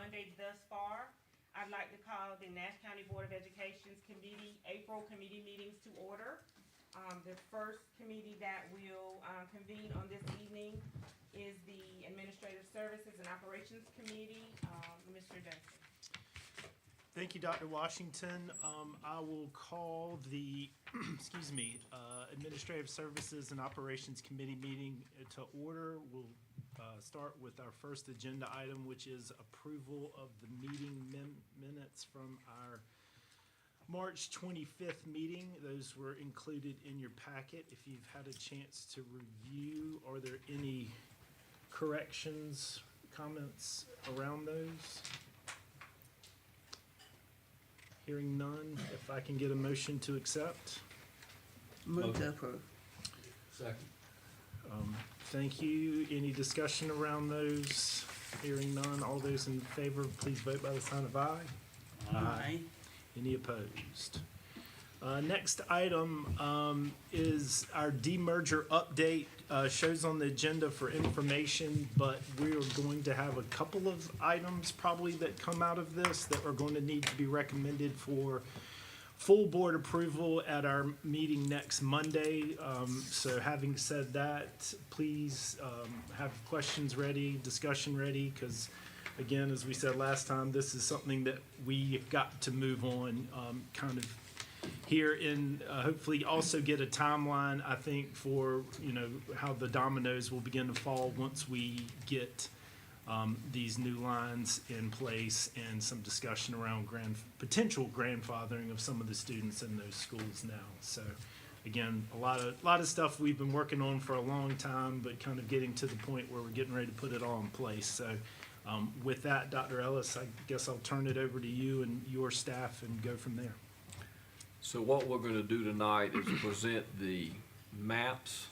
Monday thus far. I'd like to call the Nash County Board of Education's April committee meetings to order. The first committee that will convene on this evening is the Administrative Services and Operations Committee. Mr. Duncan. Thank you, Dr. Washington. I will call the, Administrative Services and Operations Committee meeting to order. We'll start with our first agenda item, which is approval of the meeting minutes from our March 25th meeting. Those were included in your packet. If you've had a chance to review, are there any corrections, comments around those? Hearing none, if I can get a motion to accept. Move to approve. Second. Thank you. Any discussion around those? Hearing none, all those in favor, please vote by the sign of aye. Aye. Any opposed? Next item is our demerger update. Shows on the agenda for information, but we are going to have a couple of items probably that come out of this that are going to need to be recommended for full board approval at our meeting next Monday. So having said that, please have questions ready, discussion ready, because again, as we said last time, this is something that we've got to move on kind of here and hopefully also get a timeline, I think, for, how the dominoes will begin to fall once we get these new lines in place and some discussion around potential grandfathering of some of the students in those schools now. So again, a lot of stuff we've been working on for a long time, but kind of getting to the point where we're getting ready to put it all in place. So with that, Dr. Ellis, I guess I'll turn it over to you and your staff and go from there. So what we're gonna do tonight is present the maps.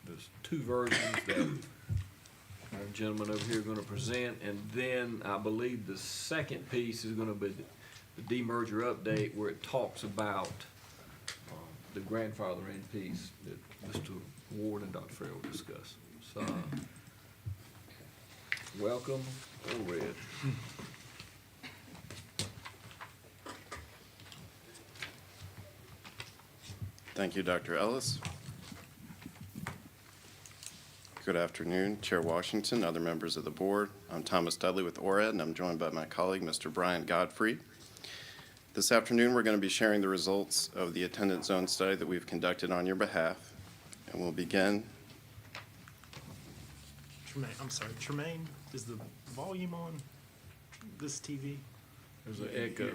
There's two versions that our gentleman over here are gonna present, and then I believe the second piece is gonna be the demerger update, where it talks about the grandfathering piece that Mr. Ward and Dr. Farrell will discuss. So, welcome, or Red. Thank you, Dr. Ellis. Good afternoon, Chair Washington, other members of the board. I'm Thomas Dudley with ORED, and I'm joined by my colleague, Mr. Brian Godfrey. This afternoon, we're going to be sharing the results of the attendance zone study that we've conducted on your behalf, and we'll begin. Tremaine, is the volume on this TV? There's an echo.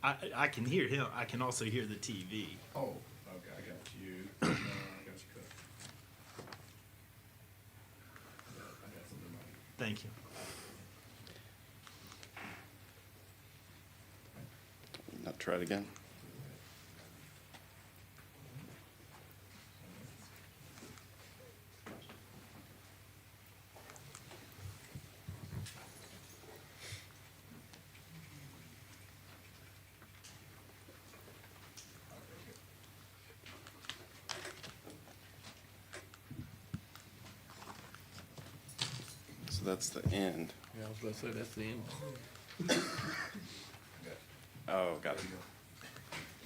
I can hear him. I can also hear the TV. Oh, okay, I got you. I got you cut. I got something like. Thank you. Now try it again. So that's the end. Yeah, I was gonna say, that's the end. Oh, got it.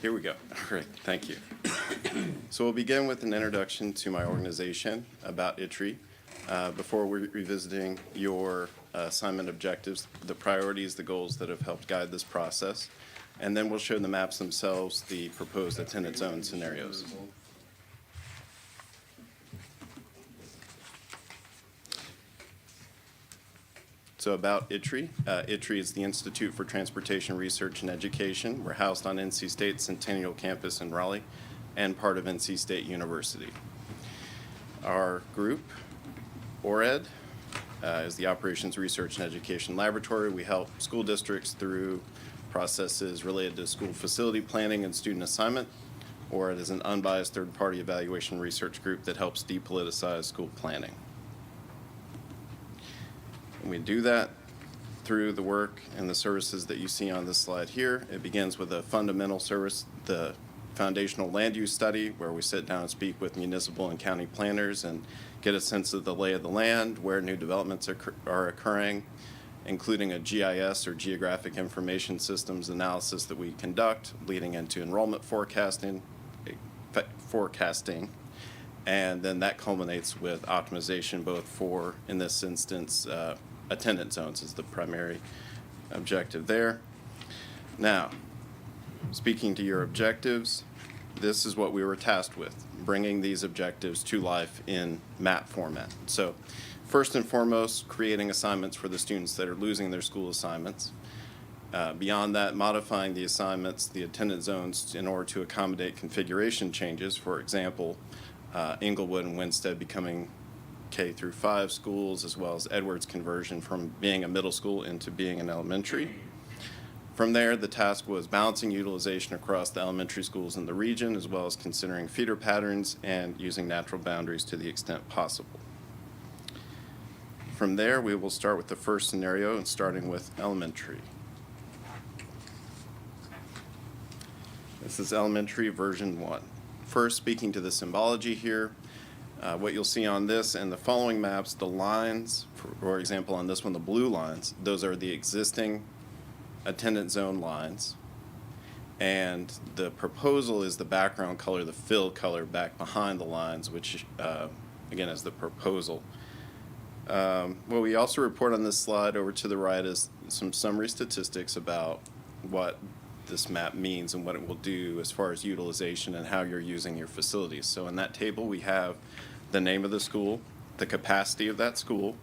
Here we go. All right, thank you. So we'll begin with an introduction to my organization, about ITRI, before we're revisiting your assignment objectives, the priorities, the goals that have helped guide this process, and then we'll show the maps themselves, the proposed attendance zone scenarios. So about ITRI. ITRI is the Institute for Transportation Research and Education. We're housed on NC State's Centennial Campus in Raleigh and part of NC State University. Our group, ORED, is the Operations Research and Education Laboratory. We help school districts through processes related to school facility planning and student assignment. ORED is an unbiased third-party evaluation research group that helps depoliticize school planning. And we do that through the work and the services that you see on this slide here. It begins with a fundamental service, the foundational land use study, where we sit down and speak with municipal and county planners and get a sense of the lay of the land, where new developments are occurring, including a GIS or Geographic Information Systems analysis that we conduct, leading into enrollment forecasting, and then that culminates with optimization both for, in this instance, attendance zones is the primary objective there. Now, speaking to your objectives, this is what we were tasked with, bringing these objectives to life in map format. So first and foremost, creating assignments for the students that are losing their school assignments. Beyond that, modifying the assignments, the attendance zones, in order to accommodate configuration changes. For example, Inglewood and Winstead becoming K through 5 schools, as well as Edwards conversion from being a middle school into being an elementary. From there, the task was balancing utilization across the elementary schools in the region, as well as considering feeder patterns and using natural boundaries to the extent possible. From there, we will start with the first scenario, and starting with elementary. This is elementary version 1. First, speaking to the symbology here, what you'll see on this and the following maps, the lines, for example, on this one, the blue lines, those are the existing attendance zone lines. And the proposal is the background color, the fill color back behind the lines, which, again, is the proposal. What we also report on this slide over to the right is some summary statistics about what this map means and what it will do as far as utilization and how you're using your facilities. So in that table, we have the name of the school, the capacity of that school,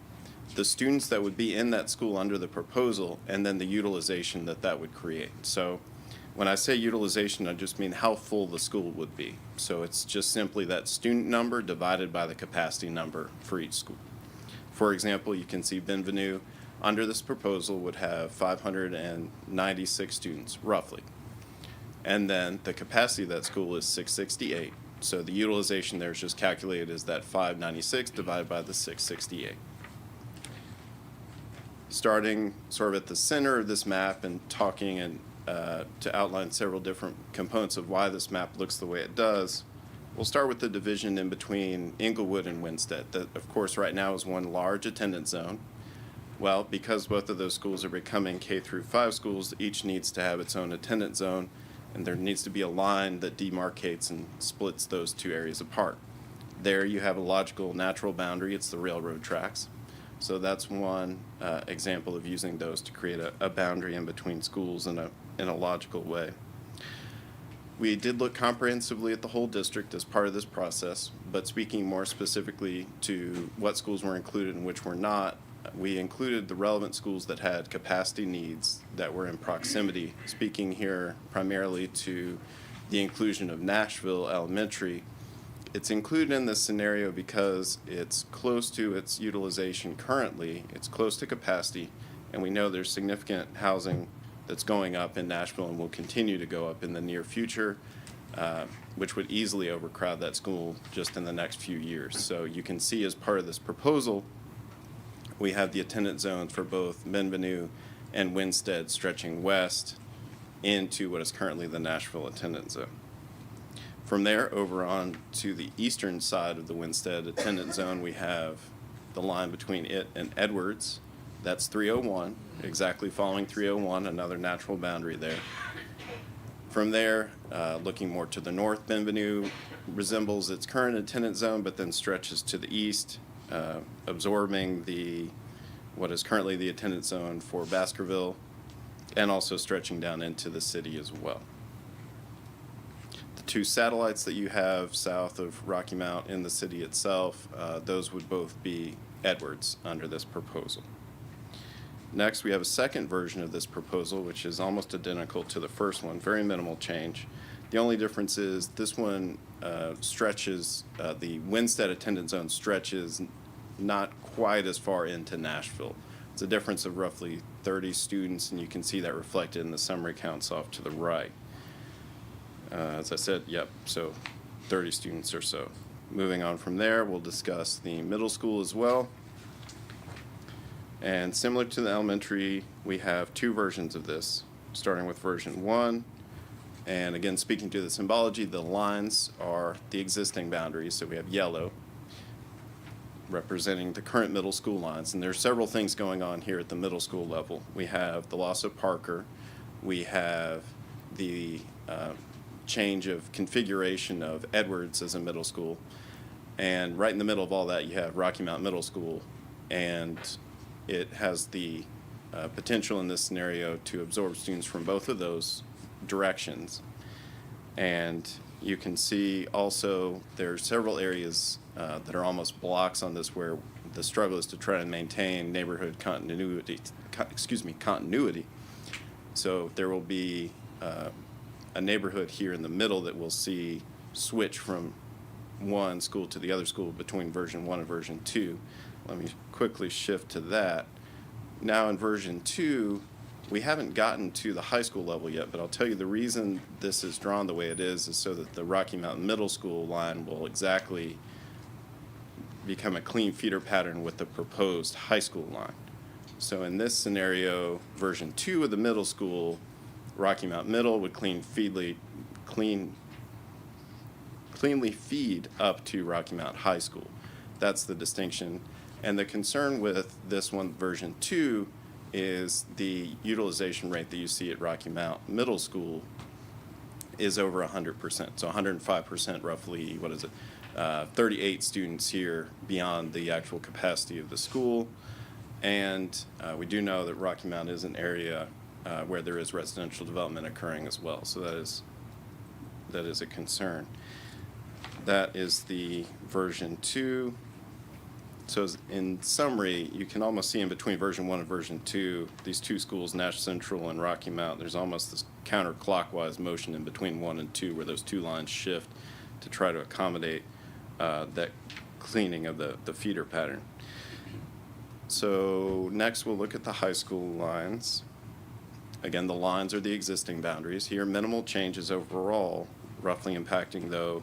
the students that would be in that school under the proposal, and then the utilization that that would create. So when I say utilization, I just mean how full the school would be. So it's just simply that student number divided by the capacity number for each school. For example, you can see Bienvenue under this proposal would have 596 students, roughly. And then the capacity of that school is 668. So the utilization there is just calculated as that 596 divided by the 668. Starting sort of at the center of this map and talking and to outline several different components of why this map looks the way it does, we'll start with the division in between Inglewood and Winstead. That, of course, right now is one large attendance zone. Well, because both of those schools are becoming K through 5 schools, each needs to have its own attendance zone, and there needs to be a line that demarcates and splits those two areas apart. There you have a logical natural boundary. It's the railroad tracks. So that's one example of using those to create a boundary in between schools in a logical way. We did look comprehensively at the whole district as part of this process, but speaking more specifically to what schools were included and which were not, we included the relevant schools that had capacity needs that were in proximity, speaking here primarily to the inclusion of Nashville Elementary. It's included in this scenario because it's close to its utilization currently, it's close to capacity, and we know there's significant housing that's going up in Nashville and will continue to go up in the near future, which would easily overcrowd that school just in the next few years. So you can see as part of this proposal, we have the attendance zones for both Bienvenue and Winstead stretching west into what is currently the Nashville attendance zone. From there, over on to the eastern side of the Winstead attendance zone, we have the line between it and Edwards. That's 301, exactly following 301, another natural boundary there. From there, looking more to the north, Bienvenue resembles its current attendance zone, but then stretches to the east, absorbing what is currently the attendance zone for Baskerville, and also stretching down into the city as well. The two satellites that you have south of Rocky Mount in the city itself, those would both be Edwards under this proposal. Next, we have a second version of this proposal, which is almost identical to the first one, very minimal change. The only difference is this one stretches, the Winstead attendance zone stretches not quite as far into Nashville. It's a difference of roughly 30 students, and you can see that reflected in the summary counts off to the right. As I said, yep, so 30 students or so. Moving on from there, we'll discuss the middle school as well. And similar to the elementary, we have two versions of this, starting with version 1. And again, speaking to the symbology, the lines are the existing boundaries, so we have yellow. representing the current middle school lines. And there's several things going on here at the middle school level. We have the loss of Parker. We have the change of configuration of Edwards as a middle school. And right in the middle of all that, you have Rocky Mount Middle School. And it has the potential in this scenario to absorb students from both of those directions. And you can see also there are several areas that are almost blocks on this where the struggle is to try to maintain neighborhood continuity. So there will be a neighborhood here in the middle that we'll see switch from one school to the other school between version 1 and version 2. Let me quickly shift to that. Now in version 2, we haven't gotten to the high school level yet, but I'll tell you the reason this is drawn the way it is so that the Rocky Mountain Middle School line will exactly become a clean feeder pattern with the proposed high school line. So in this scenario, version 2 of the middle school, Rocky Mount Middle would cleanly feed up to Rocky Mount High School. That's the distinction. And the concern with this one, version 2, is the utilization rate that you see at Rocky Mount Middle School is over 100%. So 105% roughly, 38 students here beyond the actual capacity of the school. And we do know that Rocky Mount is an area where there is residential development occurring as well. So that is a concern. That is the version 2. So in summary, you can almost see in between version 1 and version 2, these two schools, Nash Central and Rocky Mount, there's almost this counterclockwise motion in between 1 and 2 where those two lines shift to try to accommodate that cleaning of the feeder pattern. So next we'll look at the high school lines. Again, the lines are the existing boundaries. Here, minimal changes overall, roughly impacting, though,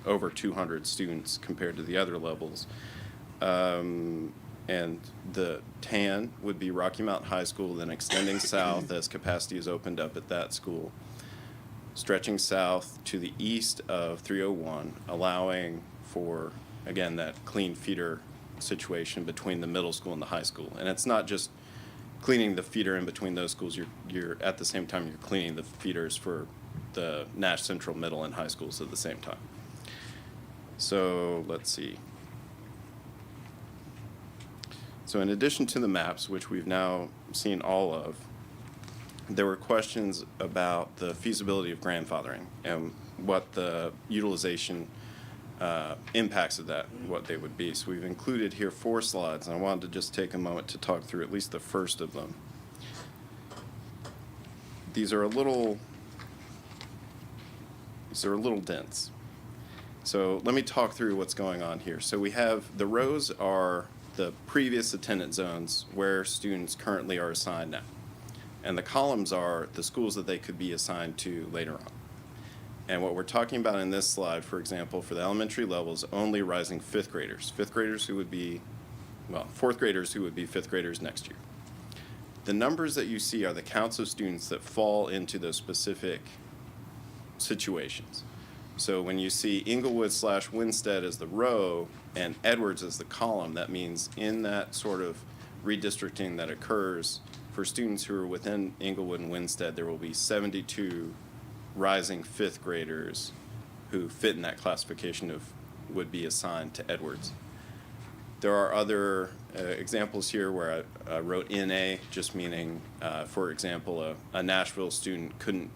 over 200 students compared to the other levels. And the tan would be Rocky Mount High School, then extending south as capacity is opened up at that school, stretching south to the east of 301, allowing for, again, that clean feeder situation between the middle school and the high school. And it's not just cleaning the feeder in between those schools, you're at the same time you're cleaning the feeders for the Nash Central Middle and High Schools at the same time. So let's see. So in addition to the maps, which we've now seen all of, there were questions about the feasibility of grandfathering and what the utilization impacts of that, what they would be. So we've included here 4 slides, and I wanted to just take a moment to talk through at least the first of them. These are a little dense. So let me talk through what's going on here. So we have, the rows are the previous attendance zones where students currently are assigned now. And the columns are the schools that they could be assigned to later on. And what we're talking about in this slide, for example, for the elementary level is only rising 5th graders. 5th graders who would be, 4th graders who would be 5th graders next year. The numbers that you see are the counts of students that fall into those specific situations. So when you see Inglewood/Winstead as the row and Edwards as the column, that means in that sort of redistricting that occurs for students who are within Inglewood and Winstead, there will be 72 rising 5th graders who fit in that classification of would be assigned to Edwards. There are other examples here where I wrote NA, just meaning, for example, a Nashville student couldn't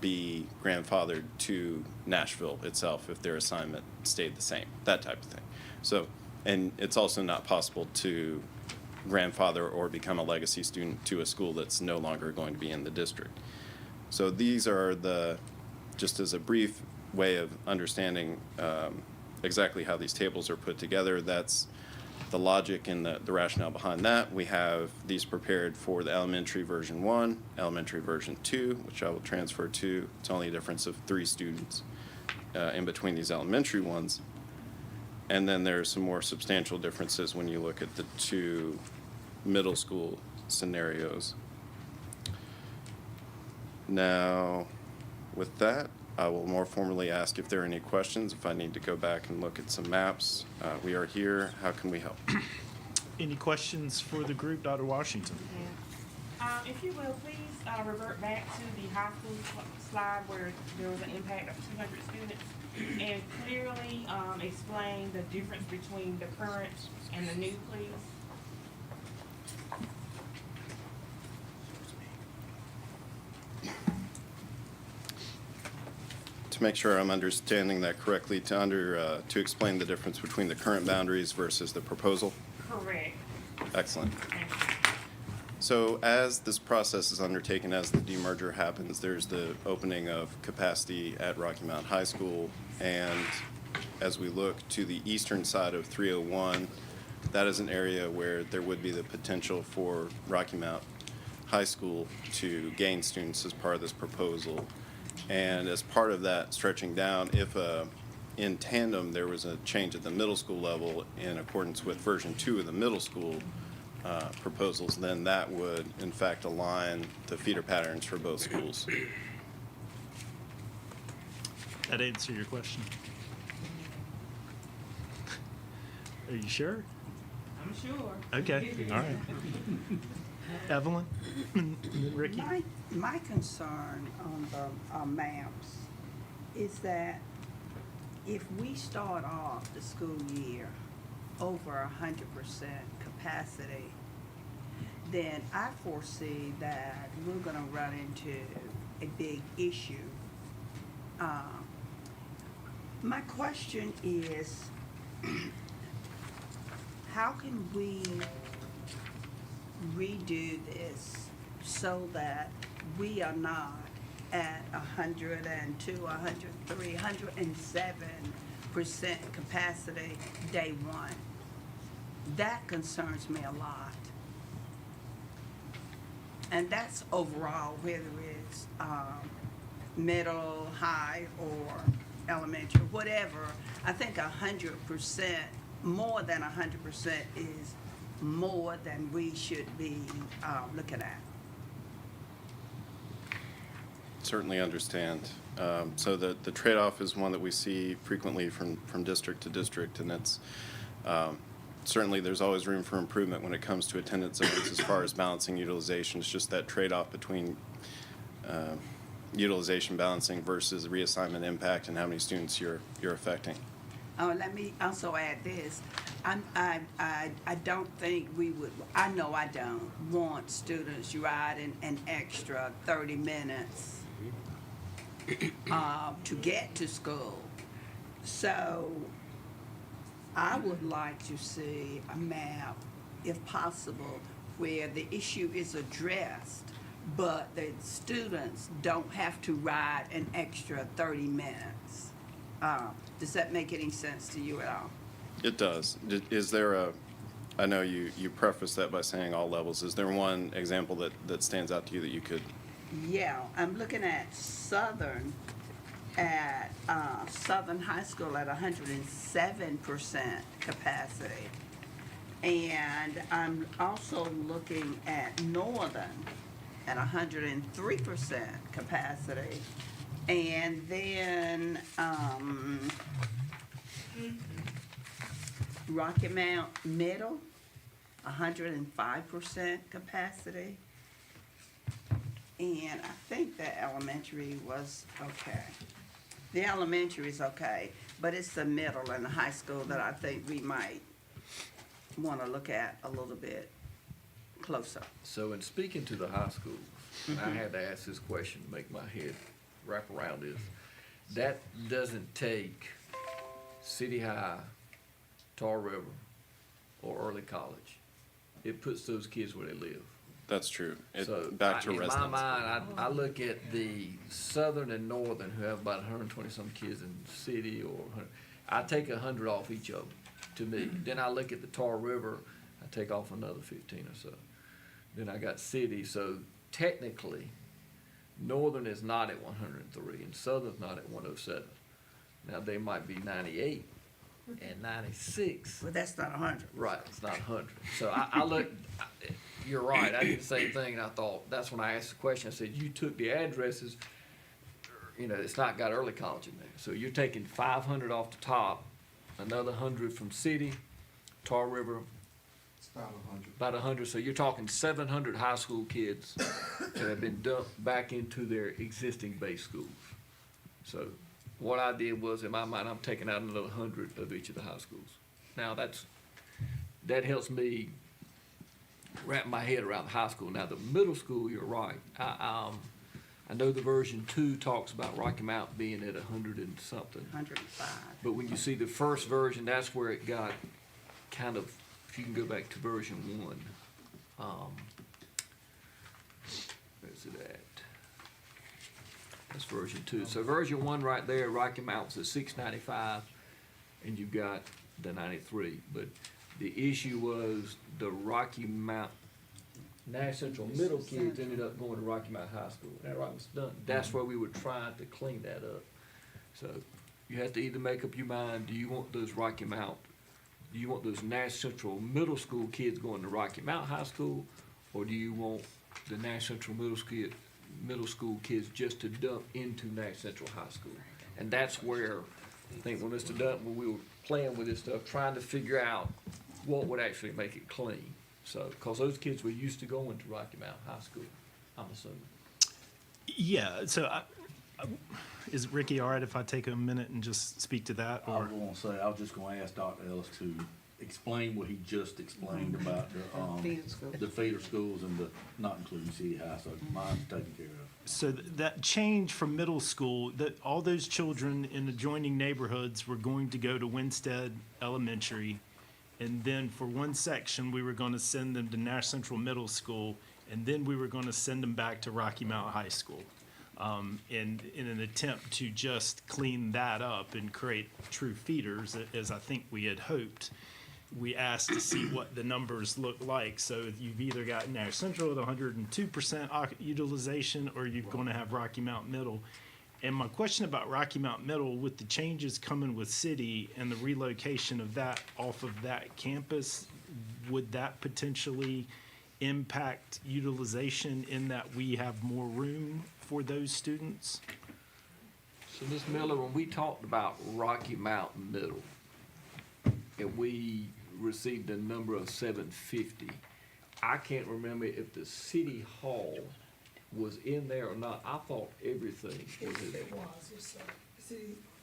be grandfathered to Nashville itself if their assignment stayed the same, that type of thing. So, and it's also not possible to grandfather or become a legacy student to a school that's no longer going to be in the district. So these are just as a brief way of understanding exactly how these tables are put together, that's the logic and the rationale behind that. We have these prepared for the elementary version 1, elementary version 2, which I will transfer to. It's only a difference of 3 students in between these elementary ones. And then there's some more substantial differences when you look at the 2 middle school scenarios. Now, with that, I will more formally ask if there are any questions, if I need to go back and look at some maps. We are here. How can we help? Any questions for the group, Dr. Washington? If you will, please revert back to the high school slide where there was an impact of 200 students and clearly explain the difference between the current and the new, please. To make sure I'm understanding that correctly, to explain the difference between the current boundaries versus the proposal? Correct. Excellent. Thank you. So as this process is undertaken, as the demerger happens, there's the opening of capacity at Rocky Mount High School. And as we look to the eastern side of 301, that is an area where there would be the potential for Rocky Mount High School to gain students as part of this proposal. And as part of that stretching down, if in tandem there was a change at the middle school level in accordance with version 2 of the middle school proposals, then that would in fact align the feeder patterns for both schools. That answer your question? Are you sure? I'm sure. Okay, all right. Evelyn? Ricky? My concern on the maps is that if we start off the school year over 100% capacity, then I foresee that we're gonna run into a big issue. My question is, how can we redo this so that we are not at 102, 103, 107% capacity day one? That concerns me a lot. And that's overall, whether it's middle, high, or elementary, whatever. I think 100%, more than 100% is more than we should be looking at. Certainly understand. So the trade-off is one that we see frequently from district to district, and it's certainly there's always room for improvement when it comes to attendance zones as far as balancing utilization. It's just that trade-off between utilization balancing versus reassignment impact and how many students you're affecting. Oh, let me also add this. I don't think we would, I know I don't want students riding an extra 30 minutes to get to school. So I would like to see a map, if possible, where the issue is addressed, but the students don't have to ride an extra 30 minutes. Does that make any sense to you at all? It does. Is there I know you prefaced that by saying all levels. Is there one example that stands out to you that you could? Yeah, I'm looking at Southern High School at 107% capacity. And I'm also looking at Northern at 103% capacity. And then Rocky Mount Middle, 105% capacity. And I think the elementary was okay. The elementary is okay, but it's the middle and the high school that I think we might want to look at a little bit closer. So in speaking to the high schools, I had to ask this question to make my head wrap around this. That doesn't take City High, Tar River, or early college. It puts those kids where they live. That's true. So Back to in residence. my mind, I look at the Southern and Northern, who have about 120 some kids in the city, or I take 100 off each of them. To me, then I look at the Tar River, I take off another 15 or so. Then I got city. So technically, Northern is not at 103 and Southern's not at 107. Now they might be 98 and 96. But that's not 100. Right, it's not 100. So I look, you're right, I did the same thing, and I thought, that's when I asked the question, I said, you took the addresses, you know, it's not got early college in there. So you're taking 500 off the top, another 100 from city, Tar River, It's about 100. about 100. So you're talking 700 high school kids that have been dumped back into their existing base schools. So what I did was, in my mind, I'm taking out another 100 of each of the high schools. Now that helps me wrap my head around the high school. Now the middle school, you're right. I know the version 2 talks about Rocky Mount being at 100 and something. 105. But when you see the first version, that's where it got kind of, if you can go back to version 1. Where's it at? That's version 2. So version 1 right there, Rocky Mount's at 695, and you've got the 93. But the issue was the Rocky Mount Nash Central middle kids ended up going to Rocky Mount High School. That right was done. That's where we were trying to clean that up. So you have to either make up your mind, do you want those Rocky Mount, do you want those Nash Central middle school kids going to Rocky Mount High School, or do you want the Nash Central middle school kids just to dump into Nash Central High School? And that's where, I think when Mr. Dunn, when we were playing with this stuff, trying to figure out what would actually make it clean. So, because those kids were used to going to Rocky Mount High School, I'm assuming. Yeah, so is Ricky all right if I take a minute and just speak to that? I was gonna say, I was just gonna ask Dr. Ellis to explain what he just explained about the feeder schools and the, not including City High, so mine's taken care of. So that change from middle school, that all those children in adjoining neighborhoods were going to go to Winstead Elementary. And then for one section, we were going to send them to Nash Central Middle School, and then we were going to send them back to Rocky Mount High School. In an attempt to just clean that up and create true feeders, as I think we had hoped, we asked to see what the numbers look like. So you've either got Nash Central at 102% utilization, or you're going to have Rocky Mount Middle. And my question about Rocky Mount Middle, with the changes coming with city and the relocation of that off of that campus, would that potentially impact utilization in that we have more room for those students? So Ms. Miller, when we talked about Rocky Mountain Middle, and we received a number of 750, I can't remember if the city hall was in there or not. I thought everything was in there. It was, yes, sir.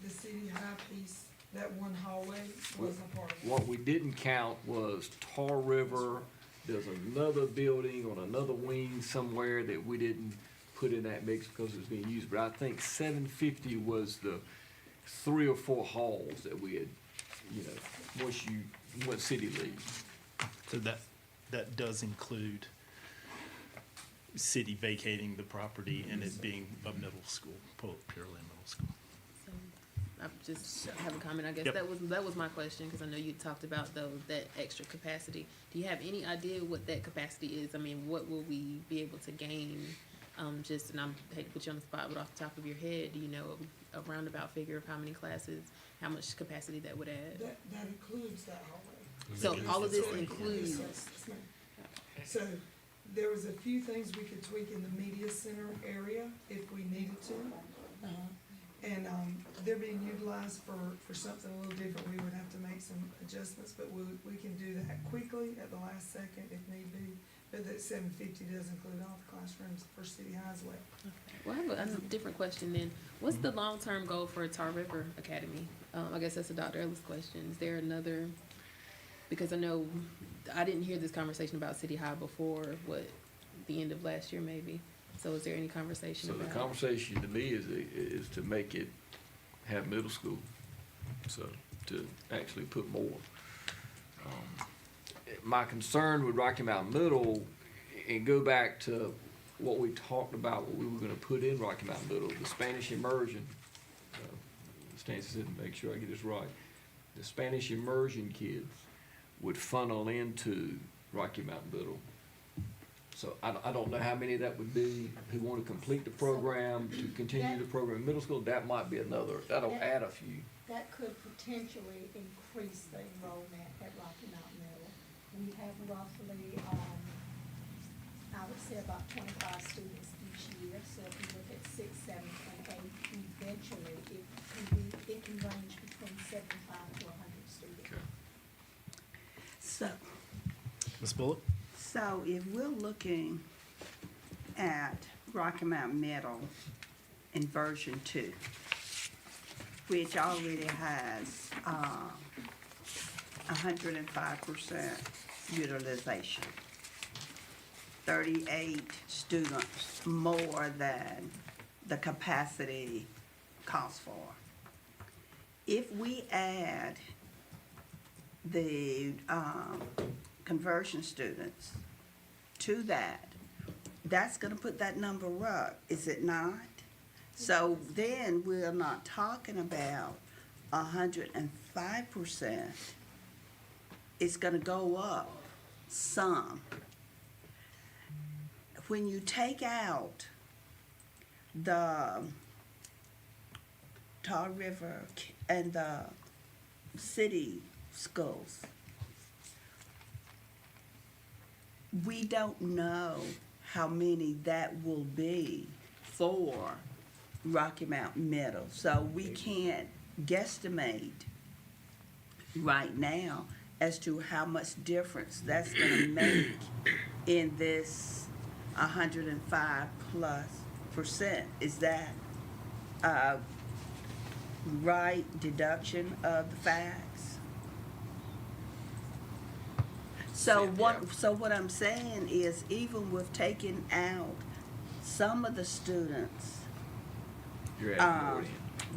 The city high piece, that one hallway wasn't a part of it. What we didn't count was Tar River. There's another building on another wing somewhere that we didn't put in that mix because it was being used. But I think 750 was the 3 or 4 halls that we had, once city leaves. So that does include city vacating the property and it being a middle school, purely middle school. So, I just have a comment, I guess. Yep. That was my question, because I know you talked about that extra capacity. Do you have any idea what that capacity is? I mean, what will we be able to gain? And I hate to put you on the spot, but off the top of your head, do you know a roundabout figure of how many classes, how much capacity that would add? That includes that hallway. So all of this Yes, includes, yes, ma'am. So there was a few things we could tweak in the media center area if we needed to. And they're being utilized for something a little different. We would have to make some adjustments, but we can do that quickly at the last second if need be. But that 750 does include all the classrooms for City High as well. well, I have a different question then. What's the long-term goal for Tar River Academy? I guess that's a Dr. Ellis question. Is there another, because I know I didn't hear this conversation about City High before, the end of last year maybe. So is there any conversation So about? the conversation to me is to make it have middle school, so to actually put more. My concern with Rocky Mountain Middle, and go back to what we talked about, what we were gonna put in Rocky Mountain Middle, the Spanish immersion. Stancy said, make sure I get this right. The Spanish immersion kids would funnel into Rocky Mountain Middle. So I don't know how many that would be who want to complete the program, to continue the program in middle school. That might be another, that'll add a few. That could potentially increase the enrollment at Rocky Mountain Middle. We have roughly, I would say about 25 students each year, so if you look at 6, 7, 25, and eventually it can range between 75 to 100 students. So, Ms. Bullock? so if we're looking at Rocky Mountain Middle in version 2, which already has 105% utilization, 38 students more than the capacity calls for. If we add the conversion students to that, that's gonna put that number up, is it not? So then we're not talking about 105%. It's gonna go up some. When you take out the Tar River and the city schools, we don't know how many that will be for Rocky Mountain Middle. So we can't guesstimate right now as to how much difference that's gonna make in this 105+%. Is that a right deduction of the facts? So what I'm saying is, even with taking out some of the students, You're adding more in.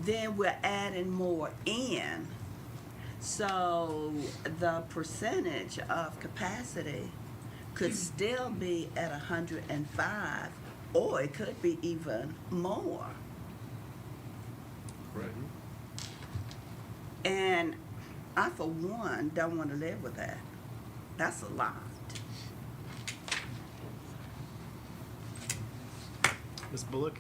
then we're adding more in. So the percentage of capacity could still be at 105, or it could be even more. Right. And I, for one, don't want to live with that. That's a lot. Ms. Bullock?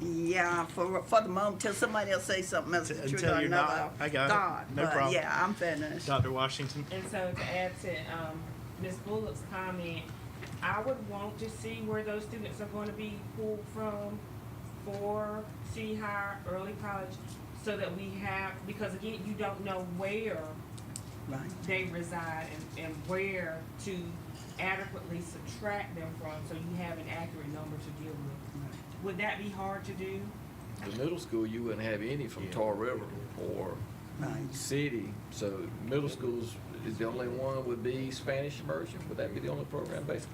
Yeah, for the moment, till somebody else say something else that you're Until gonna you're know. not, I got it. God, No but problem. yeah, I'm finished. Dr. Washington? And so to add to, Ms. Bullock's comment, I would want to see where those students are gonna be pulled from for senior high, early college, so that we have, because again, you don't know where Right. they reside and where to adequately subtract them from, so you have an accurate number to deal with. Would that be hard to do? The middle school, you wouldn't have any from Tar River or Right. city, so middle schools is the only one would be Spanish immersion. Would that be the only program basically?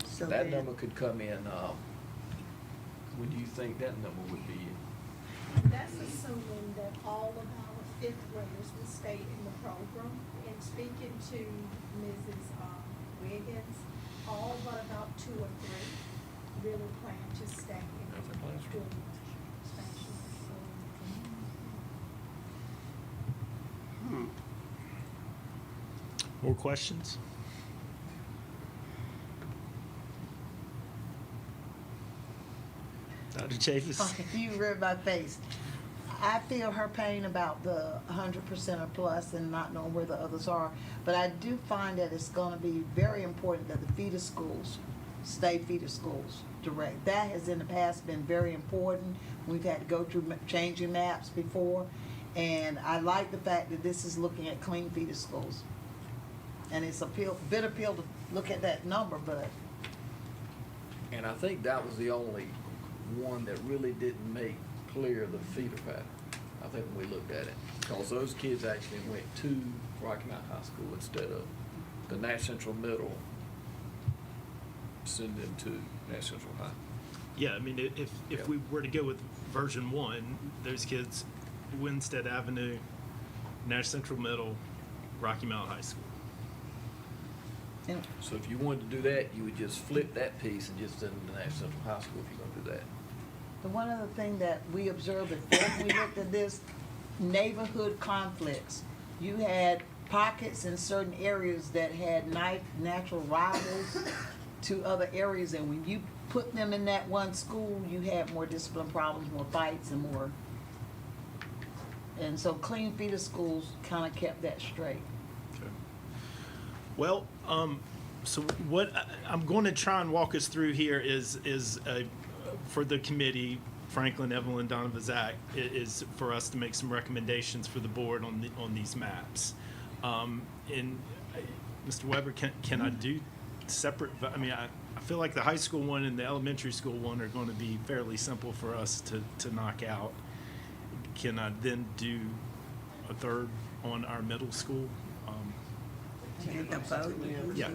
So That then- number could come in, what do you think that number would be? That's assuming that all of our fifth graders will stay in the program. And speaking to Mrs. Wiggins, all but about 2 or 3 really plan to stay in That's the a classroom. Hmm. More questions? Dr. Chaffetz? You read my face. I feel her pain about the 100% or plus and not knowing where the others are. But I do find that it's gonna be very important that the feeder schools stay feeder schools direct. That has in the past been very important. We've had to go through changing maps before. And I like the fact that this is looking at clean feeder schools. And it's bit appeal to look at that number, but And I think that was the only one that really didn't make clear the feeder pattern. I think when we looked at it, because those kids actually went to Rocky Mountain High School instead of the Nash Central Middle, send them to Nash Central High. Yeah, I mean, if Yeah. we were to go with version 1, those kids, Winstead Avenue, Nash Central Middle, Rocky Mountain High School. So if you wanted to do that, you would just flip that piece and just send them to Nash Central High School if you're gonna do that. the one other thing that we observed before we looked at this, neighborhood conflicts. You had pockets in certain areas that had natural rivals to other areas, and when you put them in that one school, you had more discipline problems, more fights, and more. And so clean feeder schools kind of kept that straight. Well, so what I'm going to try and walk us through here is a for the committee, Franklin, Evelyn, Donovan, Zach, is for us to make some recommendations for the board on these maps. And Mr. Weber, can I do separate, I mean, I feel like the high school one and the elementary school one are going to be fairly simple for us to knock out. Can I then do a third on our middle school? And the vote. Yeah,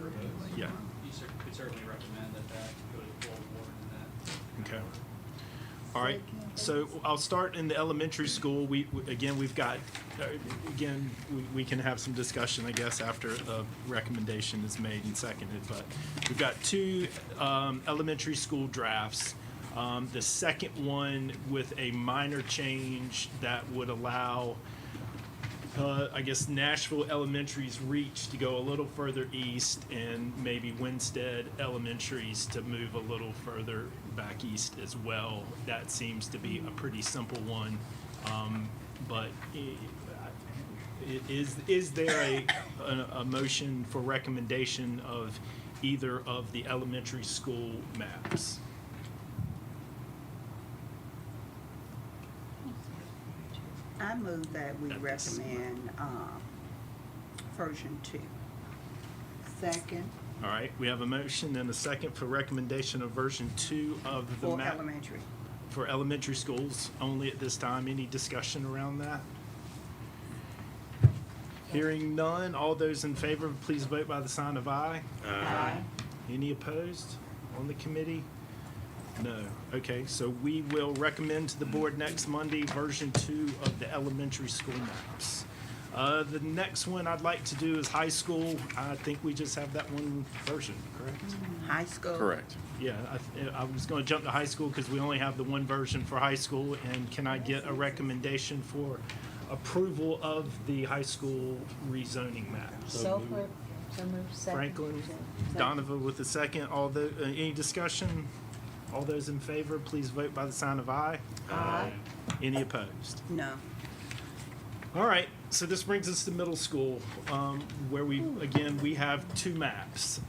yeah, You could certainly recommend that go to the full board and that. okay. All right, so I'll start in the elementary school. We've got, we can have some discussion, I guess, after a recommendation is made and seconded, but we've got two elementary school drafts. The second one with a minor change that would allow, I guess, Nashville Elementary's reach to go a little further east and maybe Winstead Elementary's to move a little further back east as well. That seems to be a pretty simple one. But is there a motion for recommendation of either of the elementary school maps? I move that we recommend, version 2. Second. All right, we have a motion and a second for recommendation of version 2 of the For map. elementary. For elementary schools only at this time. Any discussion around that? Hearing none, all those in favor, please vote by the sign of aye. Aye. Any opposed on the committee? No. Okay, so we will recommend to the board next Monday version 2 of the elementary school maps. The next one I'd like to do is high school. I think we just have that one version, correct? High school. Correct. Yeah, I was going to jump to high school because we only have the one version for high school. And can I get a recommendation for approval of the high school rezoning map? So moved, second. Franklin, Second. Donovan with the second. Any discussion? All those in favor, please vote by the sign of aye. Aye. Any opposed? No. All right, so this brings us to middle school, where we have two maps.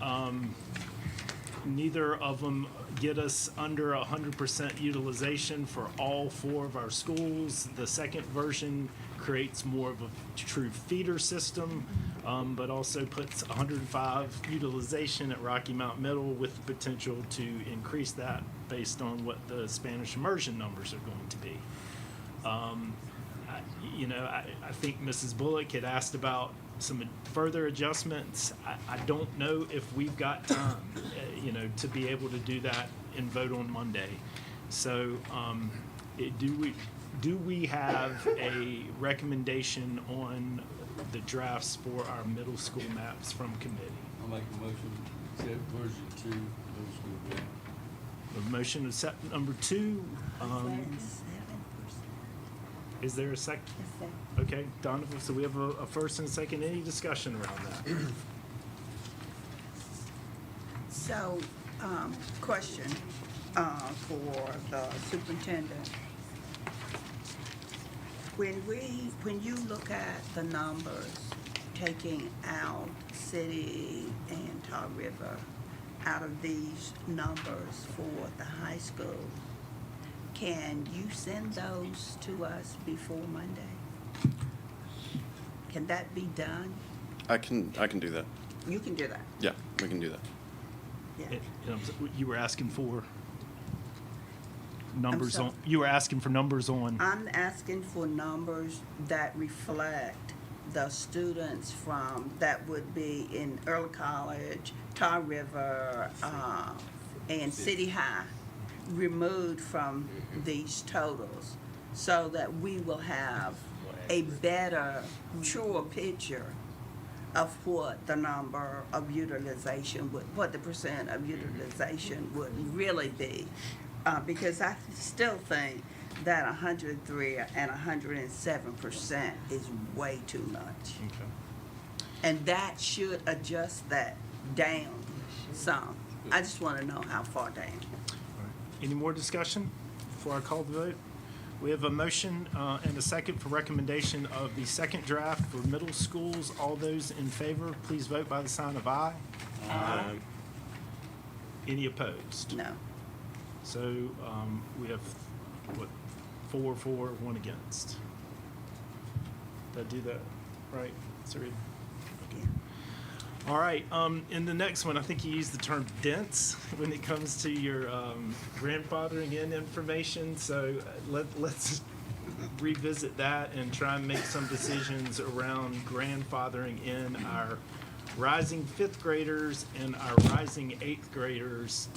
Neither of them get us under 100% utilization for all 4 of our schools. The second version creates more of a true feeder system, but also puts 105 utilization at Rocky Mount Middle with the potential to increase that based on what the Spanish immersion numbers are going to be. I think Mrs. Bullock had asked about some further adjustments. I don't know if we've got time, to be able to do that and vote on Monday. So, do we have a recommendation on the drafts for our middle school maps from committee? I'll make a motion to accept version 2 middle school map. A motion to set number 2. Is there a second? Okay, Donovan, so we have a first and a second. Any discussion around that? So, question, for the superintendent. When you look at the numbers, taking out City and Tar River out of these numbers for the high school, can you send those to us before Monday? Can that be done? I can do that. You can do that, Yeah, we can do that. yeah. You were asking for numbers sorry? on, you were asking for numbers on, I'm asking for numbers that reflect the students that would be in early college, Tar River, and City High, removed from these totals, so that we will have a better, truer picture of what the number of utilization what the percent of utilization would really be. Because I still think that 103 and 107% is way too much. okay. And that should adjust that down some. I just want to know how far down. Any more discussion before I call the vote? We have a motion and a second for recommendation of the second draft for middle schools. All those in favor, please vote by the sign of aye. Any opposed? No. So, we have, what, 4 for, 1 against. Did I do that right, Sarita? Okay. All right, in the next one, I think you used the term dense when it comes to your grandfathering in information. So let's revisit that and try and make some decisions around grandfathering in our rising 5th graders and our rising 8th graders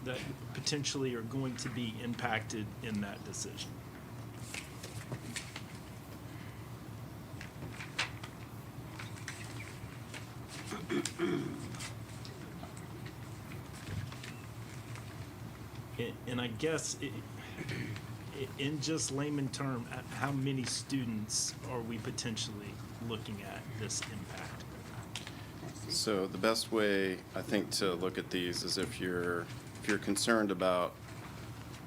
that potentially are going to be impacted in that decision. And I guess in just layman term, how many students are we potentially looking at this impact? So the best way, I think, to look at these is if you're concerned about,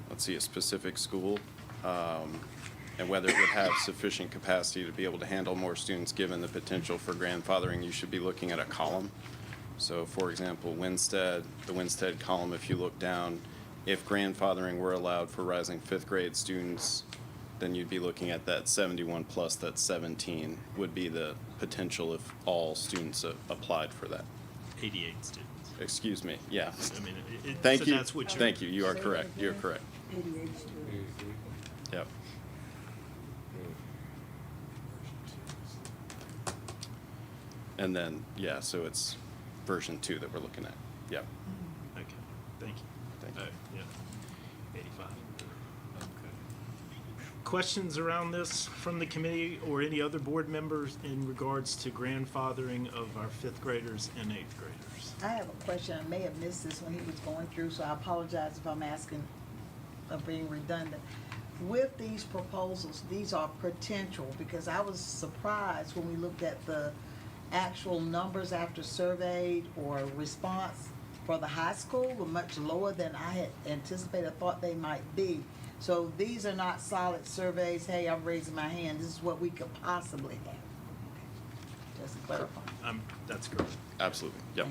let's see, a specific school, and whether it would have sufficient capacity to be able to handle more students given the potential for grandfathering, you should be looking at a column. So for example, the Winstead column, if you look down, if grandfathering were allowed for rising 5th grade students, then you'd be looking at that 71 plus that 17 would be the potential if all students applied for that. 88 students. Excuse me, yeah. I mean, Thank so you, that's what you're. thank you, you are correct, you're correct. 88 students. Yep. And then, yeah, so it's version 2 that we're looking at, yep. Okay, thank you. Thank you. Yeah, 85. Okay. Questions around this from the committee or any other board members in regards to grandfathering of our 5th graders and 8th graders? I have a question. I may have missed this when he was going through, so I apologize if I'm asking of being redundant. With these proposals, these are potential, because I was surprised when we looked at the actual numbers after surveyed or response for the high school were much lower than I had anticipated, thought they might be. So these are not solid surveys, hey, I'm raising my hand, this is what we could possibly have. Just to clarify. That's correct. Absolutely, yep.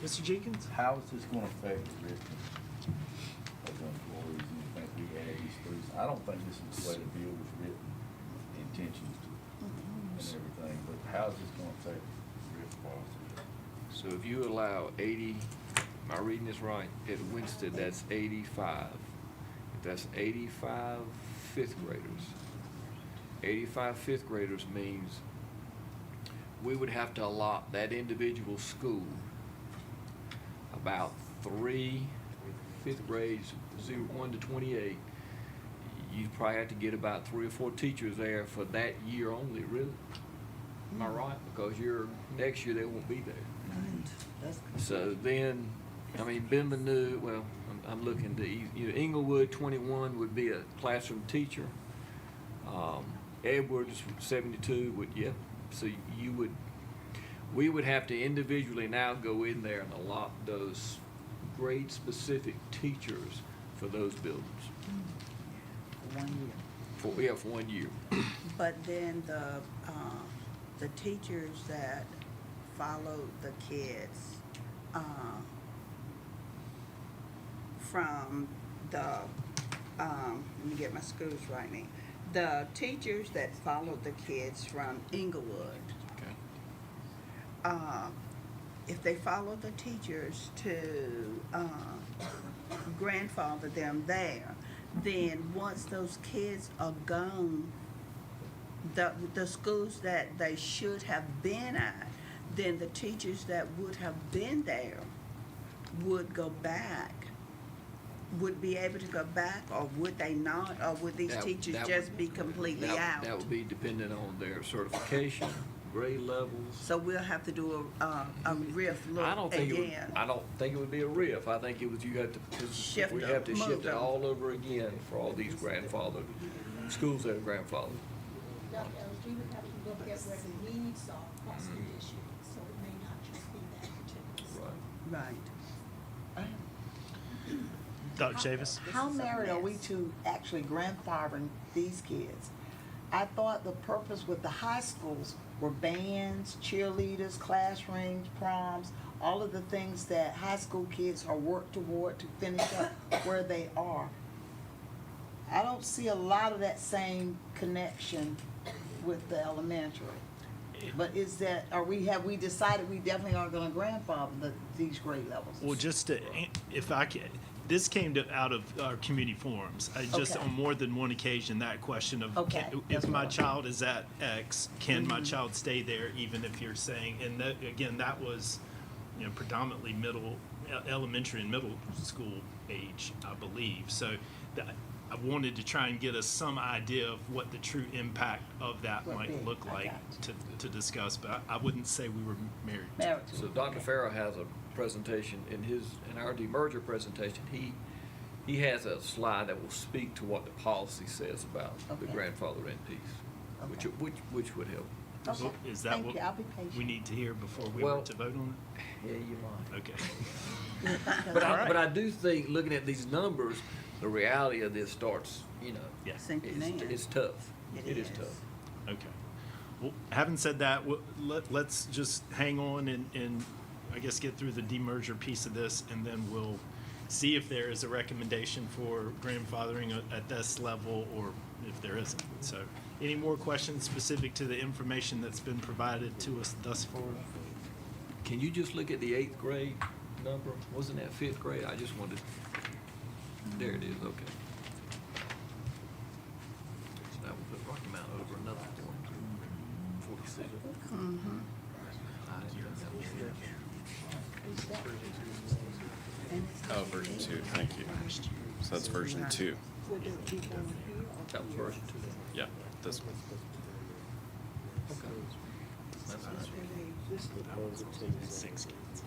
Mr. Jenkins? How is this gonna affect the Richmond of the employees, and you think we add these students? I don't think this is the way the bill was written, the intentions and everything, but how is this gonna affect the Richmond policy? So if you allow 80, am I reading this right? At Winston, that's 85. If that's 85 5th graders, 85 5th graders means we would have to allot that individual school about 3 5th grades, 1 to 28. You'd probably have to get about 3 or 4 teachers there for that year only, really. Am I right? Because next year they won't be there. So then, I mean, Bienvenue, well, I'm looking to, Inglewood 21 would be a classroom teacher. Edwards 72 would, yeah. So we would have to individually now go in there and allot those grade-specific teachers for those buildings. For 1 year. For 1 year. But then the teachers that followed the kids from the, let me get my schools right now. The teachers that followed the kids from Inglewood, Okay. if they follow the teachers to grandfather them there, then once those kids are gone, the schools that they should have been at, then the teachers that would have been there would go back, would be able to go back, or would they not, or would these teachers just be completely out? That would be dependent on their certification, grade levels. So we'll have to do a RIF look I don't think again. it would be a RIF. I think it was, we have to shift it all over again for all these grandfathered schools that are grandfathered. Dr. Ellis, we would have to look at where the needs are across the district, so it may not just be that particular. Right. Right. Dr. Chavis? How married are we to actually grandfathering these kids? I thought the purpose with the high schools were bands, cheerleaders, class rings, proms, all of the things that high school kids are work toward to finish up where they are. I don't see a lot of that same connection with the elementary. But is that, have we decided we definitely aren't gonna grandfather these grade levels? Well, just to, if I can, this came out of our community forums. I just, Okay. on more than one occasion, that question of, Okay, if that's my what I- child is at X, can my child stay there even if you're saying, and that, again, that was, predominantly elementary and middle school age, I believe. So I wanted to try and get us some idea of what the true impact of that Would might be. look I like got to discuss, but I wouldn't say we were married. Married to So it. Dr. Okay. Farrow has a presentation in our demerger presentation. He has a slide that will speak to what the policy says about the Okay. grandfather-in piece, Okay. which would help. Okay. Is that Thank what you. I'll be patient. we need to hear before we Well- were to vote on Yeah, you might. it? Okay. But All right. but I do think, looking at these numbers, the reality of this starts, Yeah. Sinking in. it's tough. It It is is. tough. Okay. Well, having said that, let's just hang on and I guess get through the demerger piece of this, and then we'll see if there is a recommendation for grandfathering at this level or if there isn't. So, any more questions specific to the information that's been provided to us thus far? Can you just look at the 8th grade number? Wasn't that 5th grade? I just wanted, there it is, okay. So that would put Rocky Mount over another 46. I didn't know that was it. Oh, version 2, thank you. So that's version 2. That was version 2. Yeah, this one. Okay. That's nice. Six kids.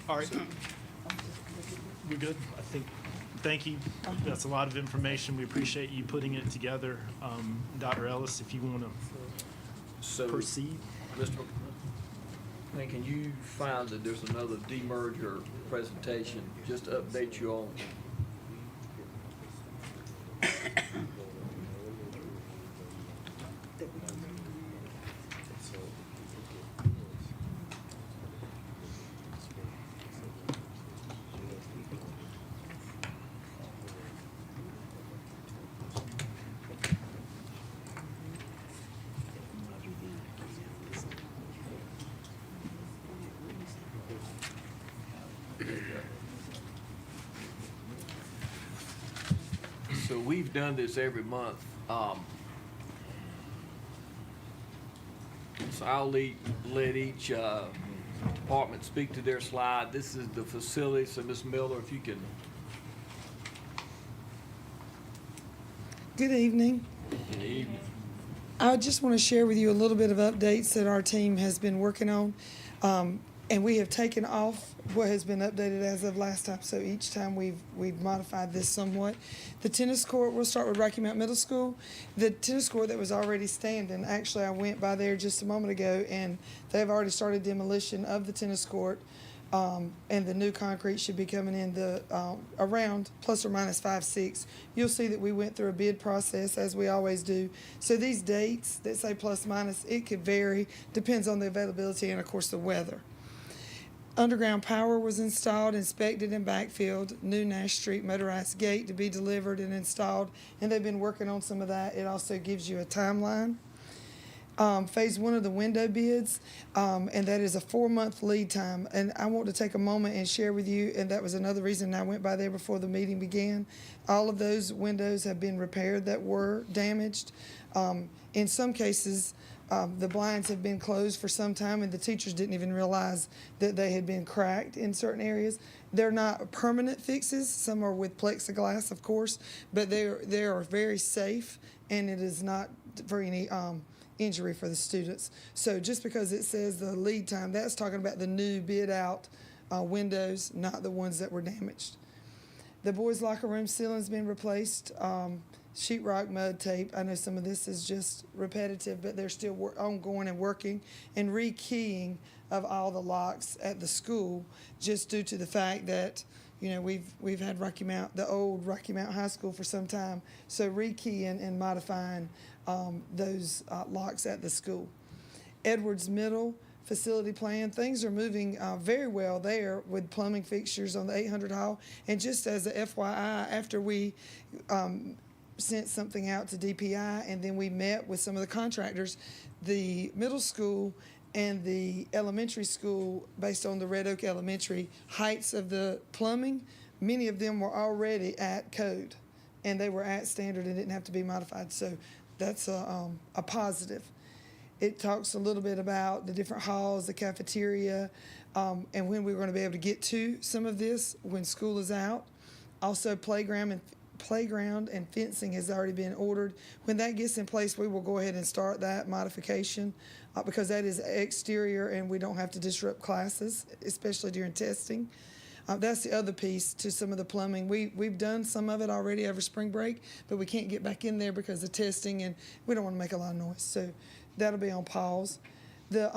All right. We're good, I think. Thank you. That's a lot of information. We appreciate you putting it together. Dr. Ellis, if you want to So, proceed. Mr. McLean, can you find that there's another demerger presentation, just to update you on? So we've done this every month. So I'll let each department speak to their slide. This is the facility, so Ms. Miller, if you can. Good evening. Good evening. I just want to share with you a little bit of updates that our team has been working on. And we have taken off what has been updated as of last time, so each time we've modified this somewhat. The tennis court, we'll start with Rocky Mount Middle School. The tennis court that was already standing, actually I went by there just a moment ago and they've already started demolition of the tennis court. And the new concrete should be coming in around plus or minus 5/6. You'll see that we went through a bid process as we always do. So these dates that say plus minus, it could vary, depends on the availability and of course the weather. Underground power was installed, inspected, and backfilled. New Nash Street motorized gate to be delivered and installed, and they've been working on some of that. It also gives you a timeline. Phase 1 of the window bids, and that is a 4-month lead time. And I want to take a moment and share with you, and that was another reason I went by there before the meeting began. All of those windows have been repaired that were damaged. In some cases, the blinds have been closed for some time and the teachers didn't even realize that they had been cracked in certain areas. They're not permanent fixes. Some are with plexiglass, of course, but they are very safe and it is not for any injury for the students. So just because it says the lead time, that's talking about the new bid out windows, not the ones that were damaged. The boys' locker room ceiling's been replaced. Sheetrock, mud tape. I know some of this is just repetitive, but they're still ongoing and working, and rekeying of all the locks at the school, just due to the fact that You know, we've had Rocky Mount, the old Rocky Mount High School for some time. So rekeying and modifying those locks at the school. Edwards Middle facility plan, things are moving very well there with plumbing fixtures on the 800 hall. And just as a FYI, after we sent something out to DPI and then we met with some of the contractors, the middle school and the elementary school, based on the Red Oak Elementary heights of the plumbing, many of them were already at code and they were at standard and didn't have to be modified. So that's a positive. It talks a little bit about the different halls, the cafeteria, and when we're going to be able to get to some of this when school is out. Also, playground and fencing has already been ordered. When that gets in place, we will go ahead and start that modification because that is exterior and we don't have to disrupt classes, especially during testing. That's the other piece to some of the plumbing. We've done some of it already over spring break, but we can't get back in there because of testing and we don't want to make a lot of noise. So that'll be on pause. The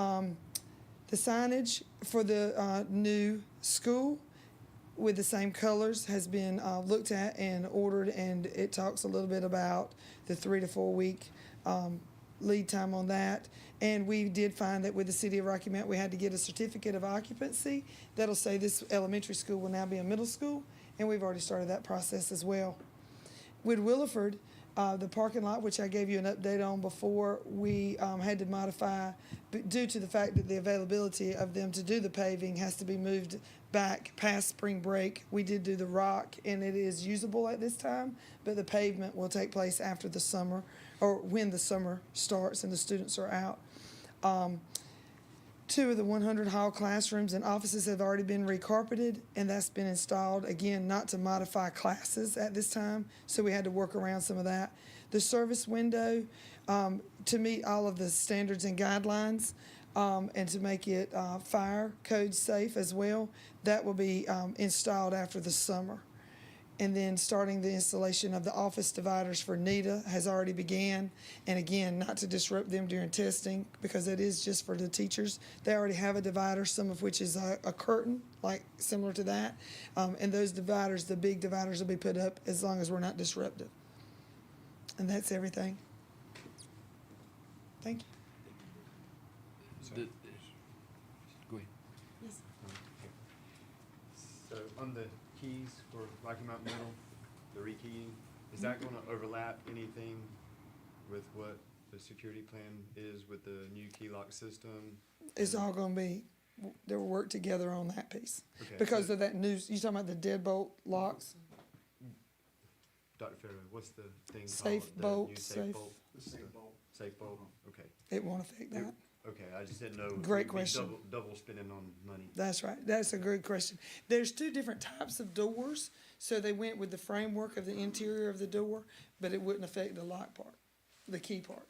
signage for the new school with the same colors has been looked at and ordered, and it talks a little bit about the 3 to 4 week lead time on that. And we did find that with the City of Rocky Mount, we had to get a certificate of occupancy that'll say this elementary school will now be a middle school, and we've already started that process as well. With Williford, the parking lot, which I gave you an update on before, we had to modify due to the fact that the availability of them to do the paving has to be moved back past spring break. We did do the rock, and it is usable at this time, but the pavement will take place after the summer or when the summer starts and the students are out. 2 of the 100 hall classrooms and offices have already been recarpeted, and that's been installed, again, not to modify classes at this time, so we had to work around some of that. The service window, to meet all of the standards and guidelines, and to make it fire code safe as well, that will be installed after the summer. And then starting the installation of the office dividers for NETA has already began. And again, not to disrupt them during testing because it is just for the teachers. They already have a divider, some of which is a curtain, like similar to that. And those dividers, the big dividers, will be put up as long as we're not disruptive. And that's everything. Thank you. Go ahead. So on the keys for Rocky Mountain Middle, the rekeying, is that gonna overlap anything with what the security plan is with the new key lock system? It's all gonna be, they'll work together on that piece. Okay, Because so- of that new, you talking about the deadbolt locks? Dr. Farrow, what's the thing called? Safe The bolt, new safe- bolt? Safe bolt, okay. It won't affect that. Okay, I just didn't know. if Great we'd be question. Double spending on money. That's right. That's a great question. There's 2 different types of doors, so they went with the framework of the interior of the door, but it wouldn't affect the lock part, the key part.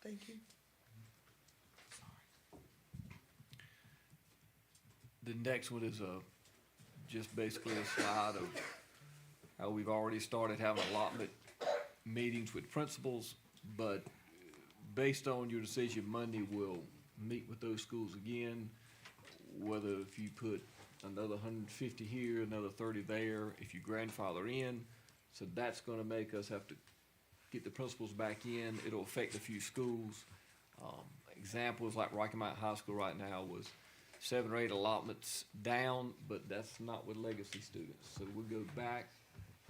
Thank you. The next one is just basically a slide of how we've already started having allotment meetings with principals, but based on your decision Monday, we'll meet with those schools again, whether if you put another 150 here, another 30 there, if you grandfather in. So that's gonna make us have to get the principals back in. It'll affect a few schools. Examples like Rocky Mount High School right now was 7 or 8 allotments down, but that's not with legacy students. So we'll go back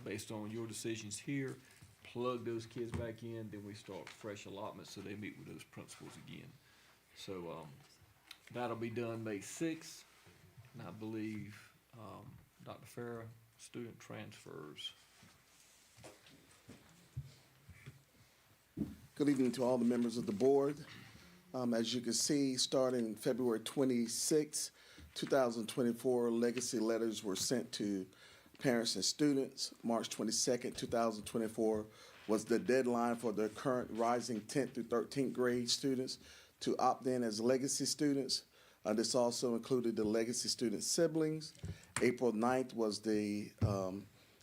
based on your decisions here, plug those kids back in, then we start fresh allotments so they meet with those principals again. So that'll be done May 6th, and I believe Dr. Farah, student transfers. Good evening to all the members of the board. As you can see, starting February 26, 2024, legacy letters were sent to parents and students. March 22nd, 2024 was the deadline for the current rising 10th through 13th grade students to opt in as legacy students. This also included the legacy student siblings. April 9th was the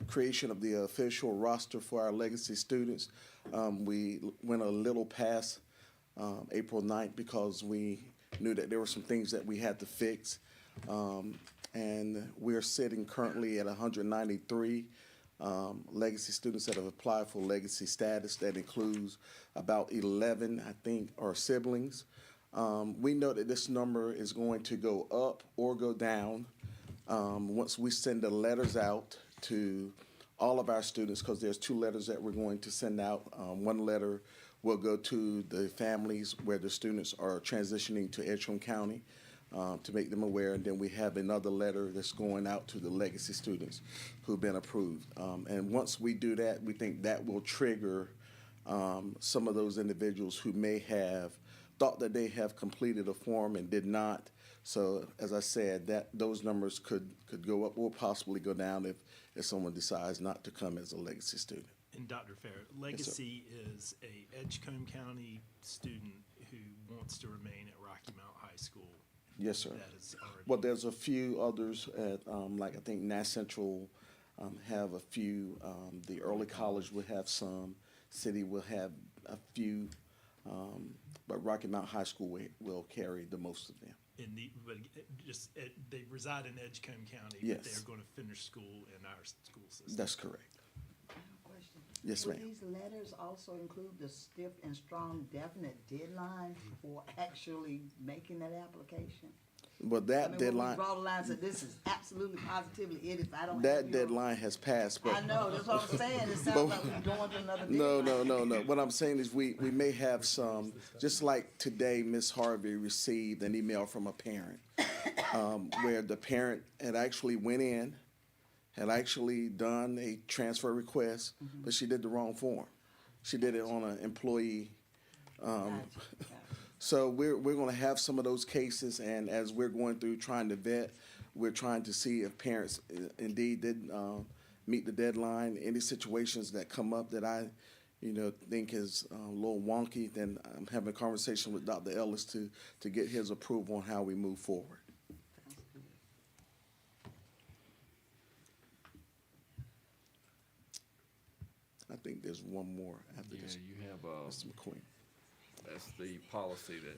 creation of the official roster for our legacy students. We went a little past April 9th because we knew that there were some things that we had to fix. And we're sitting currently at 193 legacy students that have applied for legacy status. That includes about 11, I think, are siblings. We know that this number is going to go up or go down once we send the letters out to all of our students, because there's 2 letters that we're going to send out. One letter will go to the families where the students are transitioning to Edgecombe County to make them aware, and then we have another letter that's going out to the legacy students who've been approved. And once we do that, we think that will trigger some of those individuals who may have thought that they have completed a form and did not. So as I said, that those numbers could go up or possibly go down if someone decides not to come as a legacy student. And Dr. Fair, legacy is a Edgecombe County student who wants to remain at Rocky Mount High School. Yes, sir. That is already. Well, there's a few others at, like I think Nash Central have a few. The early college will have some. City will have a few. But Rocky Mount High School will carry the most of them. They reside in Edgecombe County, Yes. but they're going to finish school in our school system. That's correct. Yes, Will ma'am. these letters also include the stiff and strong definite deadline for actually making that application? But I that mean, deadline, when we draw the line, said this is absolutely positively it if I don't have that your-" deadline has passed. But I know, that's what I'm saying, it sounds like we're going to another deadline. No. What I'm saying is we may have some, just like today, Ms. Harvey received an email from a parent where the parent had actually went in, had actually done a transfer request, but she did the wrong form. She did it on an employee. Gotcha. So we're going to have some of those cases, and as we're going through trying to vet, we're trying to see if parents indeed did meet the deadline. Any situations that come up that I, think is a little wonky, then I'm having a conversation with Dr. Ellis to get his approval on how we move forward. I think there's one more after Yeah, this. you have, Mr. McQueen. that's the policy that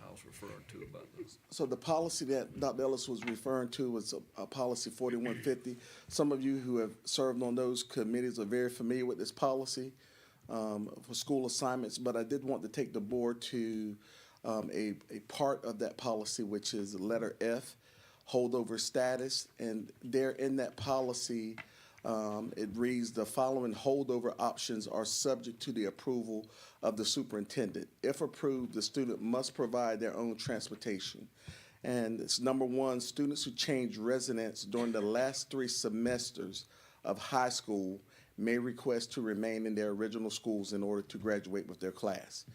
I was referring to about this. So the policy that Dr. Ellis was referring to was a policy 4150. Some of you who have served on those committees are very familiar with this policy for school assignments, but I did want to take the board to a part of that policy, which is letter F, holdover status. And there in that policy, it reads, the following holdover options are subject to the approval of the superintendent. If approved, the student must provide their own transportation. And it's number 1, students who change residence during the last 3 semesters of high school may request to remain in their original schools in order to graduate with their class.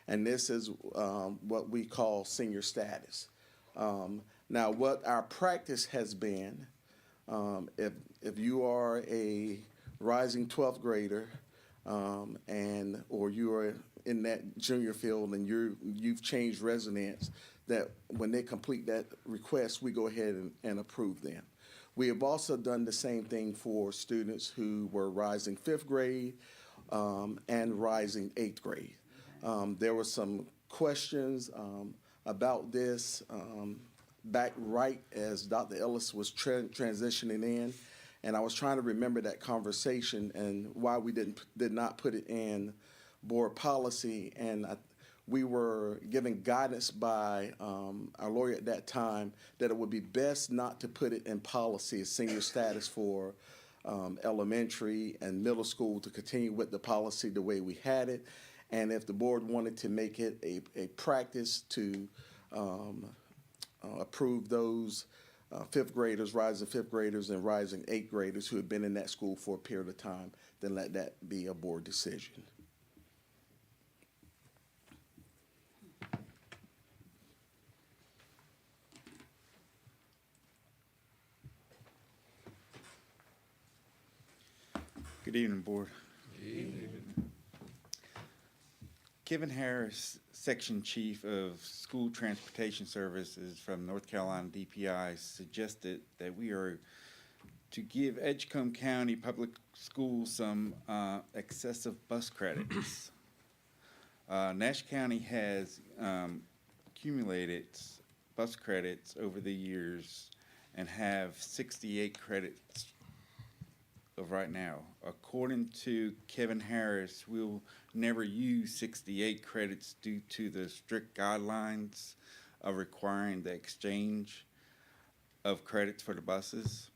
And this is what we call senior status. Now, what our practice has been, if you are a rising 12th grader or you are in that junior field and you've changed residence, that when they complete that request, we go ahead and approve them. We have also done the same thing for students who were rising 5th grade and rising 8th grade. There were some questions about this back right as Dr. Ellis was transitioning in, and I was trying to remember that conversation and why we did not put it in board policy. And we were given guidance by our lawyer at that time that it would be best not to put it in policy as senior status for elementary and middle school, to continue with the policy the way we had it. And if the board wanted to make it a practice to approve those 5th graders, rising 5th graders, and rising 8th graders who have been in that school for a period of time, then let that be a board decision. Good evening, Board. Kevin Harris, Section Chief of School Transportation Services from North Carolina DPI, suggested that we are to give Edgecombe County Public Schools some excessive bus credits. Nash County has accumulated bus credits over the years and have 68 credits of right now. According to Kevin Harris, we'll never use 68 credits due to the strict guidelines of requiring the exchange of credits for the buses.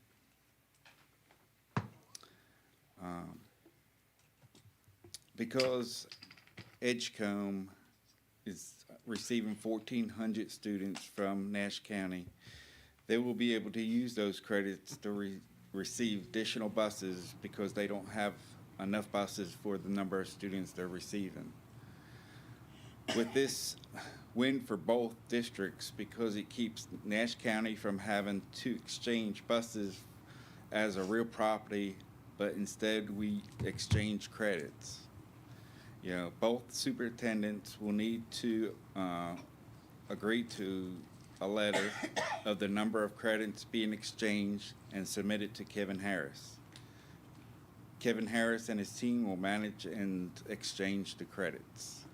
Because Edgecombe is receiving 1,400 students from Nash County, they will be able to use those credits to receive additional buses because they don't have enough buses for the number of students they're receiving. With this win for both districts, because it keeps Nash County from having to exchange buses as a real property, but instead we exchange credits. You know, both superintendents will need to agree to a letter of the number of credits being exchanged and submit it to Kevin Harris. Kevin Harris and his team will manage and exchange the credits.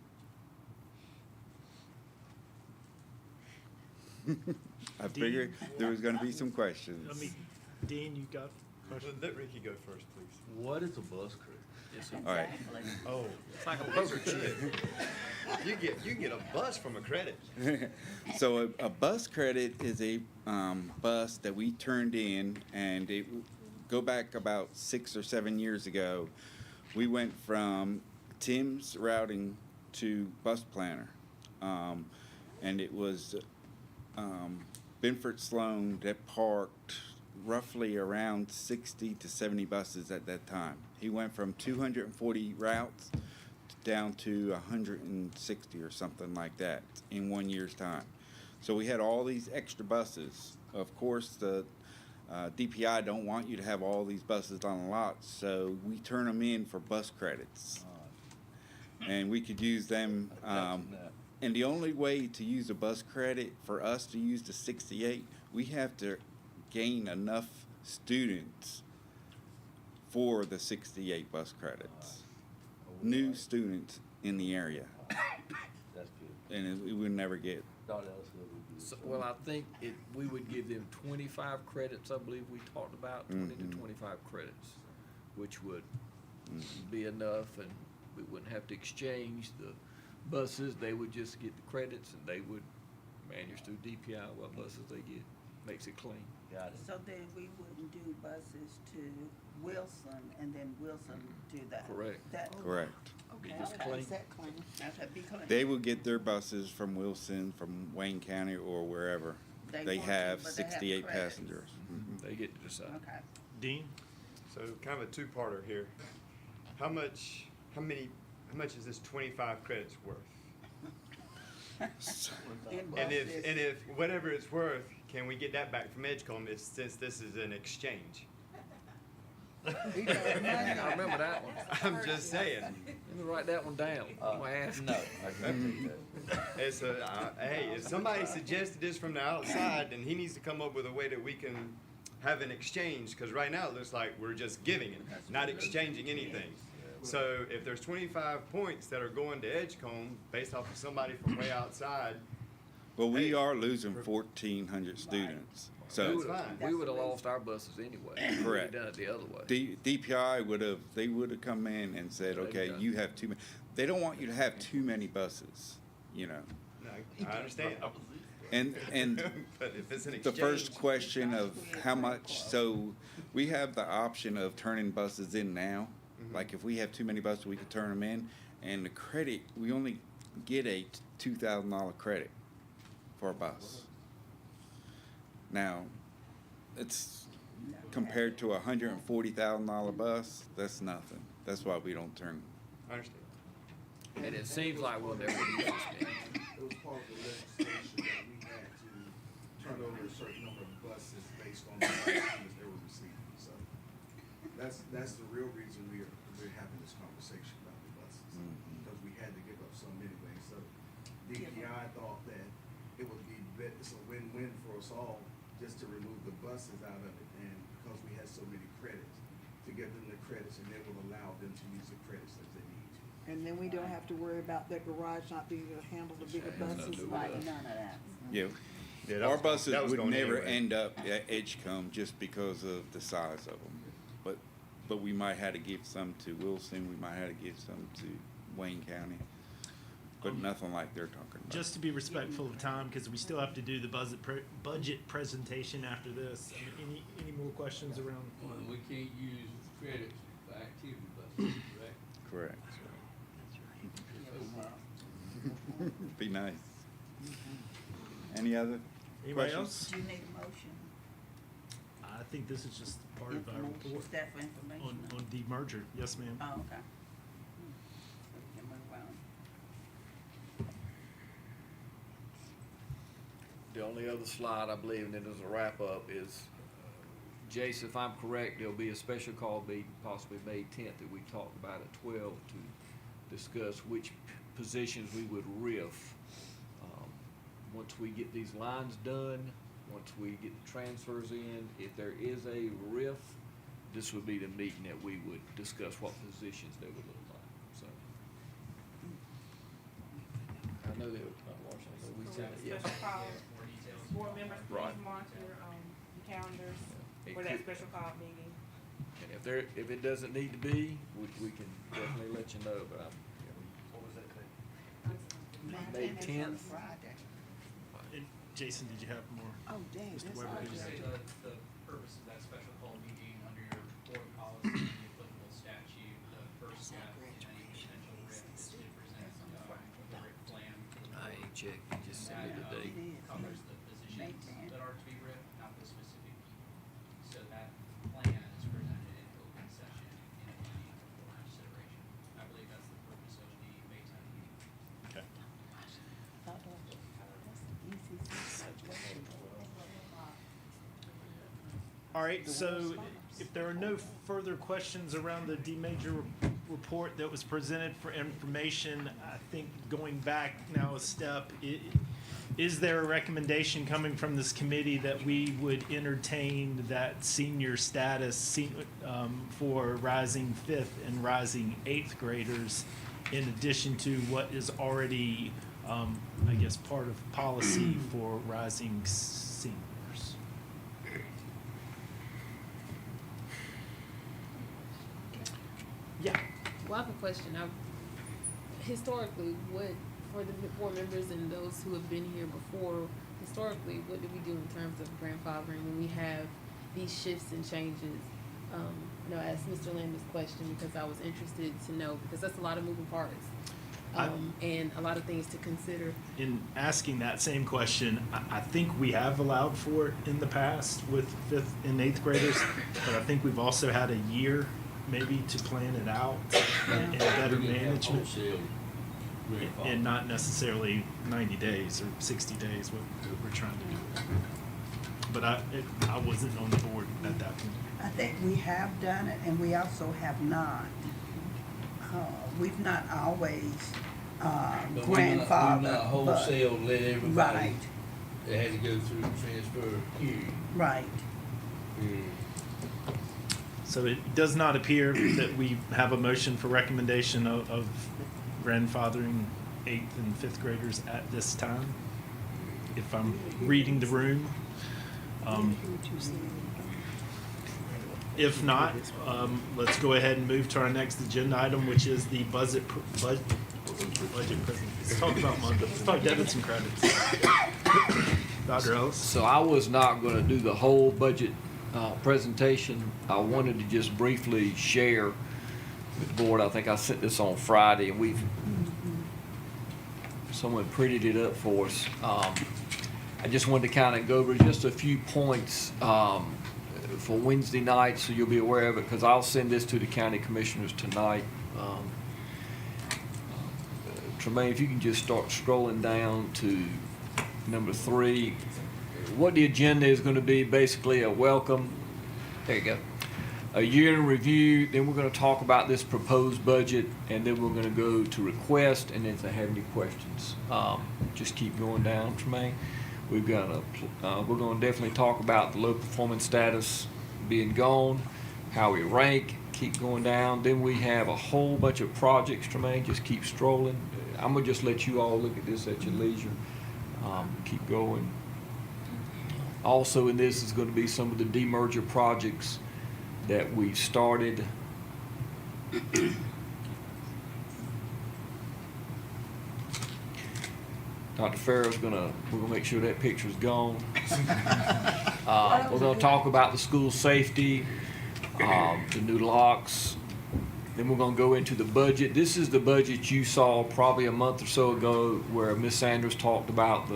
I figured there was gonna be some questions. I mean, Dean, you got a question? Let Ricky go first, please. What is a bus credit? All right. Oh, It's like a poker chip. you can get a bus from a credit. So a bus credit is a bus that we turned in, and it go back about 6 or 7 years ago. We went from Tim's routing to bus planner, and it was Benford Sloan that parked roughly around 60 to 70 buses at that time. He went from 240 routes down to 160 or something like that in 1 year's time. So we had all these extra buses. Of course, the DPI don't want you to have all these buses on the lot, so we turn them in for bus credits. And we could use them. And the only way to use a bus credit for us to use the 68, we have to gain enough students for the 68 bus credits. New students in the area. That's good. And we would never get. So, well, I think we would give them 25 credits, I believe we talked about, 20 to 25 credits, which would be enough, and we wouldn't have to exchange the buses. They would just get the credits, and they would manage through DPI what buses they get. Makes it clean. Got it. So then we wouldn't do buses to Wilson and then Wilson do that? Correct. Correct. Okay, just okay. clean. Is that clean? That'd be clean. They will get their buses from Wilson, from Wayne County, or wherever. They want to, have but they have 68 credits. passengers. They get to decide. Okay. Dean? So kind of a two-parter here. How much is this 25 credits worth? In And buses. if whatever it's worth, can we get that back from Edgecombe since this is an exchange? We got money. I remember that one. I'm just saying. Let me write that one down. I'm gonna ask. No, I can't take that. It's hey, if somebody suggested this from the outside, then he needs to come up with a way that we can have an exchange, because right now it looks like we're just giving it, not exchanging anything. So if there's 25 points that are going to Edgecombe based off of somebody from way outside, Well, we Hey. are losing 1,400 students. So That's fine. We would have lost our buses anyway. We'd have Correct. done it the other way. DPI would have come in and said, okay, you have too many. They don't want you to have too many buses, you know. no, I understand. And But if it's an the exchange. first question of how much, so we have the option of turning buses in now. Like if we have too many buses, we could turn them in. And the credit, we only get a $2,000 credit for a bus. Now, it's compared to a $140,000 bus, that's nothing. That's why we don't turn. I understand. And it seems like we'll never use this many. It was part of the legislation that we had to turn over a certain number of buses based on the students they were receiving. So that's the real reason we're having this conversation about the buses. Because we had to give up some anyway. So DPI thought that it would be, it's a win-win for us all just to remove the buses out of it. And because we had so many credits, to give them the credits, and they will allow them to use the credits as they need to. And then we don't have to worry about that garage not being able to handle the bigger buses. Right, none of that. Yeah. Yeah, that Our was gonna- buses that was would going never anyway. end up at Edgecombe just because of the size of them. But we might have to give some to Wilson, we might have to give some to Wayne County, but nothing like they're talking about. Just to be respectful of time, because we still have to do the budget presentation after this. I mean, any more questions around? We can't use credits for activity buses, correct? Correct. Be nice. Any other Anybody questions? else? Do you need a motion? I think this is just part of our Information, report staff information. on demerger. Yes, ma'am. Oh, okay. So we can move on. The only other slide, I believe, and then there's a wrap-up, is, Jace, if I'm correct, there'll be a special call meeting, possibly May 10th, that we talked about at 12 to discuss which positions we would RIF. Once we get these lines done, once we get the transfers in, if there is a RIF, this would be the meeting that we would discuss what positions they would look like, so. I know they would, Washington, but we said it, yeah. Special call, More details. board members, Right. please monitor, the calendars It for that could- special call meeting. And if it doesn't need to be, we can definitely let you know, but What was that thing? May It's on 10th. Friday. And Jason, did you have more? Oh, dang, Mr. that's Weber, all did you Just say- the purpose of that special call meeting under your board policy and the applicable statute, the first step in any potential RIF is to present the RIF plan. to the I board. ain't checked, you just sent me the That, date. covers the May positions 10th. that are to be RIF, not the specific people. So that plan is presented in open session in a meeting for consideration. I believe that's the purpose of the May 10th meeting. Okay. All right, so if there are no further questions around the D-Major report that was presented for information, I think going back now a step, is there a recommendation coming from this committee that we would entertain that senior status for rising fifth and rising eighth graders in addition to what is already, I guess, part of policy for rising seniors? Yeah. Well, I have a question. Historically, what, for the board members and those who have been here before, historically, what do we do in terms of grandfathering when we have these shifts and changes? I asked Mr. Lamb this question because I was interested to know, because that's a lot of moving parts. And a lot of things to consider. In asking that same question, I think we have allowed for it in the past with fifth and eighth graders, but I think we've also had a year maybe to plan it out and better management. And not necessarily 90 days or 60 days, what we're trying to do. But I wasn't on the board at that point. I think we have done it, and we also have not. We've not always grandfathered. We've not wholesale let everybody, Right, they had to go through the transfer period. right. So it does not appear that we have a motion for recommendation of grandfathering eighth and fifth graders at this time, if I'm reading the room. If not, let's go ahead and move to our next agenda item, which is the budget presentation. Let's talk about Monday. Let's talk debits and credits. Dr. Ellis? So I was not gonna do the whole budget presentation. I wanted to just briefly share with the board. I think I sent this on Friday, and someone printed it up for us. I just wanted to kind of go over just a few points for Wednesday night, so you'll be aware of it, because I'll send this to the county commissioners tonight. Tremaine, if you can just start scrolling down to number 3. What the agenda is going to be, basically a welcome, there you go, a year in review, then we're going to talk about this proposed budget, and then we're going to go to request, and then if they have any questions, just keep going down, Tremaine. We've got we're going to definitely talk about the low performance status being gone, how we rank, keep going down. Then we have a whole bunch of projects, Tremaine, just keep strolling. I'm going to just let you all look at this at your leisure. Keep going. Also in this is gonna be some of the demerger projects that we started. Dr. Farrell's we're gonna make sure that picture's gone. We're gonna talk about the school safety, the new locks. Then we're gonna go into the budget. This is the budget you saw probably a month or so ago where Ms. Sanders talked about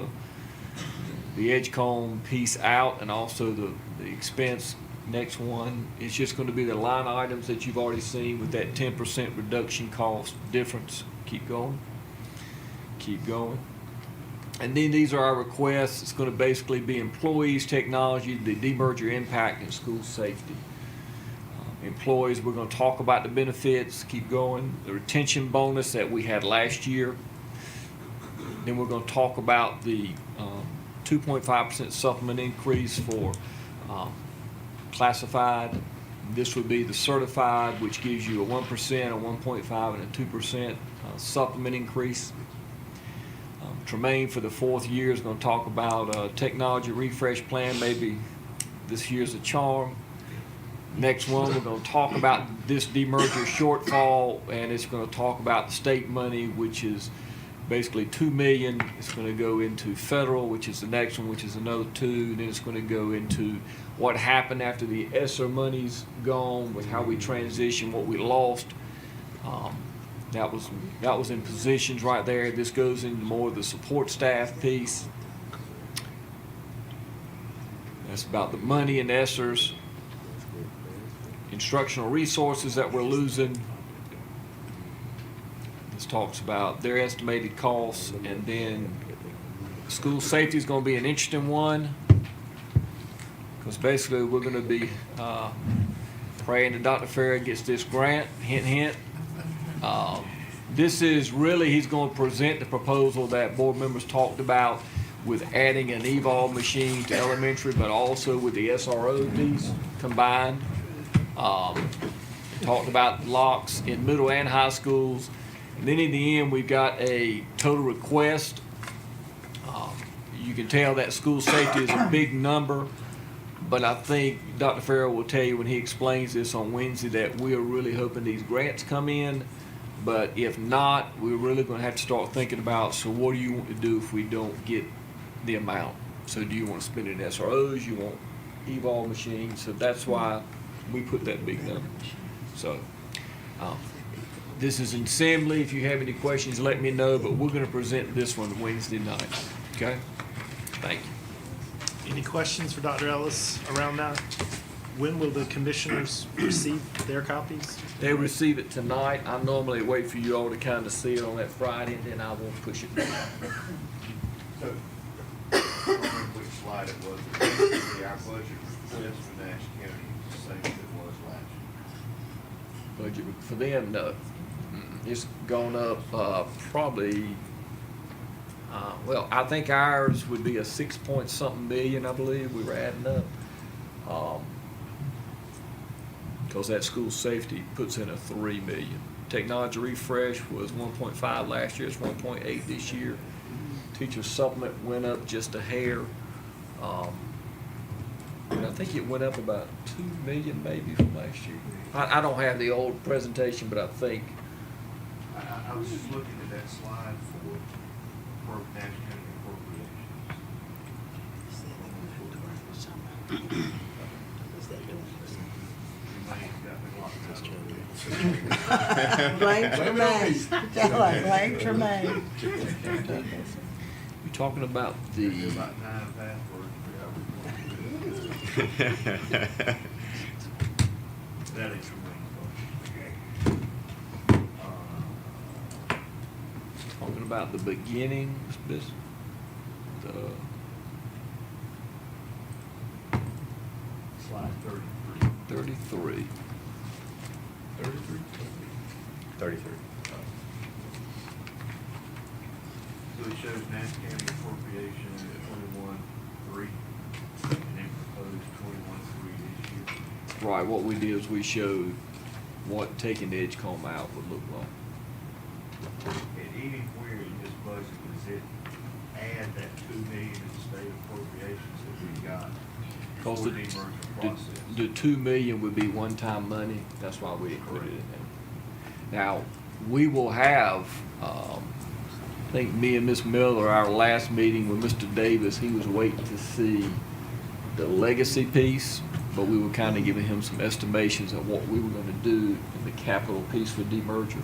the Edgecombe piece out and also the expense. Next one is just gonna be the line items that you've already seen with that 10% reduction cost difference. Keep going. Keep going. And then these are our requests. It's gonna basically be employees, technology, the demerger impact, and school safety. Employees, we're gonna talk about the benefits, keep going, the retention bonus that we had last year. Then we're gonna talk about the 2.5% supplement increase for classified. This would be the certified, which gives you a 1%, a 1.5, and a 2% supplement increase. Tremaine for the 4th year is going to talk about a technology refresh plan. Maybe this year's a charm. Next one, we're going to talk about this demerger shortfall, and it's going to talk about the state money, which is basically $2 million. It's going to go into federal, which is the next one, which is another $2 million. Then it's going to go into what happened after the ESSER money's gone, with how we transition, what we lost. That was in positions right there. This goes into more of the support staff piece. That's about the money in ESSERs. Instructional resources that we're losing. This talks about their estimated costs, and then school safety is going to be an interesting one, because basically we're going to be praying that Dr. Farrell gets this grant. Hint, hint. This is really, he's going to present the proposal that board members talked about with adding an eval machine to elementary, but also with the SRO piece combined. Talked about locks in middle and high schools. And then in the end, we've got a total request. You can tell that school safety is a big number, but I think Dr. Farrell will tell you when he explains this on Wednesday that we are really hoping these grants come in. But if not, we're really going to have to start thinking about, so what do you want to do if we don't get the amount? So do you want to spend it in SROs? You want eval machines? So that's why we put that big number. So this is in assembly. If you have any questions, let me know. But we're going to present this one Wednesday night. Okay? Thank you. Any questions for Dr. Ellis around that? When will the commissioners receive their copies? They receive it tonight. I normally wait for you all to kind of see it on that Friday, and then I will push it back. So, I don't remember which slide it was, but basically our budget for Nash County is the same as it was last year. Budget for them, no. It's gone up probably, well, I think ours would be a 6-point-something million, I believe, we were adding up. Because that school safety puts in a $3 million. Technology refresh was 1.5 last year, it's 1.8 this year. Teacher supplement went up just a hair. And I think it went up about $2 million maybe from last year. I don't have the old presentation, but I think. I was just looking at that slide for Nash County appropriations. Blame Tremaine. Tell her, blame Tremaine. You're talking about the. About 9 passwords. That is Talking about the beginning, this, the. slide 33. 33. 33. So it shows Nash County appropriation at 21.3, and then proposed 21.3 this year. Right, what we did is we showed what taking the Edgecombe out would look like. And anywhere in this budget, is it add that 2 million in state appropriations that we got Cause for the, the merger the, process. the 2 million would be one-time money, that's why we included it in. Now, we will have, I think me and Ms. Miller, our last meeting with Mr. Davis, he was waiting to see the legacy piece, but we were kinda giving him some estimations of what we were gonna do in the capital piece for demerger,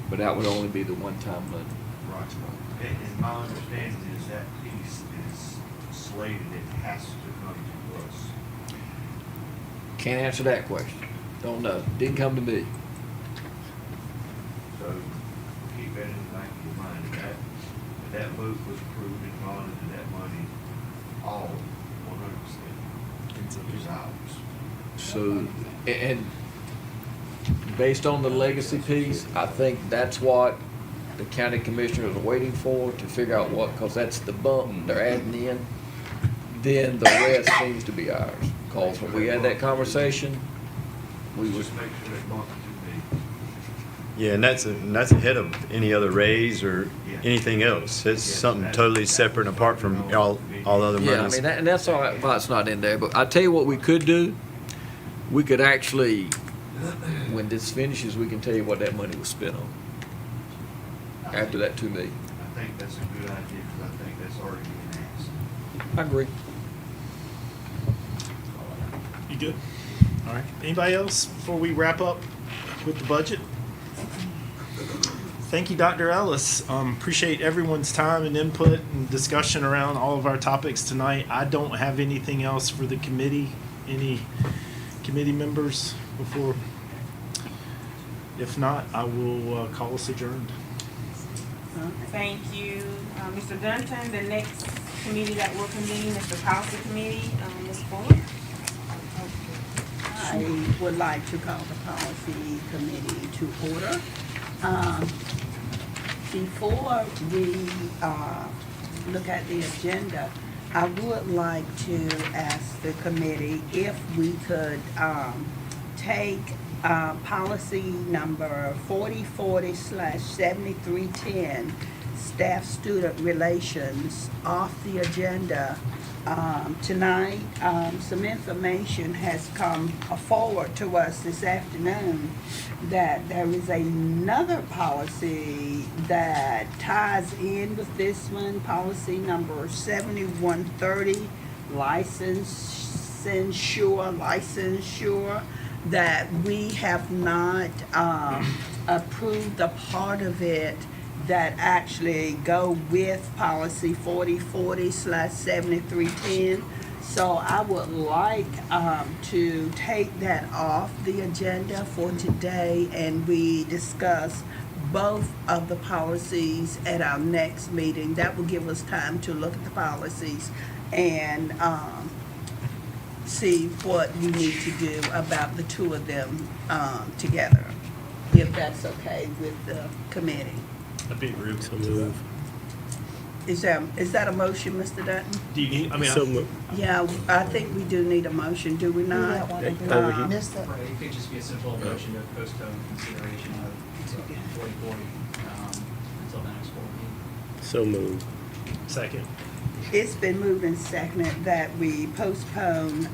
but that would only be the one-time money. Right. And my understanding is that piece is slated, it has to come to us. Can't answer that question, don't know, didn't come to me. So keep that in the back of your mind, that vote was approved and bonded, and that money, all 100% is ours. So, and based on the legacy piece, I think that's what the county commissioners are waiting for, to figure out what, cause that's the bump they're adding in. Then the rest seems to be ours, cause when we had that conversation, we was, Just make sure that bump is big. Yeah, and that's ahead of any other raise or anything else. It's Yes, something that's- totally separate and apart from all other yeah, I monies. mean, and that's all right, why it's not in there, but I tell you what we could do, we could actually, when this finishes, we can tell you what that money was spent on. After that 2 million. I think that's a good idea, because I think that's already being asked. I agree. You good? All right. Anybody else before we wrap up with the budget? Thank you, Dr. Ellis. Appreciate everyone's time and input and discussion around all of our topics tonight. I don't have anything else for the committee. Any committee members before? If not, I will call us adjourned. Thank you, Mr. Dunton. The next committee that will convene is the policy committee. Ms. Fuller? I would like to call the policy committee to order. Before we look at the agenda, I would like to ask the committee if we could take policy number 4040/7310, staff-student relations, off the agenda tonight. Some information has come forward to us this afternoon that there is another policy that ties in with this one, policy number 7130, licensure, that we have not approved the part of it that actually go with policy 4040/7310. So I would like to take that off the agenda for today, and we discuss both of the policies at our next meeting. That will give us time to look at the policies and see what we need to do about the two of them together, if that's okay with the committee. I'd be agreeable to that. Is that a motion, Mr. Dutton? Do you need, I mean, Yeah, I think we do need a motion, do we not? Missed it. Right, it could just be a simple motion to postpone consideration of 4040 until the next board meeting. so moved. Second. It's been moved and seconded that we postpone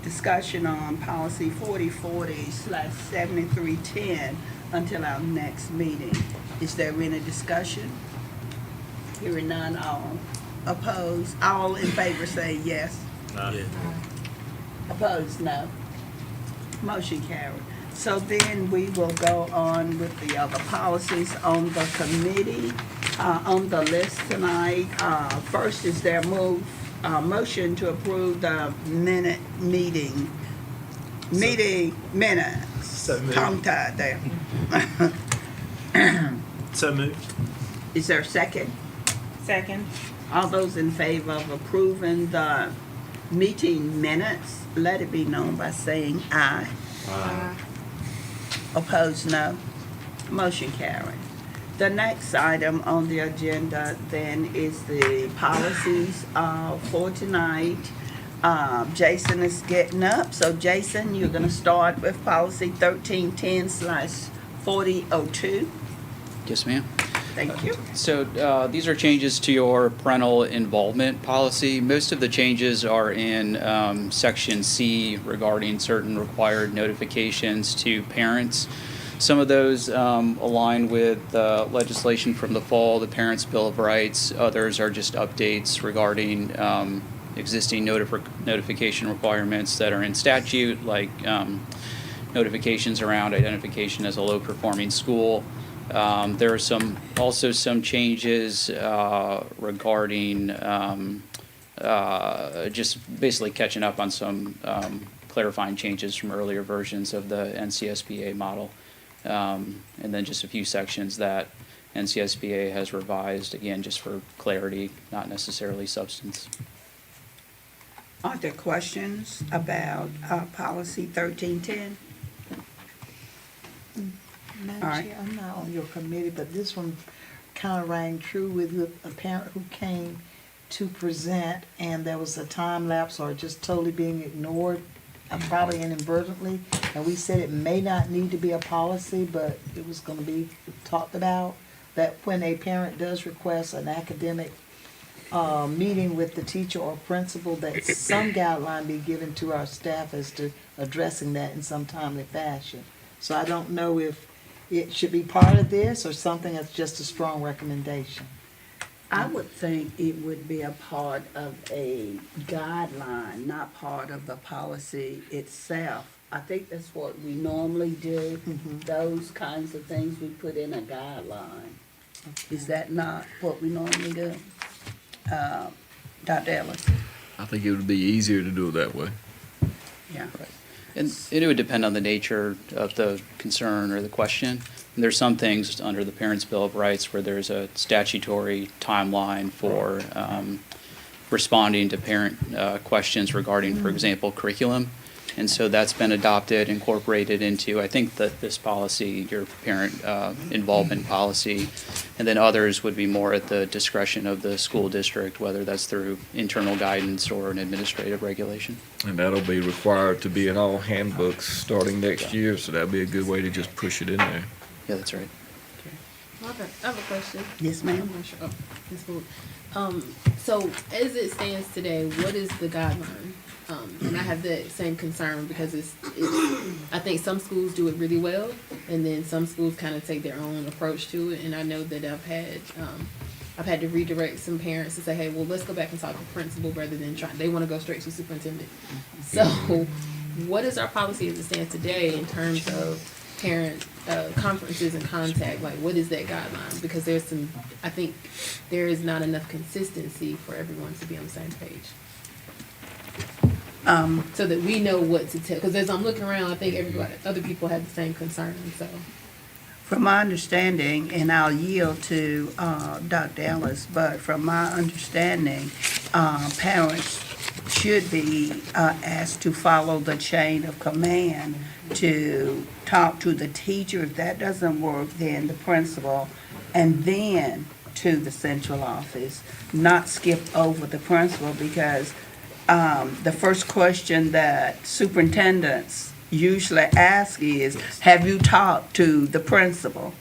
discussion on policy 4040/7310 until our next meeting. Is there any discussion? Hearing none, all opposed, all in favor say yes. Opposed, no. Motion carried. So then we will go on with the other policies on the committee, on the list tonight. First is their motion to approve the meeting minutes. So moved. Tongue tied there. So moved. Is there a second? Second. All those in favor of approving the meeting minutes, let it be known by saying aye. Opposed, no. Motion carried. The next item on the agenda then is the policies for tonight. Jason is getting up, so Jason, you're gonna start with policy 1310/4002. Yes, ma'am. Thank you. So these are changes to your parental involvement policy. Most of the changes are in Section C regarding certain required notifications to parents. Some of those align with legislation from the fall, the Parents' Bill of Rights. Others are just updates regarding existing notification requirements that are in statute, like notifications around identification as a low-performing school. There are also some changes regarding just basically catching up on some clarifying changes from earlier versions of the NCSBA model. And then just a few sections that NCSBA has revised, again, just for clarity, not necessarily substance. Are there questions about policy 1310? Madam All right. Chair, I'm not on your committee, but this one kind of rang true with a parent who came to present and there was a time lapse or just totally being ignored, probably inadvertently. And we said it may not need to be a policy, but it was gonna be talked about, that when a parent does request an academic meeting with the teacher or principal, that some guideline be given to our staff as to addressing that in some timely fashion. So I don't know if it should be part of this or something that's just a strong recommendation. I would think it would be a part of a guideline, not part of the policy itself. I think that's what we normally do. Those kinds of things we put in a guideline. Is that not what we normally do? Dr. Ellis? I think it would be easier to do it that way. Yeah. And it would depend on the nature of the concern or the question. And there's some things under the Parents' Bill of Rights where there's a statutory timeline for responding to parent questions regarding, for example, curriculum. And so that's been adopted, incorporated into, I think, that this policy, your parent involvement policy. And then others would be more at the discretion of the school district, whether that's through internal guidance or an administrative regulation. And that'll be required to be in all handbooks starting next year, so that'd be a good way to just push it in there. Yeah, that's right. I have a question. Yes, ma'am. I'm not sure. Oh, Ms. Wood. So as it stands today, what is the guideline? And I have the same concern because it's I think some schools do it really well, and then some schools kind of take their own approach to it. And I know that I've had to redirect some parents to say, hey, well, let's go back and talk to principal rather than they want to go straight to superintendent. So what is our policy as it stands today in terms of parent conferences and contact? Like, what is that guideline? Because I think there is not enough consistency for everyone to be on the same page. So that we know what to tell, because as I'm looking around, I think other people have the same concern, so. From my understanding, and I'll yield to Dr. Ellis, but from my understanding, parents should be asked to follow the chain of command to talk to the teacher. If that doesn't work, then the principal, and then to the central office, not skip over the principal, because the first question that superintendents usually ask is, have you talked to the principal?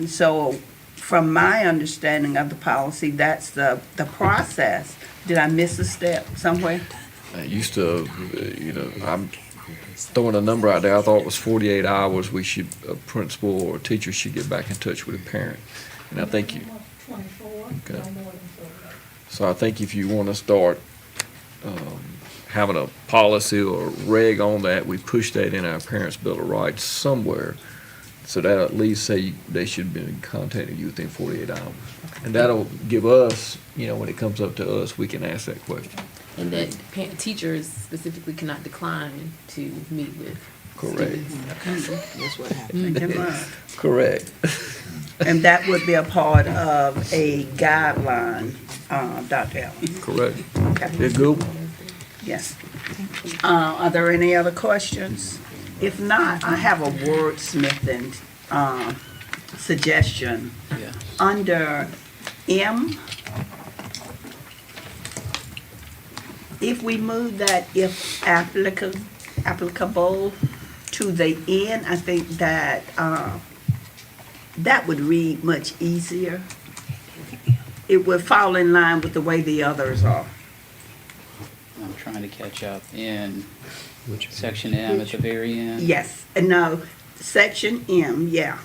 So from my understanding of the policy, that's the process. Did I miss a step somewhere? I used to, I'm throwing a number out there. I thought it was 48 hours a principal or a teacher should get back in touch with a parent. And I think 24, okay. no more than 48. So I think if you want to start having a policy or reg on that, we push that in our Parents' Bill of Rights somewhere, so that at least say they should be contacting you within 48 hours. And that'll give us, when it comes up to us, we can ask that question. And that teachers specifically cannot decline to meet with Correct. students. Okay. That's what happened. Correct. And that would be a part of a guideline, Dr. Ellis. Correct. Okay. They're good. Yes. Are there any other questions? If not, I have a wordsmithing suggestion. Yeah. Under M, if we move that if applicable to the end, I think that that would read much easier. It would fall in line with the way the others are. I'm trying to catch up in section M at the very end. Yes, no, section M, yeah.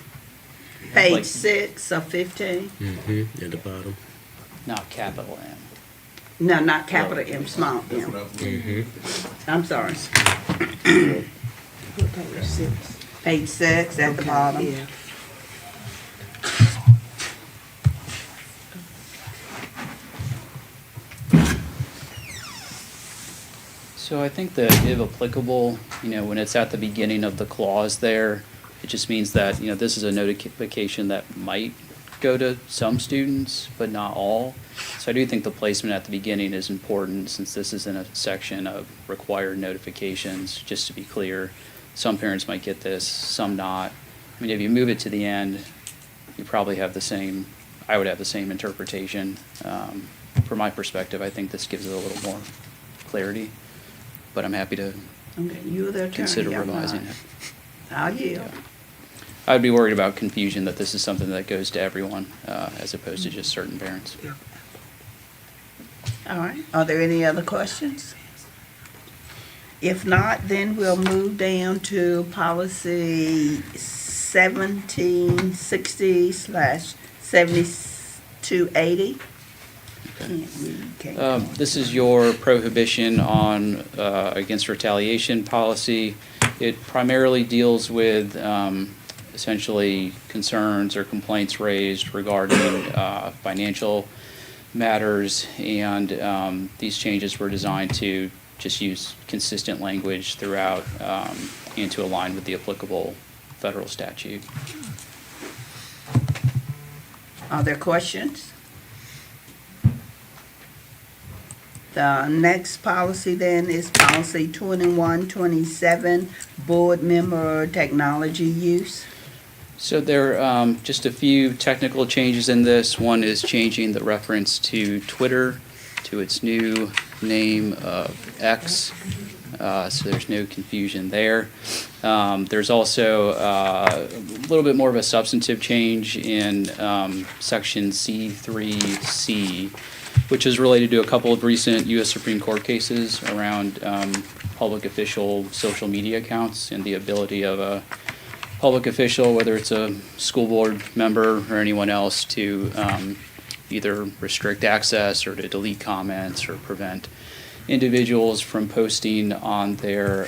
Page Like- 6 of 15. Mm-hmm, at the bottom. Not capital M. No, not capital M, small m. Mm-hmm. I'm sorry. Page 6 at the bottom. So I think that if applicable, when it's at the beginning of the clause there, it just means that, this is a notification that might go to some students, but not all. So I do think the placement at the beginning is important, since this is in a section of required notifications, just to be clear. Some parents might get this, some not. I mean, if you move it to the end, you probably have the same, I would have the same interpretation. From my perspective, I think this gives it a little more clarity, but I'm happy to Okay, you're the attorney. consider I'm revising not. it. I'll yield. I'd be worried about confusion, that this is something that goes to everyone, as opposed to just certain parents. All right, are there any other questions? If not, then we'll move down to policy 1760/7280. This is your prohibition on, against retaliation policy. It primarily deals with, essentially concerns or complaints raised regarding, financial matters, and, these changes were designed to just use consistent language throughout, and to align with the applicable federal statute. Are there questions? The next policy then is policy 2127, board member technology use. So there are just a few technical changes in this. One is changing the reference to Twitter to its new name of X, so there's no confusion there. There's also a little bit more of a substantive change in section C3C, which is related to a couple of recent U.S. Supreme Court cases around public official social media accounts and the ability of a public official, whether it's a school board member or anyone else, to either restrict access or to delete comments or prevent individuals from posting on their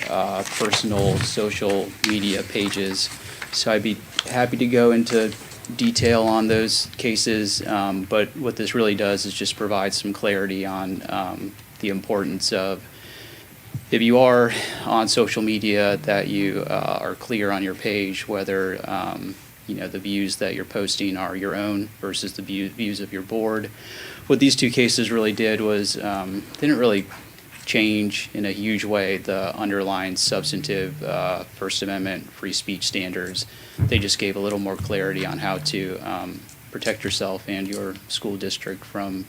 personal social media pages. So I'd be happy to go into detail on those cases, but what this really does is just provide some clarity on the importance of, if you are on social media, that you are clear on your page whether the views that you're posting are your own versus the views of your board. What these two cases really did was didn't really change in a huge way the underlying substantive First Amendment free speech standards. They just gave a little more clarity on how to protect yourself and your school district from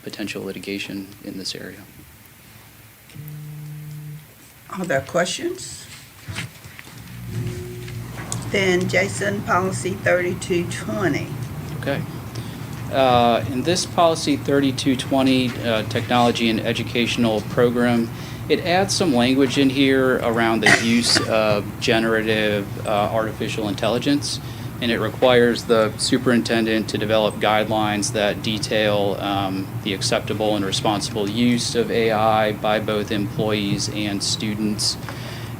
potential litigation in this area. Are there questions? Then Jason, policy 3220. Okay. In this policy 3220, technology and educational program, it adds some language in here around the use of generative artificial intelligence, and it requires the superintendent to develop guidelines that detail the acceptable and responsible use of AI by both employees and students,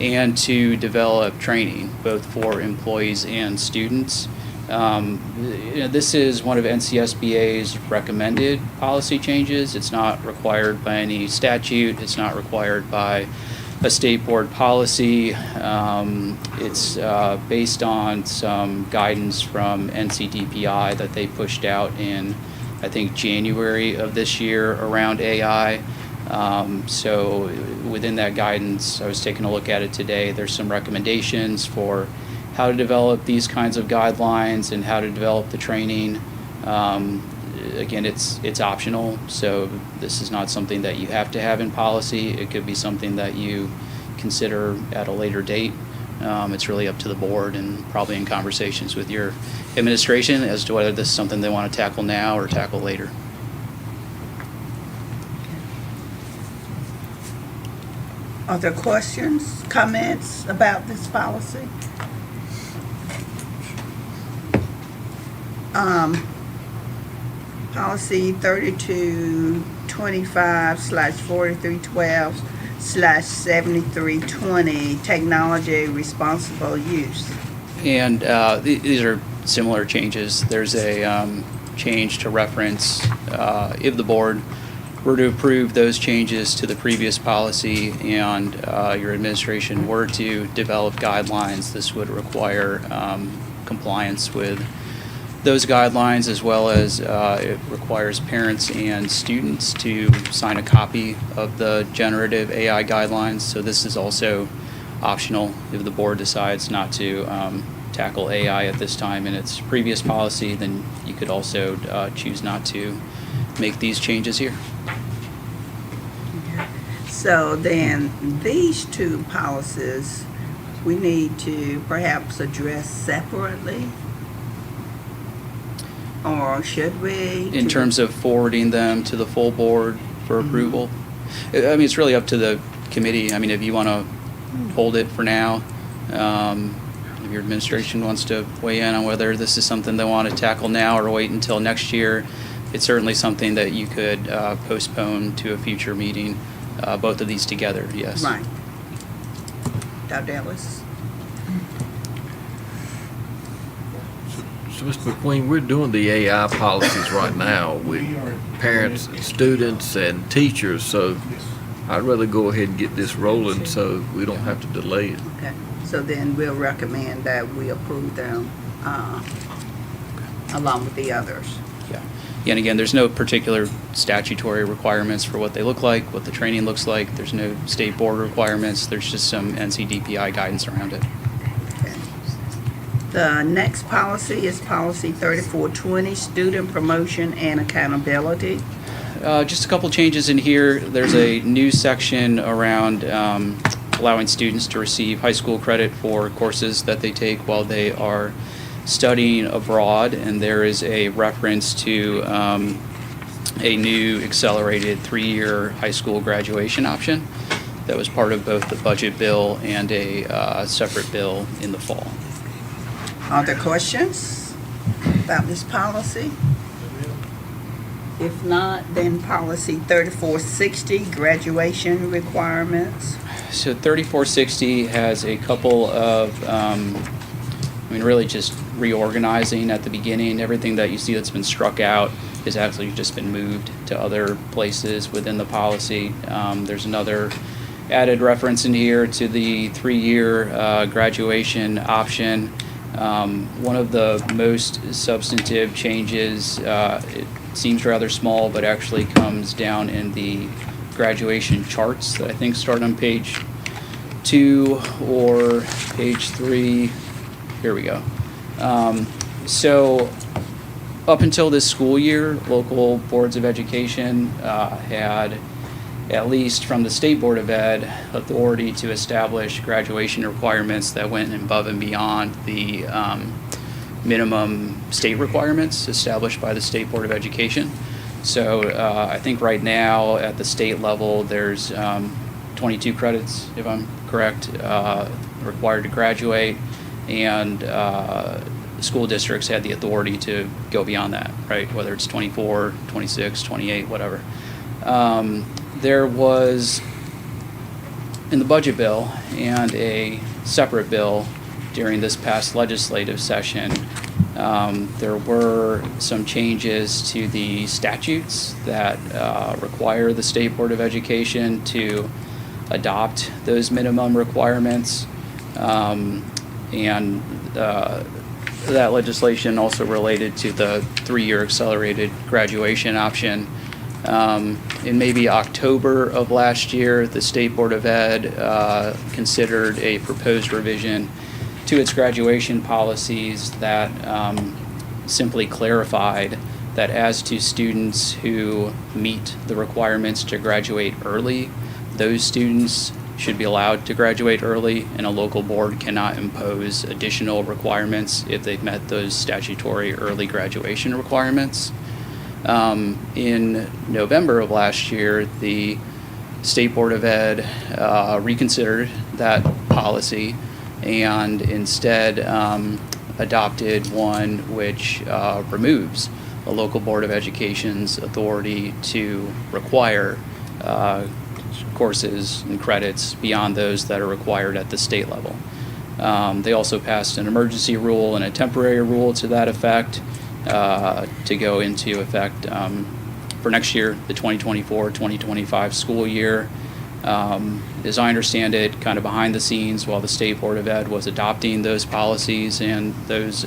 and to develop training both for employees and students. This is one of NCSBA's recommended policy changes. It's not required by any statute. It's not required by a state board policy. It's based on some guidance from NCDPI that they pushed out in, I think, January of this year around AI. So within that guidance, I was taking a look at it today. There's some recommendations for how to develop these kinds of guidelines and how to develop the training. Again, it's optional, so this is not something that you have to have in policy. It could be something that you consider at a later date. It's really up to the board and probably in conversations with your administration as to whether this is something they want to tackle now or tackle later. Are there questions, comments about this policy? Policy 3225/4312/7320, technology responsible use. And these are similar changes. There's a change to reference, if the board were to approve those changes to the previous policy and your administration were to develop guidelines, this would require compliance with those guidelines, as well as it requires parents and students to sign a copy of the generative AI guidelines. So this is also optional if the board decides not to tackle AI at this time in its previous policy, then you could also choose not to make these changes here. So then, these two policies, we need to perhaps address separately? Or should we? In terms of forwarding them to the full board for approval? I mean, it's really up to the committee. I mean, if you want to hold it for now, if your administration wants to weigh in on whether this is something they want to tackle now or wait until next year, it's certainly something that you could postpone to a future meeting, both of these together, yes. Right. Dr. Ellis? So, Mr. McQueen, we're doing the AI policies right now with parents, and students, and teachers, so I'd rather go ahead and get this rolling so we don't have to delay it. Okay, so then we'll recommend that we approve them along with the others. Yeah, and again, there's no particular statutory requirements for what they look like, what the training looks like. There's no state board requirements. There's just some NCDPI guidance around it. Okay. The next policy is policy 3420, student promotion and accountability. Just a couple changes in here. There's a new section around allowing students to receive high school credit for courses that they take while they are studying abroad, and there is a reference to a new accelerated 3-year high school graduation option that was part of both the budget bill and a separate bill in the fall. Are there questions about this policy? If not, then policy 3460, graduation requirements. So 3460 has a couple of, really just reorganizing at the beginning. Everything that you see that's been struck out has actually just been moved to other places within the policy. There's another added reference in here to the 3-year graduation option. One of the most substantive changes, it seems rather small, but actually comes down in the graduation charts that I think start on page 2 or page 3. Here we go. So up until this school year, local boards of education had, at least from the State Board of Ed, authority to establish graduation requirements that went above and beyond the minimum state requirements established by the State Board of Education. So I think right now at the state level, there's 22 credits, if I'm correct, required to graduate, and school districts had the authority to go beyond that, right? Whether it's 24, 26, 28, whatever. There was, in the budget bill and a separate bill during this past legislative session, there were some changes to the statutes that require the State Board of Education to adopt those minimum requirements. And that legislation also related to the 3-year accelerated graduation option. In maybe October of last year, the State Board of Ed considered a proposed revision to its graduation policies that simply clarified that as to students who meet the requirements to graduate early, those students should be allowed to graduate early, and a local board cannot impose additional requirements if they've met those statutory early graduation requirements. In November of last year, the State Board of Ed reconsidered that policy and instead adopted one which removes the local Board of Education's authority to require courses and credits beyond those that are required at the state level. They also passed an emergency rule and a temporary rule to that effect to go into effect for next year, the 2024-2025 school year. As I understand it, kind of behind the scenes, while the State Board of Ed was adopting those policies and those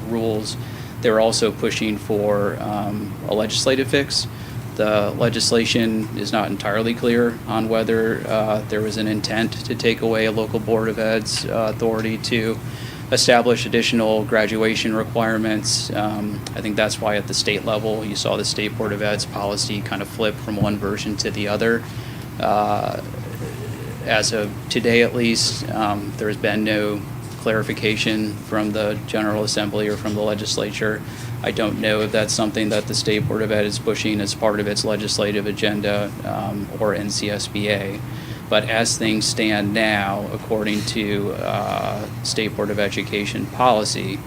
rules, they were also pushing for a legislative fix. The legislation is not entirely clear on whether there was an intent to take away a local Board of Ed's authority to establish additional graduation requirements. I think that's why at the state level you saw the State Board of Ed's policy kind of flip from one version to the other. As of today at least, there has been no clarification from the General Assembly or from the legislature. I don't know if that's something that the State Board of Ed is pushing as part of its legislative agenda or NCSBA. But as things stand now, according to State Board of Education policy,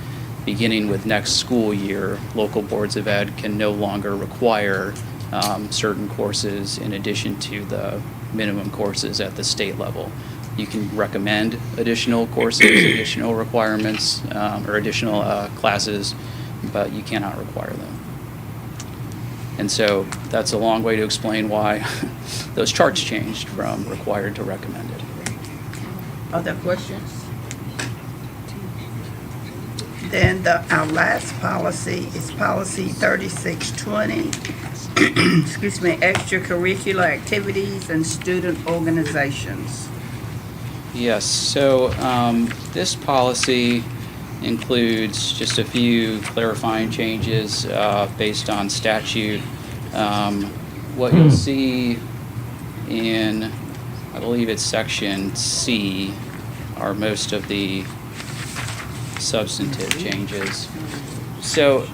beginning with next school year, local boards of ed can no longer require certain courses in addition to the minimum courses at the state level. You can recommend additional courses, additional requirements, or additional classes, but you cannot require them. And so that's a long way to explain why those charts changed from required to recommended. Other questions? Then our last policy is policy 3620, excuse me, extracurricular activities and student organizations. Yes, so this policy includes just a few clarifying changes based on statute. What you'll see in, I believe it's section C, are most of the substantive changes. So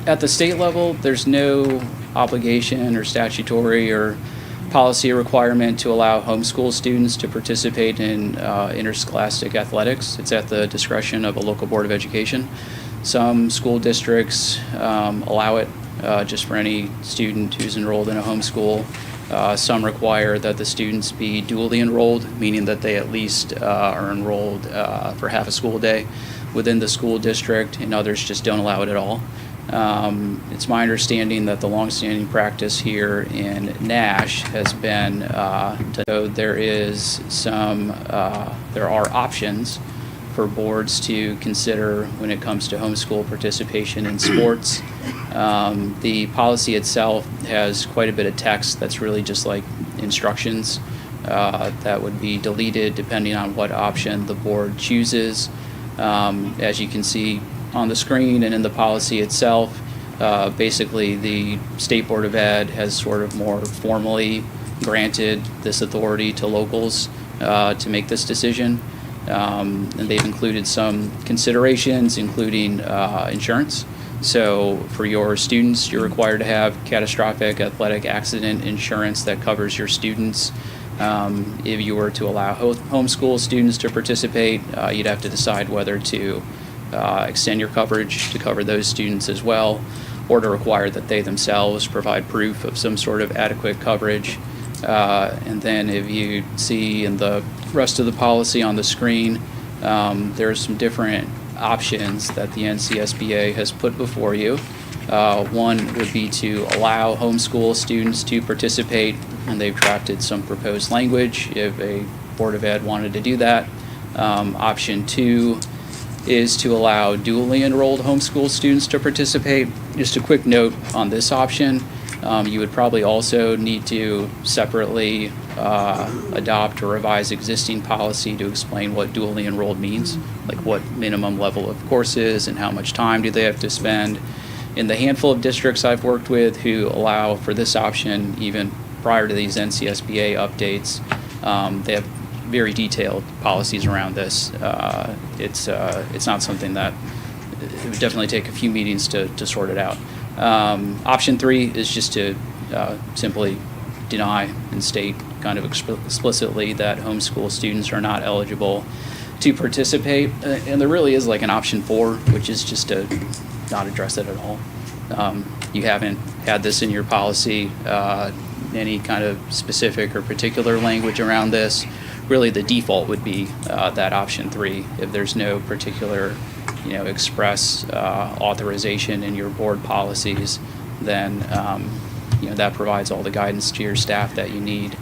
at the state level, there's no obligation or statutory or policy requirement to allow homeschool students to participate in interscholastic athletics. It's at the discretion of a local board of education. Some school districts allow it just for any student who's enrolled in a homeschool. Some require that the students be dually enrolled, meaning that they at least are enrolled for half a school day within the school district, and others just don't allow it at all. It's my understanding that the longstanding practice here in Nash has been there are options for boards to consider when it comes to homeschool participation in sports. The policy itself has quite a bit of text that's really just like instructions that would be deleted depending on what option the board chooses. As you can see on the screen and in the policy itself, basically the State Board of Ed has sort of more formally granted this authority to locals to make this decision. And they've included some considerations, including insurance. So for your students, you're required to have catastrophic athletic accident insurance that covers your students. If you were to allow homeschool students to participate, you'd have to decide whether to extend your coverage to cover those students as well, or to require that they themselves provide proof of some sort of adequate coverage. And then if you see in the rest of the policy on the screen, there's some different options that the NCSBA has put before you. One would be to allow homeschool students to participate, and they've drafted some proposed language if a Board of Ed wanted to do that. Option two is to allow dually enrolled homeschool students to participate. Just a quick note on this option, you would probably also need to separately adopt or revise existing policy to explain what dually enrolled means, like what minimum level of courses and how much time do they have to spend. In the handful of districts I've worked with who allow for this option, even prior to these NCSBA updates, they have very detailed policies around this. It's not something that, it would definitely take a few meetings to sort it out. Option 3 is just to simply deny and state kind of explicitly that homeschool students are not eligible to participate. And there really is like an option 4, which is just to not address it at all. You haven't had this in your policy, any kind of specific or particular language around this. Really, the default would be that option 3. If there's no particular, express authorization in your board policies, then that provides all the guidance to your staff that you need.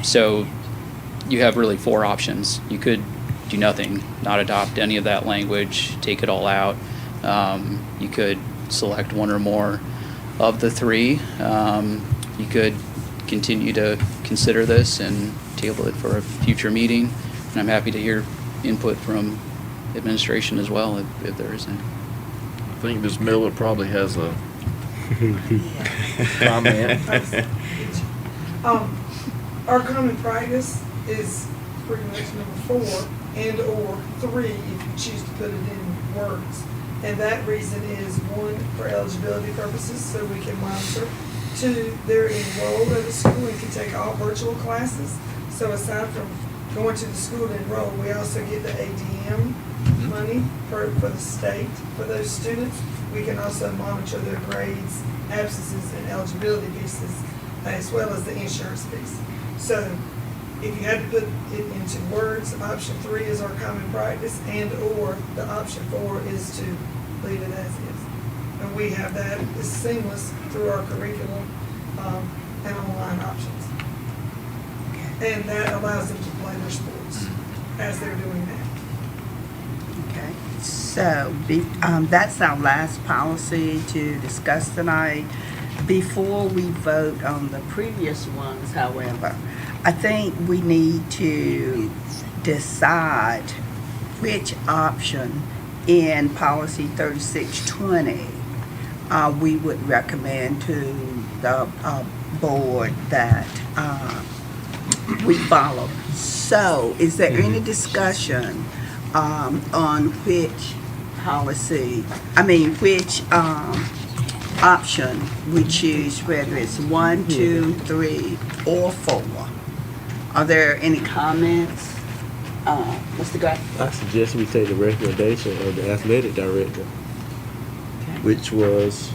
So you have really 4 options. You could do nothing, not adopt any of that language, take it all out. You could select one or more of the 3. You could continue to consider this and table it for a future meeting. And I'm happy to hear input from administration as well, if there is any. I think Ms. Miller probably has a comment. Our common practice is pretty much number 4 and/or 3 if you choose to put it in words. And that reason is 1, for eligibility purposes, so we can monitor. 2, they're enrolled at a school and can take all virtual classes. So aside from going to the school to enroll, we also get the ADM money for the state for those students. We can also monitor their grades, absences, and eligibility pieces, as well as the insurance piece. So if you had to put it into words, option 3 is our common practice, and/or the option 4 is to leave it as is. And we have that as seamless through our curriculum and online options. And that allows them to play their sports as they're doing that. Okay, so that's our last policy to discuss tonight. Before we vote on the previous ones, however, I think we need to decide which option in policy 3620 we would recommend to the board that we follow. So is there any discussion on which policy, which option we choose, whether it's 1, 2, 3, or 4? Are there any comments? Mr. Gray? I suggest we take the recommendation of the athletic director, which was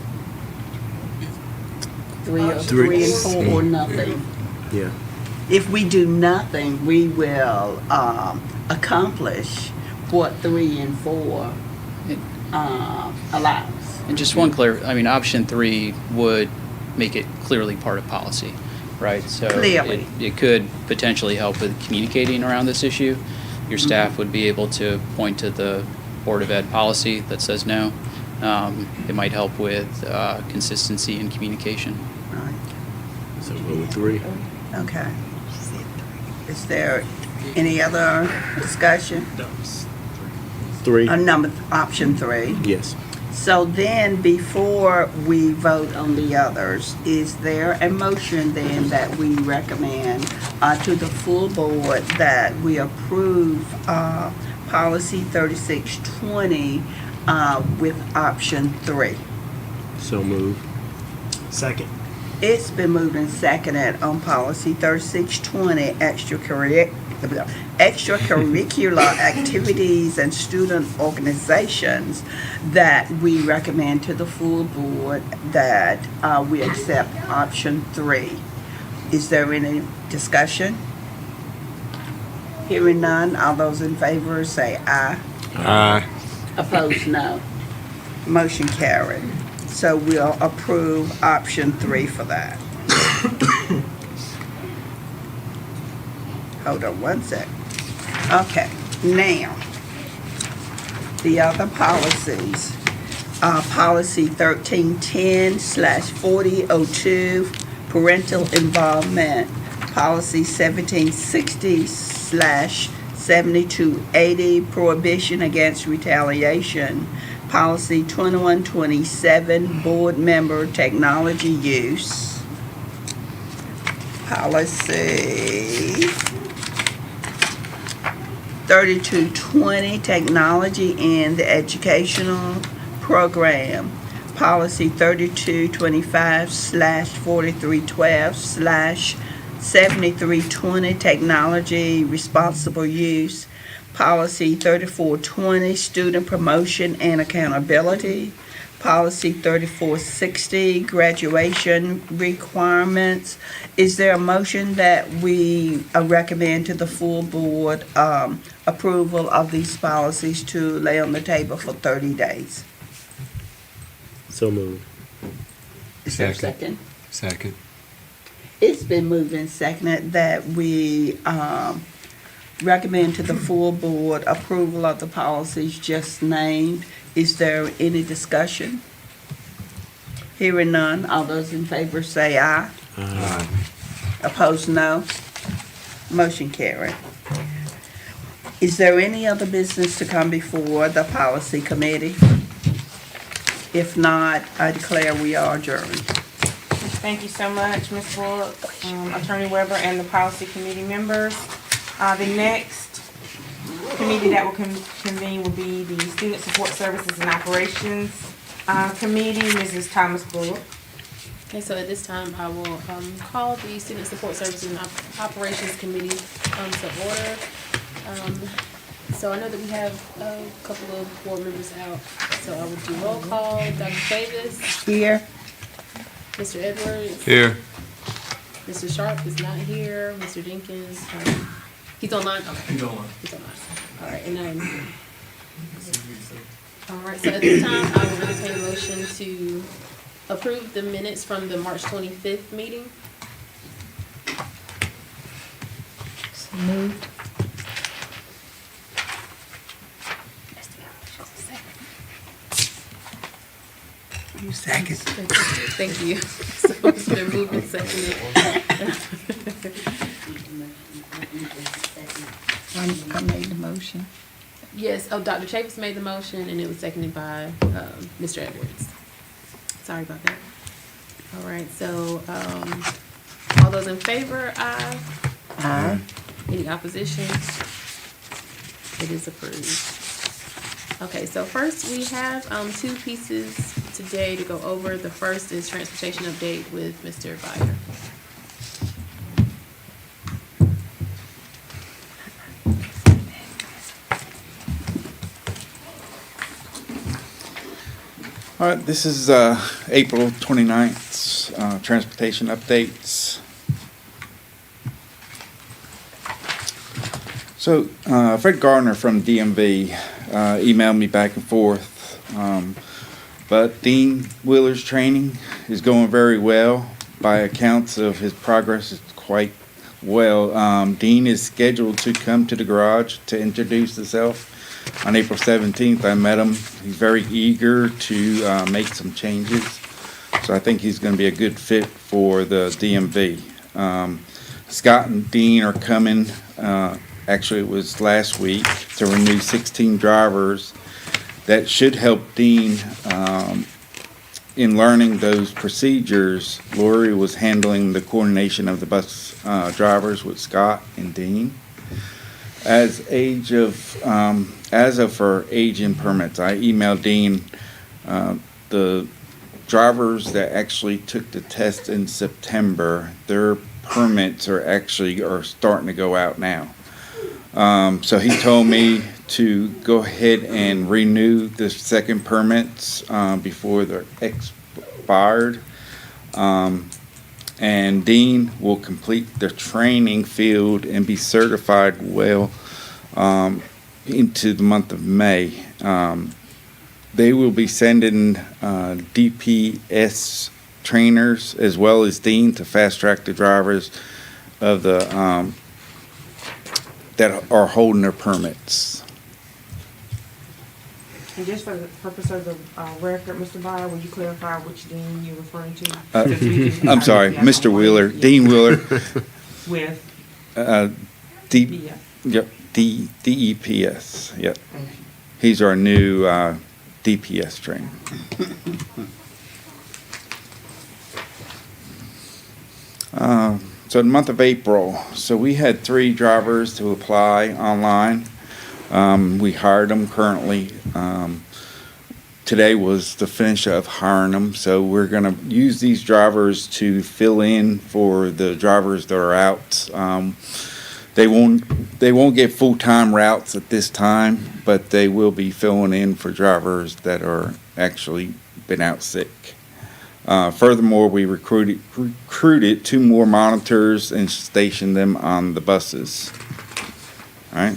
3 and 4 or nothing. Yeah. If we do nothing, we will accomplish what 3 and 4 allows. And just one option 3 would make it clearly part of policy, right? So Clearly. it could potentially help with communicating around this issue. Your staff would be able to point to the Board of Ed policy that says no. It might help with consistency in communication. Right. So go with 3. Okay. Is there any other discussion? 3. Option 3. Yes. So then, before we vote on the others, is there a motion then that we recommend to the full board that we approve policy 3620 with option 3? So move. Second. It's been moved and seconded on policy 3620, extracurricular activities and student organizations, that we recommend to the full board that we accept option 3. Is there any discussion? Hearing none, all those in favor say aye. Aye. Opposed, no. Motion carried. So we'll approve option 3 for that. Hold on one sec. Okay, now, the other policies. Policy 1310/4002, parental involvement. Policy 1760/7280, prohibition against retaliation. Policy 2127, board member technology use. Policy 3220, technology in the educational program. Policy 3225/4312/7320, technology responsible use. Policy 3420, student promotion and accountability. Policy 3460, graduation requirements. Is there a motion that we recommend to the full board approval of these policies to lay on the table for 30 days? So moved. Is there a second? Second. It's been moved and seconded that we recommend to the full board approval of the policies just named. Is there any discussion? Hearing none, all those in favor say aye. Aye. Opposed, no. Motion carried. Is there any other business to come before the policy committee? If not, I declare we are adjourned. Thank you so much, Ms. Bullock, Attorney Weber, and the policy committee members. The next committee that will convene will be the Student Support Services and Operations Committee, Mrs. Thomas Bullock. Okay, so at this time, I will call the Student Support Services and Operations Committee to order. So I know that we have a couple of board members out, so I will do roll call. Dr. Davis? Here. Mr. Edwards? Here. Mr. Sharp is not here. Mr. Jenkins, he's online? Okay. He's online. He's online. All right, and all right, so at this time, I will entertain a motion to approve the minutes from the March 25th meeting. So moved. You second. Thank you. So it's been moved and seconded. I made the motion. Yes, Dr. Chavis made the motion, and it was seconded by Mr. Edwards. Sorry about that. All right, so all those in favor, aye. Aye. Any opposition? It is approved. Okay, so first we have two pieces today to go over. The first is transportation update with Mr. Byer. All right, this is April 29th, transportation updates. So Fred Gardner from DMV emailed me back and forth, but Dean Wheeler's training is going very well. By accounts of his progress, it's quite well. Dean is scheduled to come to the garage to introduce himself on April 17th. I met him. He's very eager to make some changes, so I think he's going to be a good fit for the DMV. Scott and Dean are coming. Actually, it was last week to renew 16 drivers. That should help Dean in learning those procedures. Lori was handling the coordination of the bus drivers with Scott and Dean. As of for age and permits, I emailed Dean the drivers that actually took the test in September. Their permits are starting to go out now. So he told me to go ahead and renew the second permits before they're expired. And Dean will complete the training field and be certified well into the month of May. They will be sending DPS trainers as well as Dean to fast track the drivers of the that are holding their permits. And just for the purpose of the record, Mr. Byer, will you clarify which Dean you're referring to? Just so we can- I'm sorry, Yeah, Mr. don't worry. Wheeler, Yeah. Dean Wheeler. With? DEPS, yep. He's our new DPS trainer. So So the month of April, so we had 3 drivers to apply online. We hired them currently. Today was the finish of hiring them, so we're gonna use these drivers to fill in for the drivers that are out. They won't get full-time routes at this time, but they will be filling in for drivers that are actually been out sick. Furthermore, we recruited 2 more monitors and stationed them on the buses. All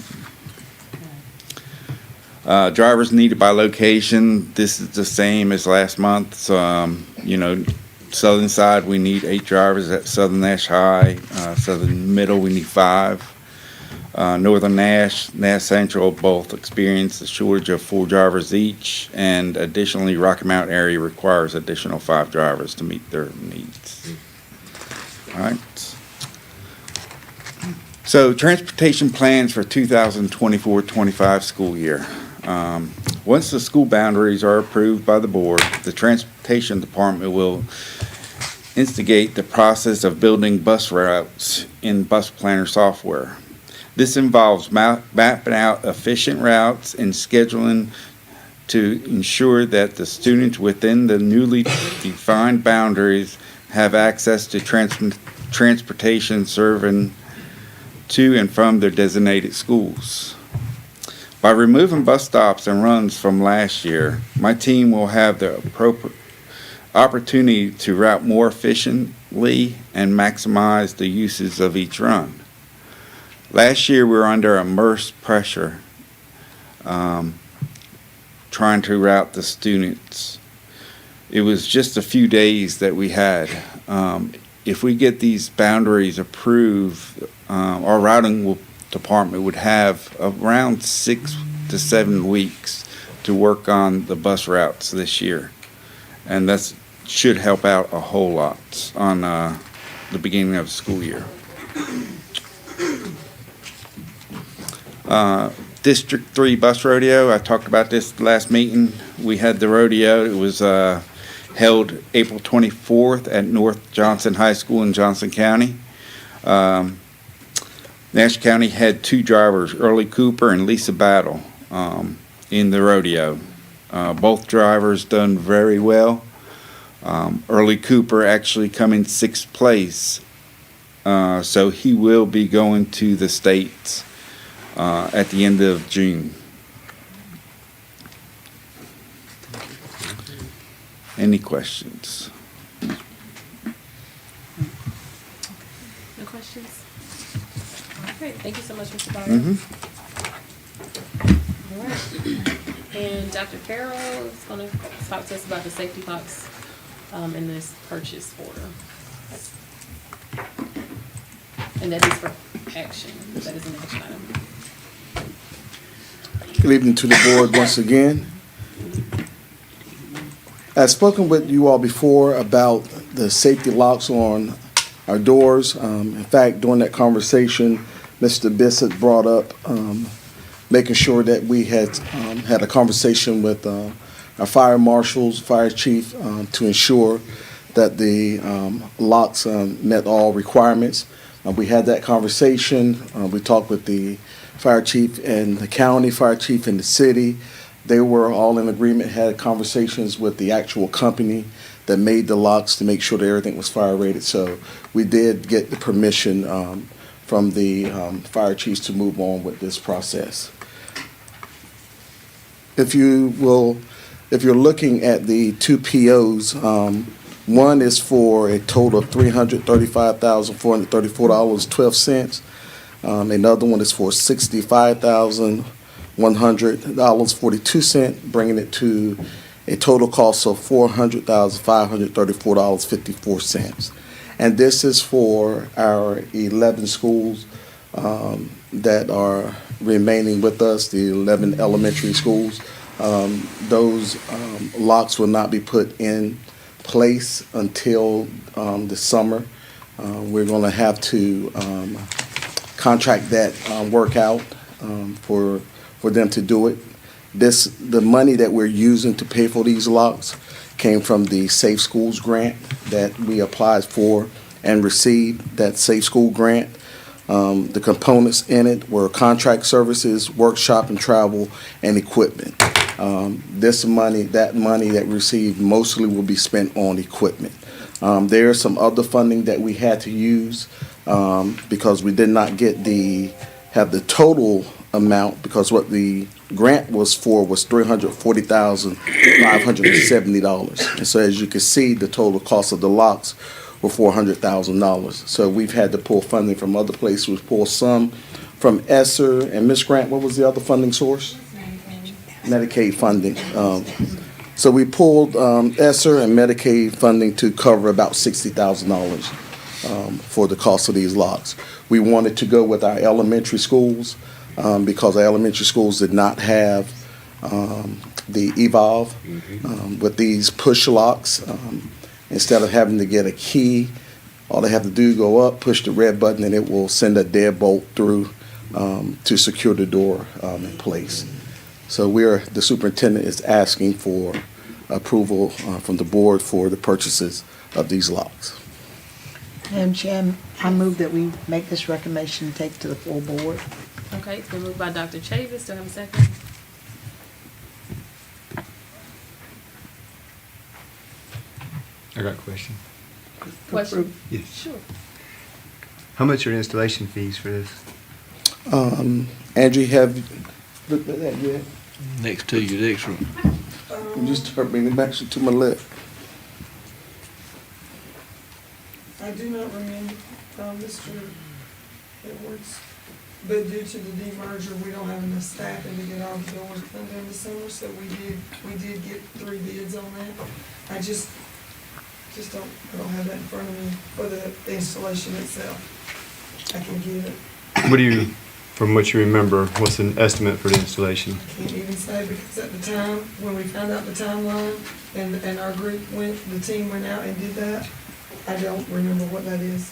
right. Drivers needed by location, this is the same as last month. So, southern side, we need 8 drivers at Southern Nash High. Southern Middle, we need 5. Northern Nash Central both experience a shortage of 4 drivers each. And additionally, Rocky Mount area requires additional 5 drivers to meet their needs. All right. So transportation plans for 2024-25 school year. Once the school boundaries are approved by the board, the transportation department will instigate the process of building bus routes in bus planner software. This involves mapping out efficient routes and scheduling to ensure that the students within the newly defined boundaries have access to transportation serving to and from their designated schools. By removing bus stops and runs from last year, my team will have the appropriate opportunity to route more efficiently and maximize the uses of each run. Last year, we were under immense pressure trying to route the students. It was just a few days that we had. If we get these boundaries approved, our routing department would have around 6 to 7 weeks to work on the bus routes this year. And that should help out a whole lot on the beginning of the school year. District 3 bus rodeo, I talked about this last meeting. We had the rodeo. It was held April 24th at North Johnson High School in Johnson County. Nash County had 2 drivers, Early Cooper and Lisa Battle, in the rodeo. Both drivers done very well. Early Cooper actually come in 6th place, so he will be going to the States at the end of June. Any questions? No questions? Great, thank you so much, Mr. Barrow. All right. And Dr. Farrell is going to talk to us about the safety box in this purchase order. And that is for action. That is an action item. Good evening to the board once again. I've spoken with you all before about the safety locks on our doors. In fact, during that conversation, Mr. Bissett brought up making sure that we had had a conversation with our fire marshals, fire chief, to ensure that the locks met all requirements. We had that conversation. We talked with the fire chief in the county, fire chief in the city. They were all in agreement, had conversations with the actual company that made the locks to make sure that everything was fire rated. So we did get the permission from the fire chiefs to move on with this process. If you're looking at the 2 POs, one is for a total of $335,434.12. Another one is for $65,100.42, bringing it to a total cost of $400,534.54. And this is for our 11 schools that are remaining with us, the 11 elementary schools. Those locks will not be put in place until the summer. We're going to have to contract that work out for them to do it. The money that we're using to pay for these locks came from the Safe Schools grant that we applied for and received that Safe School grant. The components in it were contract services, workshop and travel, and equipment. That money that we received mostly will be spent on equipment. There is some other funding that we had to use because we did not get have the total amount, because what the grant was for was $340,570. And so as you can see, the total cost of the locks were $400,000. So we've had to pull funding from other places. We've pulled some from ESSER, and Ms. Grant, what was the other funding source? Medicaid funding. So we pulled ESSER and Medicaid funding to cover about $60,000 for the cost of these locks. We wanted to go with our elementary schools because our elementary schools did not have the Evolve with these push locks. Instead of having to get a key, all they have to do is go up, push the red button, and it will send a deadbolt through to secure the door in place. So the superintendent is asking for approval from the board for the purchases of these locks. Madam Chair, I move that we make this recommendation and take it to the full board. Okay, it's been moved by Dr. Chavis. Do I have a second? I got a question. Question? Yes. Sure. How much are installation fees for this? Andrew, have you looked at that yet? Next to you, next room. You just start bringing it back to my left. I do not remember, Mr. Edwards, but due to the demerger, we don't have enough staffing to get all the doors done in the summer, so we did get 3 bids on that. I just don't have that in front of me for the installation itself. I can get it. What do you, from what you remember, what's an estimate for the installation? I can't even say, because at the time, when we found out the timeline and our group the team went out and did that, I don't remember what that is.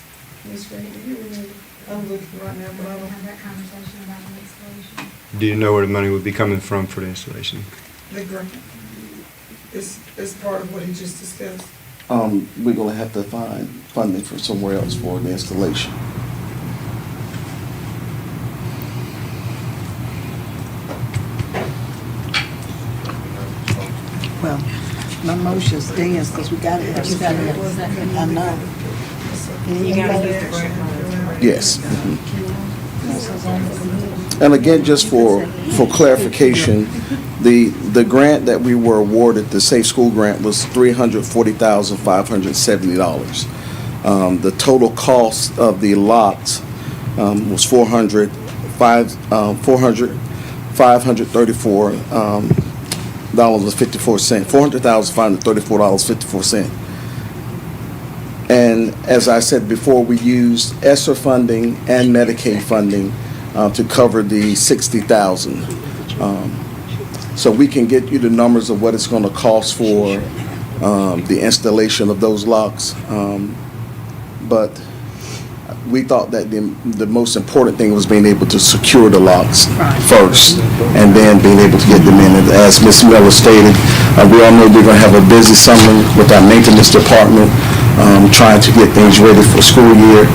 Ms. Green, do you remember? I'm looking right now, but I don't have that conversation about the installation. Do you know where the money would be coming from for the installation? The grant is part of what he just discussed. We're gonna have to find funding from somewhere else for the installation. Well, my motion stands because we got it. I know. You gotta get the grant money. Yes. And again, just for clarification, the grant that we were awarded, the Safe School grant, was $340,570. The total cost of the lots was $534.54. $400,534.54. And as I said before, we used ESSER funding and Medicaid funding to cover the $60,000. So we can get you the numbers of what it's going to cost for the installation of those locks. But we thought that the most important thing was being able to secure the locks first, and then being able to get them in. And as Ms. Miller stated, we all know we're going to have a busy summer with our maintenance department, trying to get things ready for school year,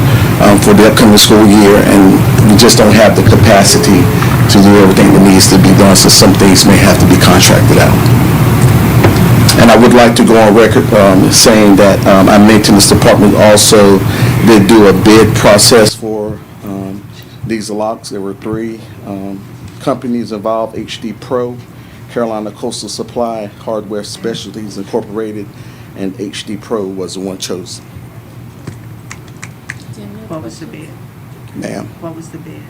for the upcoming school year, and we just don't have the capacity to do everything that needs to be done, so some things may have to be contracted out. And I would like to go on record saying that our maintenance department also did do a bid process for these locks. There were 3 companies involved: HD Pro, Carolina Coastal Supply, Hardware Specialties Incorporated, and HD Pro was the one chosen. What was the bid? Ma'am. What was the bid?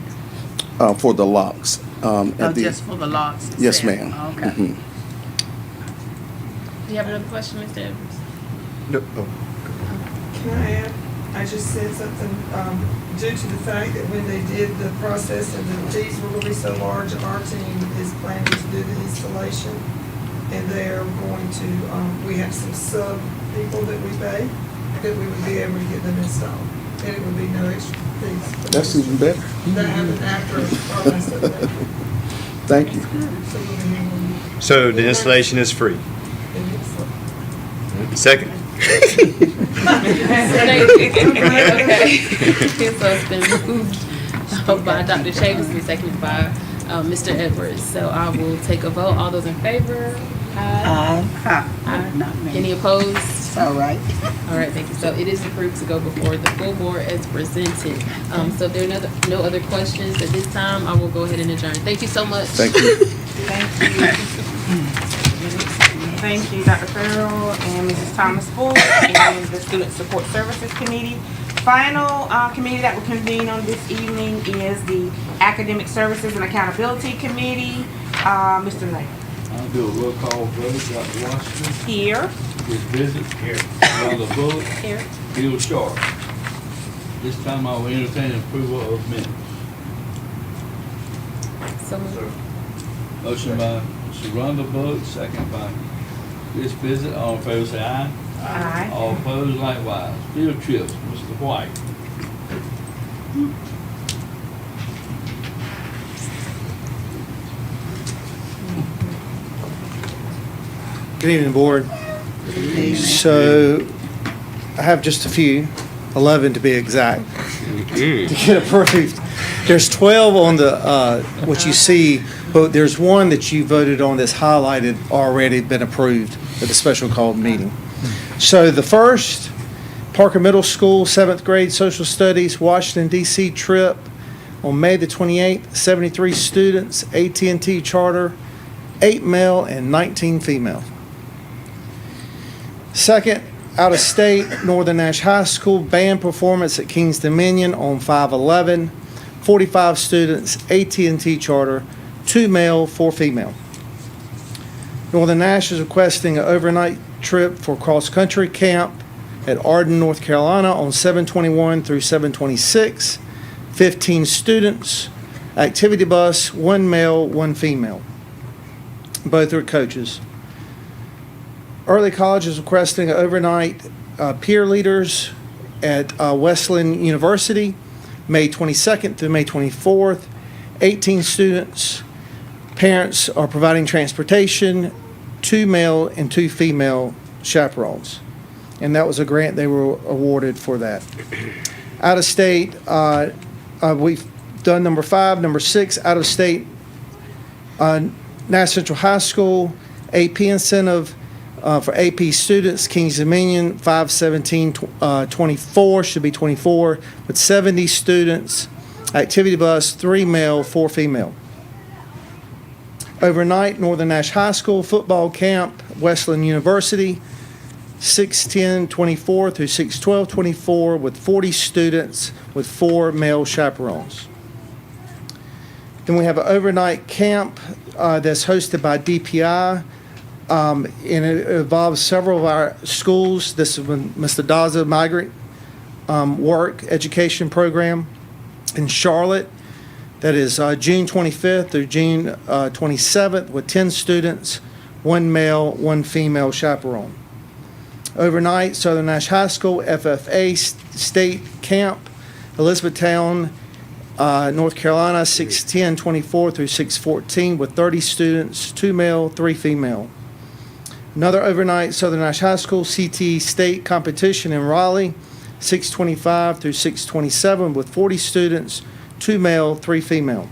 For the locks. Just for the locks? Yes, ma'am. Okay. Mhm. Do you have another question, Mr. Evans? No. Can I add, I just said something, due to the fact that when they did the process and the fees were gonna be so large, our team is planning to do the installation. And they're going to, we have some sub people that we pay, that we would be able to get them installed. And it would be no extra fees. That's even better. That happened after our last update. Thank you. So we'll be handling So the installation is free? it. Second. Okay. So it's been moved by Dr. Chavis and seconded by Mr. Edwards. So I will take a vote. All those in favor? Aye. Aye. Aye. Not me. Any opposed? It's all right. All right, thank you. So it is approved to go before the full board as presented. So if there are no other questions at this time, I will go ahead and adjourn. Thank you so much. Thank you. Thank you. Thank you, Dr. Farrell and Mrs. Thomas Ford and the Student Support Services Committee. Final committee that will convene on this evening is the Academic Services and Accountability Committee. Mr. Knight. I'll do a roll call vote. Dr. Washington. Here. Ms. Visit. Here. Rhonda Bullock. Here. Bill Sharp. This time I will entertain approval of minutes. So moved. Motion by Mr. Rhonda Bullock, second by Chris Visit. All in favor say aye. Aye. All opposed likewise. Field trips, Mr. White. Good evening, Board. So, I have just a few, 11 to be exact, to get approved. There's 12 on the, what you see, but there's one that you voted on that's highlighted, already been approved at the special called meeting. So the first, Parker Middle School, 7th grade social studies, Washington DC trip on May the 28th, 73 students, AT&T charter, 8 male and 19 female. Second, out of state, Northern Nash High School band performance at Kings Dominion on 5/11, 45 students, AT&T charter, 2 male, 4 female. Northern Nash is requesting an overnight trip for cross-country camp at Arden, North Carolina on 7/21 through 7/26, 15 students, activity bus, 1 male, 1 female. Both are coaches. Early College is requesting an overnight peer leaders at Wesleyan University, May 22nd through May 24th. 18 students. Parents are providing transportation, 2 male and 2 female chaperones. And that was a grant they were awarded for that. Out of state, we've done number 5. Number 6, out of state, Nash Central High School, AP incentive for AP students, Kings Dominion, 5/17/24, should be 24, with 70 students. Activity bus, 3 male, 4 female. Overnight, Northern Nash High School football camp, Wesleyan University, 6/10/24 through 6/12/24, with 40 students with 4 male chaperones. Then we have an overnight camp that's hosted by DPI. And it involves several of our schools. This is when Mr. Daza Migrant Work Education Program in Charlotte. That is June 25th through June 27th with 10 students, 1 male, 1 female chaperone. Overnight, Southern Nash High School FFA State Camp, Elizabethtown, North Carolina, 6/10/24 through 6/14 with 30 students, 2 male, 3 female. Another overnight, Southern Nash High School CT State Competition in Raleigh, 6/25 through 6/27 with 40 students, 2 male, 3 female.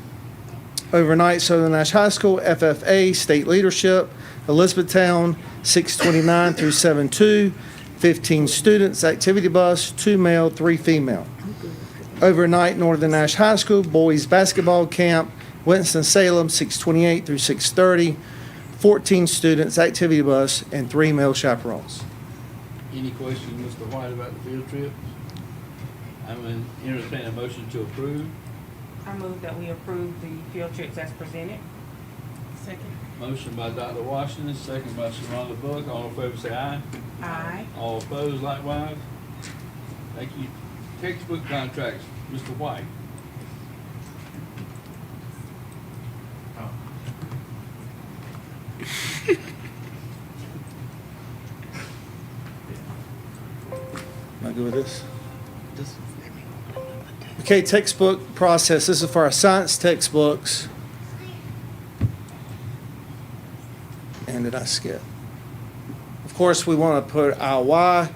Overnight, Southern Nash High School FFA State Leadership, Elizabethtown, 6/29 through 7/2, 15 students, activity bus, 2 male, 3 female. Overnight, Northern Nash High School Boys Basketball Camp, Winston-Salem, 6/28 through 6/30, 14 students, activity bus, and 3 male chaperones. Any questions, Mr. White, about the field trips? I'm going to entertain a motion to approve. I move that we approve the field trips as presented. Second. Motion by Dr. Washington, second by Sharonda Bullock. All in favor say aye. Aye. All opposed likewise. Thank you. Textbook contracts, Mr. White. Am I good with this? Okay, textbook process. This is for our science textbooks. And did I skip? Of course, we want to put our Y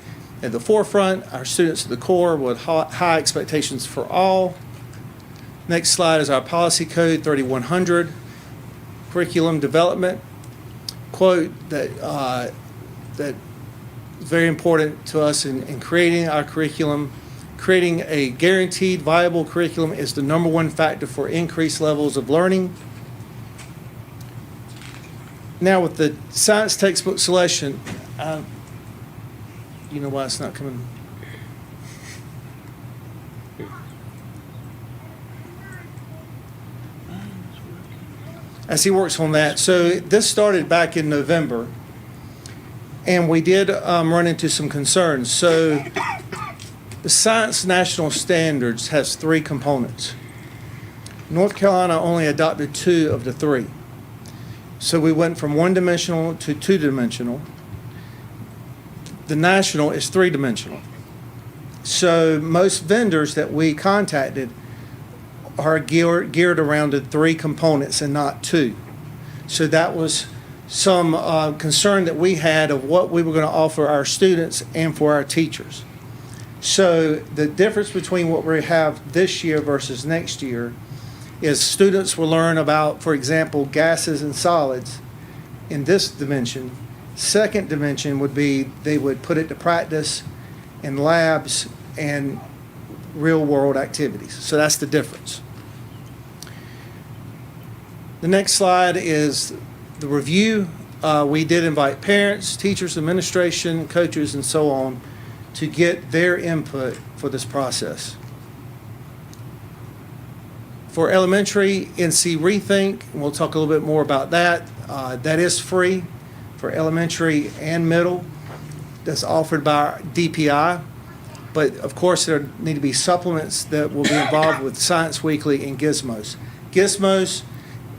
at the forefront, our students at the core with high expectations for all. Next slide is our policy code 3100, curriculum development. Quote that is very important to us in creating our curriculum. Creating a guaranteed viable curriculum is the #1 factor for increased levels of learning. Now with the science textbook selection, you know why it's not coming? As he works on that. So this started back in November, and we did run into some concerns. So the Science National Standards has 3 components. North Carolina only adopted 2 of the 3. So we went from 1-dimensional to 2-dimensional. The national is 3-dimensional. So most vendors that we contacted are geared around the 3 components and not 2. So that was some concern that we had of what we were going to offer our students and for our teachers. So the difference between what we have this year versus next year is students will learn about, for example, gases and solids in this dimension. Second dimension would be they would put it to practice in labs and real-world activities. So that's the difference. The next slide is the review. We did invite parents, teachers, administration, coaches, and so on to get their input for this process. For elementary, NC Rethink, and we'll talk a little bit more about that. That is free for elementary and middle. That's offered by DPI. But of course, there need to be supplements that will be involved with Science Weekly and Gizmos. Gizmos,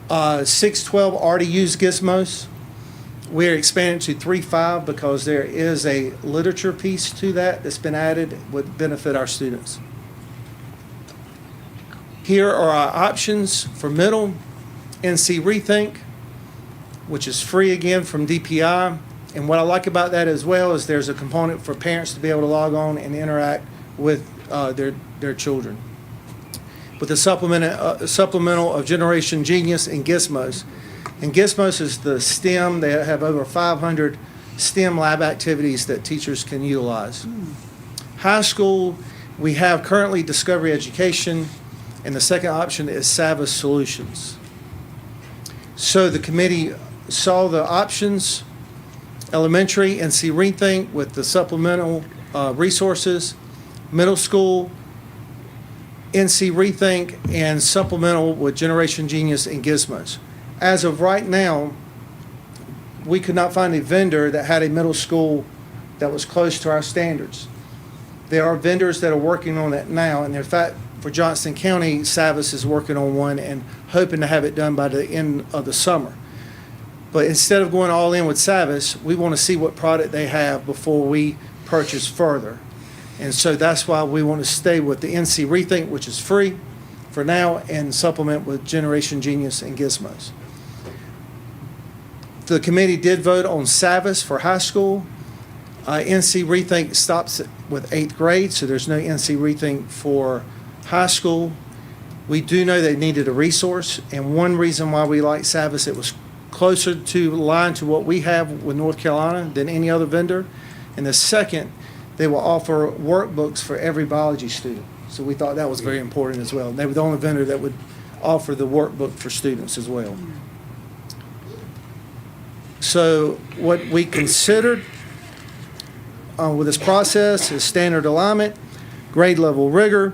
612 already use Gizmos. We're expanding to 3.5 because there is a literature piece to that that's been added would benefit our students. Here are our options for middle. NC Rethink, which is free again from DPI. And what I like about that as well is there's a component for parents to be able to log on and interact with their children. With the supplemental of Generation Genius and Gizmos. And Gizmos is the STEM. They have over 500 STEM lab activities that teachers can utilize. High school, we have currently Discovery Education, and the second option is Savas Solutions. So the committee saw the options. Elementary, NC Rethink with the supplemental resources. Middle school, NC Rethink, and supplemental with Generation Genius and Gizmos. As of right now, we could not find a vendor that had a middle school that was close to our standards. There are vendors that are working on that now, and in fact, for Johnston County, Savas is working on one and hoping to have it done by the end of the summer. But instead of going all in with Savas, we want to see what product they have before we purchase further. And so that's why we want to stay with the NC Rethink, which is free for now, and supplement with Generation Genius and Gizmos. The committee did vote on Savas for high school. NC Rethink stops with 8th grade, so there's no NC Rethink for high school. We do know they needed a resource, and one reason why we like Savas, it was closer to line to what we have with North Carolina than any other vendor. And the second, they will offer workbooks for every biology student. So we thought that was very important as well. They were the only vendor that would offer the workbook for students as well. So what we considered with this process is standard alignment, grade level rigor,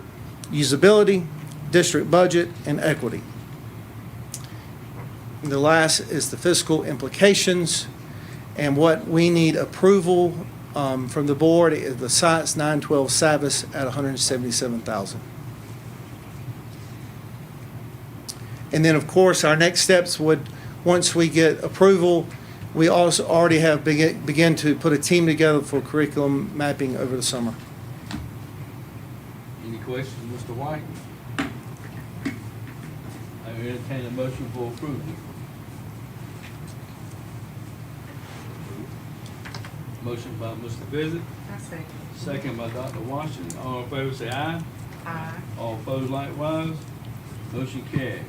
usability, district budget, and equity. The last is the fiscal implications, and what we need approval from the board is the Science 912 Savas at $177,000. And then, of course, our next steps would, once we get approval, we also already have begin to put a team together for curriculum mapping over the summer. Any questions, Mr. White? I entertain a motion for approval. Motion by Mr. Visit, second by Dr. Washington. All in favor say aye. Aye. All opposed likewise. Motion carried.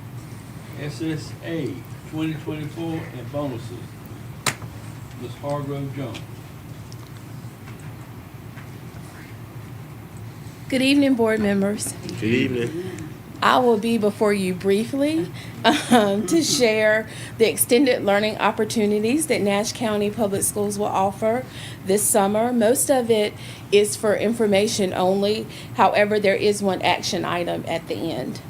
SSA 2024 and bonuses. Ms. Hargrove Jones. Good evening, board members. Good evening. I will be before you briefly to share the extended learning opportunities that Nash County Public Schools will offer this summer. Most of it is for information only. However, there is one action item at the end.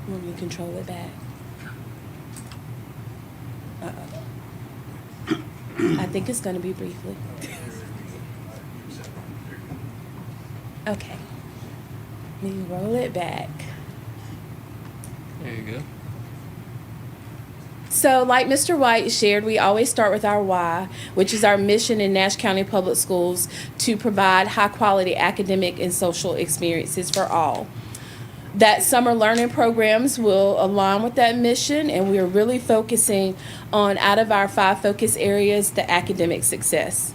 Will you control it back? I think it's going to be briefly. Okay. Let me roll it back. There you go. So, like Mr. White shared, we always start with our why, which is our mission in Nash County Public Schools to provide high-quality academic and social experiences for all. That summer learning programs will align with that mission, and we are really focusing on, out of our 5 focus areas, the academic success.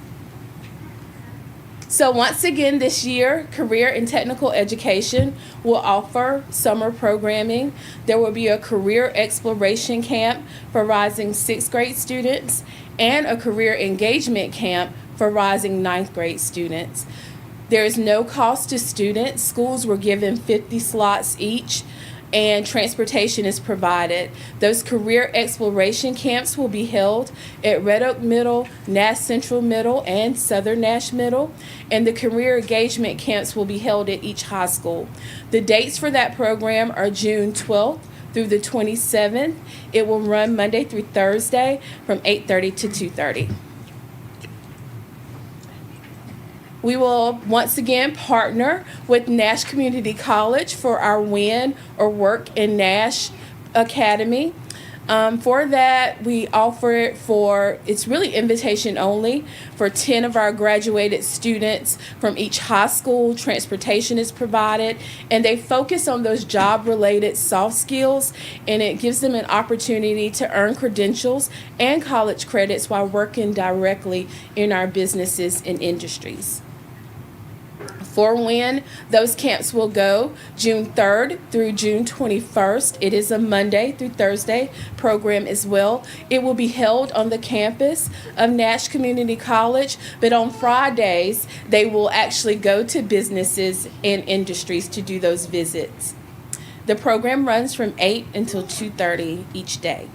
So once again this year, Career and Technical Education will offer summer programming. There will be a career exploration camp for rising 6th grade students and a career engagement camp for rising 9th grade students. There is no cost to students. Schools were given 50 slots each, and transportation is provided. Those career exploration camps will be held at Red Oak Middle, Nash Central Middle, and Southern Nash Middle, and the career engagement camps will be held at each high school. The dates for that program are June 12th through the 27th. It will run Monday through Thursday from 8:30 to 2:30. We will once again partner with Nash Community College for our Win or Work in Nash Academy. For that, we offer it it's really invitation only for 10 of our graduated students from each high school. Transportation is provided, and they focus on those job-related soft skills, and it gives them an opportunity to earn credentials and college credits while working directly in our businesses and industries. For when those camps will go, June 3rd through June 21st. It is a Monday through Thursday program as well. It will be held on the campus of Nash Community College, but on Fridays, they will actually go to businesses and industries to do those visits. The program runs from 8 until 2:30 each day.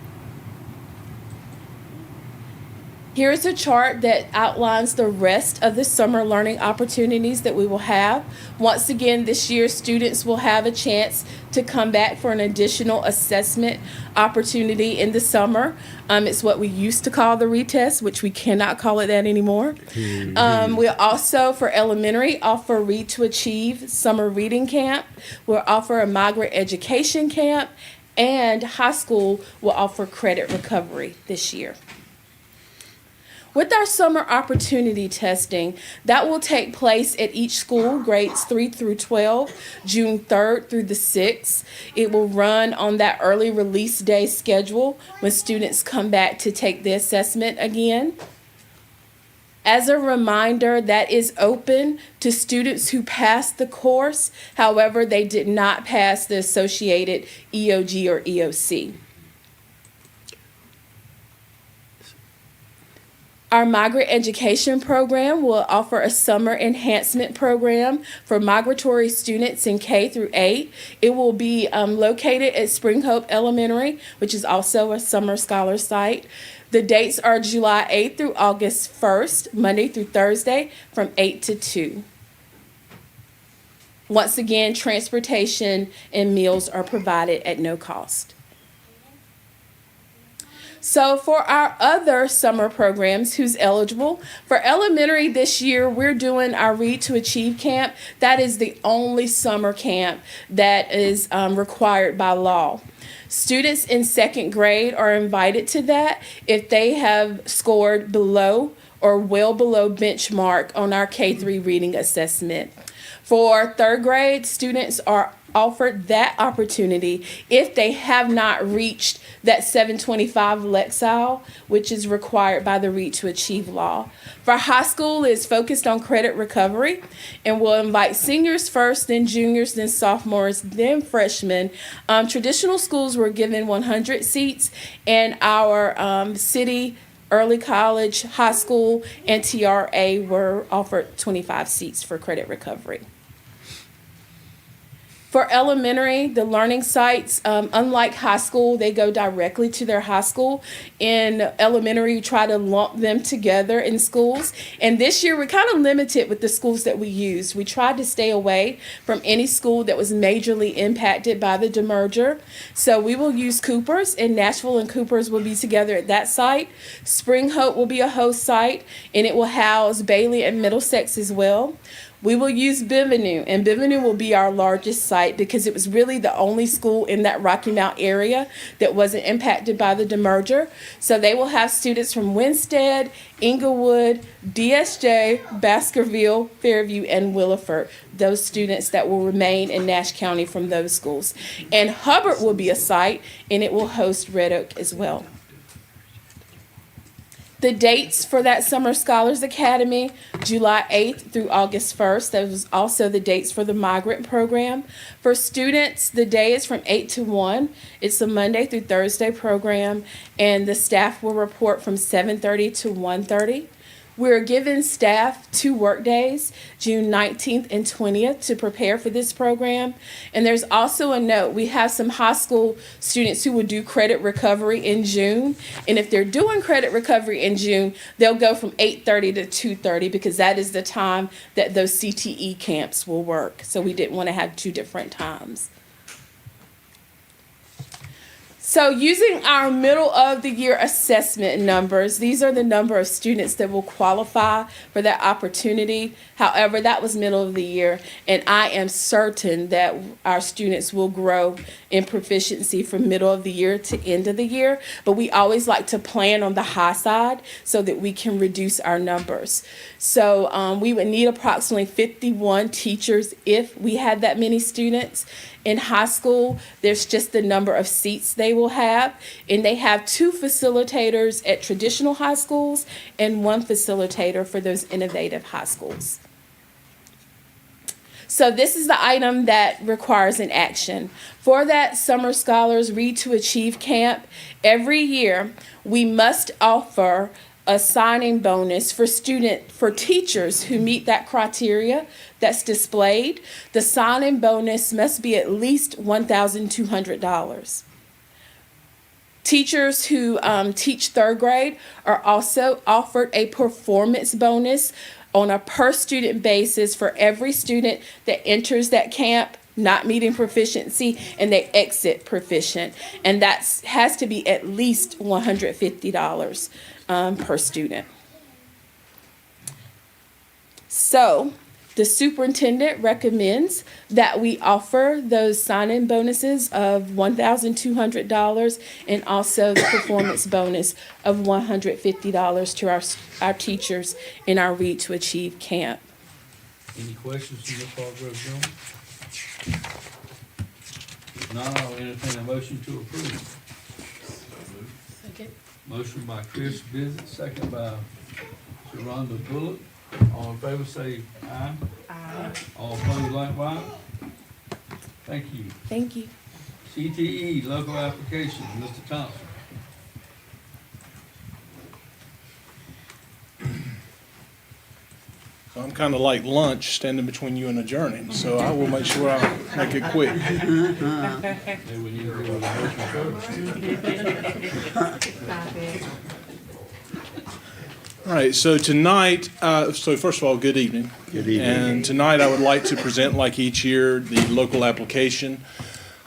Here's a chart that outlines the rest of the summer learning opportunities that we will have. Once again, this year, students will have a chance to come back for an additional assessment opportunity in the summer. It's what we used to call the retest, which we cannot call it that anymore. We'll also, for elementary, offer Read to Achieve summer reading camp. We'll offer a migrant education camp, and high school will offer credit recovery this year. With our summer opportunity testing, that will take place at each school, grades 3 through 12, June 3rd through the 6th. It will run on that early release day schedule when students come back to take the assessment again. As a reminder, that is open to students who passed the course. However, they did not pass the associated EOG or EOC. Our migrant education program will offer a summer enhancement program for migratory students in K through 8. It will be located at Spring Hope Elementary, which is also a summer scholar site. The dates are July 8th through August 1st, Monday through Thursday, from 8 to 2. Once again, transportation and meals are provided at no cost. So for our other summer programs, who's eligible? For elementary this year, we're doing our Read to Achieve camp. That is the only summer camp that is required by law. Students in 2nd grade are invited to that if they have scored below or well below benchmark on our K-3 reading assessment. For third grade, students are offered that opportunity if they have not reached that 725 Lexile, which is required by the Read to Achieve law. For high school, it's focused on credit recovery and will invite seniors first, then juniors, then sophomores, then freshmen. Traditional schools were given 100 seats, and our city, early college, high school, and TRA were offered 25 seats for credit recovery. For elementary, the learning sites, unlike high school, they go directly to their high school. In elementary, you try to lump them together in schools. And this year, we're kind of limited with the schools that we used. We tried to stay away from any school that was majorly impacted by the demerger. So we will use Coopers, and Nashville and Coopers will be together at that site. Spring Hope will be a host site, and it will house Bailey and Middlesex as well. We will use Bienvenue, and Bienvenue will be our largest site because it was really the only school in that Rocky Mount area that wasn't impacted by the demerger. So they will have students from Winstead, Inglewood, DSJ, Baskerville, Fairview, and Williford, those students that will remain in Nash County from those schools. And Hubbard will be a site, and it will host Red Oak as well. The dates for that Summer Scholars Academy, July 8th through August 1st. Those are also the dates for the migrant program. For students, the day is from 8 to 1. It's a Monday through Thursday program, and the staff will report from 7:30 to 1:30. We're giving staff 2 work days, June 19th and 20th, to prepare for this program. And there's also a note, we have some high school students who will do credit recovery in June. And if they're doing credit recovery in June, they'll go from 8:30 to 2:30 because that is the time that those CTE camps will work. So we didn't want to have 2 different times. So using our middle of the year assessment numbers, these are the number of students that will qualify for that opportunity. However, that was middle of the year, and I am certain that our students will grow in proficiency from middle of the year to end of the year. But we always like to plan on the high side so that we can reduce our numbers. So we would need approximately 51 teachers if we had that many students. In high school, there's just the number of seats they will have, and they have 2 facilitators at traditional high schools and 1 facilitator for those innovative high schools. So this is the item that requires an action. For that Summer Scholars Read to Achieve camp, every year we must offer a signing bonus for teachers who meet that criteria that's displayed. The sign-in bonus must be at least $1,200. Teachers who teach 3rd grade are also offered a performance bonus on a per-student basis for every student that enters that camp not meeting proficiency and they exit proficient. And that has to be at least $150 per student. So the superintendent recommends that we offer those sign-in bonuses of $1,200 and also the performance bonus of $150 to our teachers in our Read to Achieve camp. Any questions from Ms. Hargrove Jones? If not, I'll entertain a motion to approve. Motion by Chris Bissett, second by Sharonda Bullock. All in favor say aye. Aye. All opposed likewise. Thank you. Thank you. CTE, local application, Mr. Thompson. I'm kind of like lunch, standing between you and adjourning, so I will make sure I make it quick. Maybe we need to go with a motion first. All right, so tonight, so first of all, good evening. Good evening. And tonight I would like to present, like each year, the local application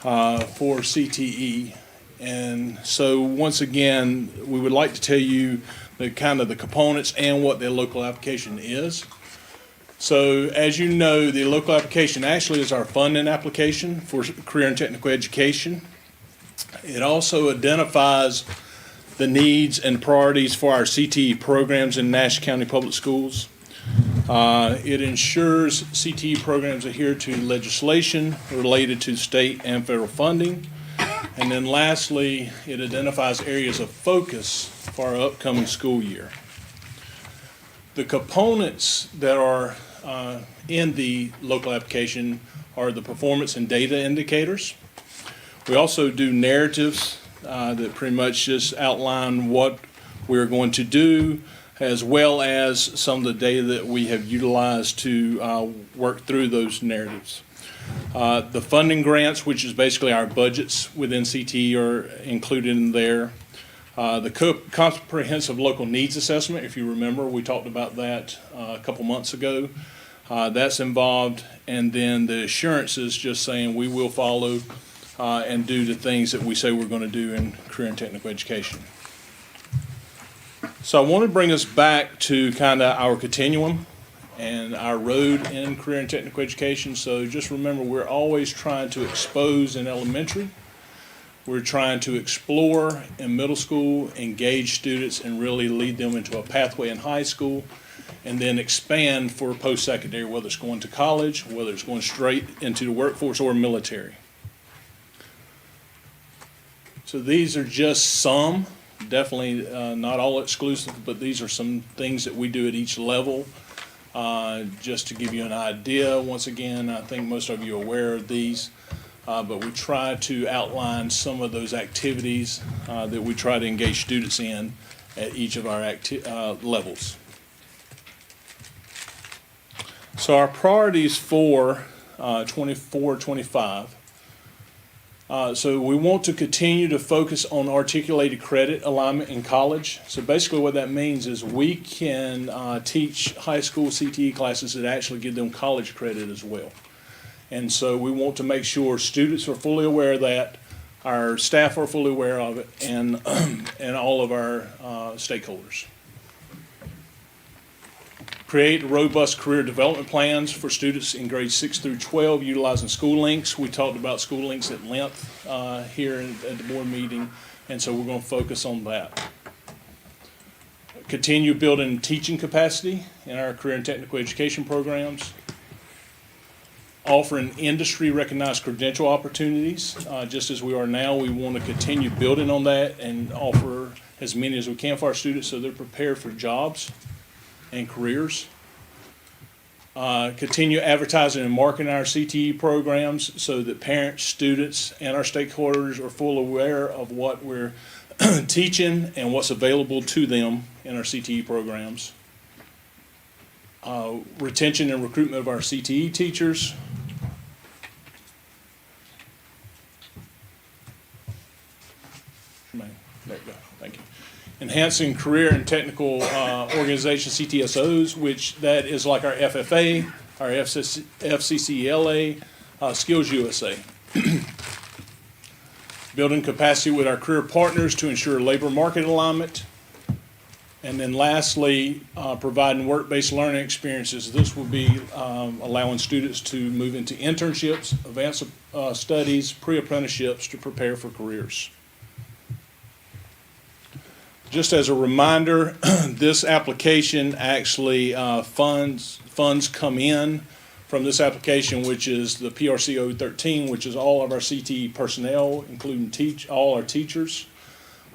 for CTE. And so once again, we would like to tell you the kind of the components and what the local application is. So as you know, the local application actually is our funding application for career and technical education. It also identifies the needs and priorities for our CTE programs in Nash County Public Schools. It ensures CTE programs adhere to legislation related to state and federal funding. And then lastly, it identifies areas of focus for our upcoming school year. The components that are in the local application are the performance and data indicators. We also do narratives that pretty much just outline what we're going to do, as well as some of the data that we have utilized to work through those narratives. The funding grants, which is basically our budgets within CTE, are included in there. The comprehensive local needs assessment, if you remember, we talked about that a couple months ago. That's involved. And then the assurances, just saying we will follow and do the things that we say we're going to do in career and technical education. So I want to bring us back to kind of our continuum and our road in career and technical education. So just remember, we're always trying to expose in elementary. We're trying to explore in middle school, engage students, and really lead them into a pathway in high school, and then expand for post-secondary, whether it's going to college, whether it's going straight into the workforce or military. So these are just some, definitely not all exclusive, but these are some things that we do at each level. Just to give you an idea, once again, I think most of you are aware of these, but we try to outline some of those activities that we try to engage students in at each of our levels. So our priorities for 24-25. So we want to continue to focus on articulated credit alignment in college. So basically what that means is we can teach high school CTE classes that actually give them college credit as well. And so we want to make sure students are fully aware of that, our staff are fully aware of it, and all of our stakeholders. Create robust career development plans for students in grades 6 through 12 utilizing school links. We talked about school links at length here at the board meeting, and so we're going to focus on that. Continue building teaching capacity in our career and technical education programs. Offering industry-recognized credential opportunities. Just as we are now, we want to continue building on that and offer as many as we can for our students so they're prepared for jobs and careers. Continue advertising and marketing our CTE programs so that parents, students, and our stakeholders are fully aware of what we're teaching and what's available to them in our CTE programs. Retention and recruitment of our CTE teachers. There you go. Thank you. Enhancing career and technical organization CTSOs, which that is like our FFA, our FCCLA, Skills USA. Building capacity with our career partners to ensure labor market alignment. And then lastly, providing work-based learning experiences. This will be allowing students to move into internships, advanced studies, pre-apprenticeships to prepare for careers. Just as a reminder, this application actually funds come in from this application, which is the PRC 013, which is all of our CTE personnel, including all our teachers.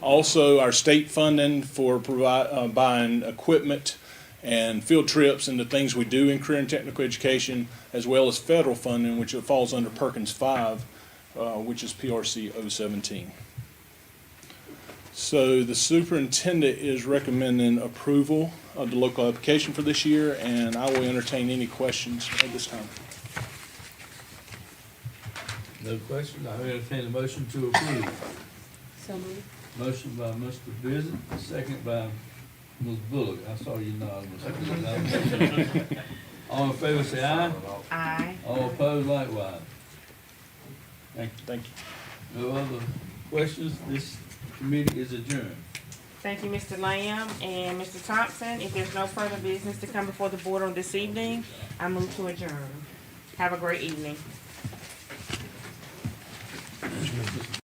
Also, our state funding for buying equipment and field trips and the things we do in career and technical education, as well as federal funding, which falls under Perkins 5, which is PRC 017. So the superintendent is recommending approval of the local application for this year, and I will entertain any questions at this time. No questions? I will entertain a motion to approve. So moved. Motion by Mr. Visit, second by Ms. Bullock. I saw you nod, Ms. Bullock. All in favor say aye. Aye. All opposed likewise. Thank you. No other questions? This committee is adjourned. Thank you, Mr. Lamb and Mr. Thompson. If there's no further business to come before the board on this evening, I move to adjourn. Have a great evening. Mr.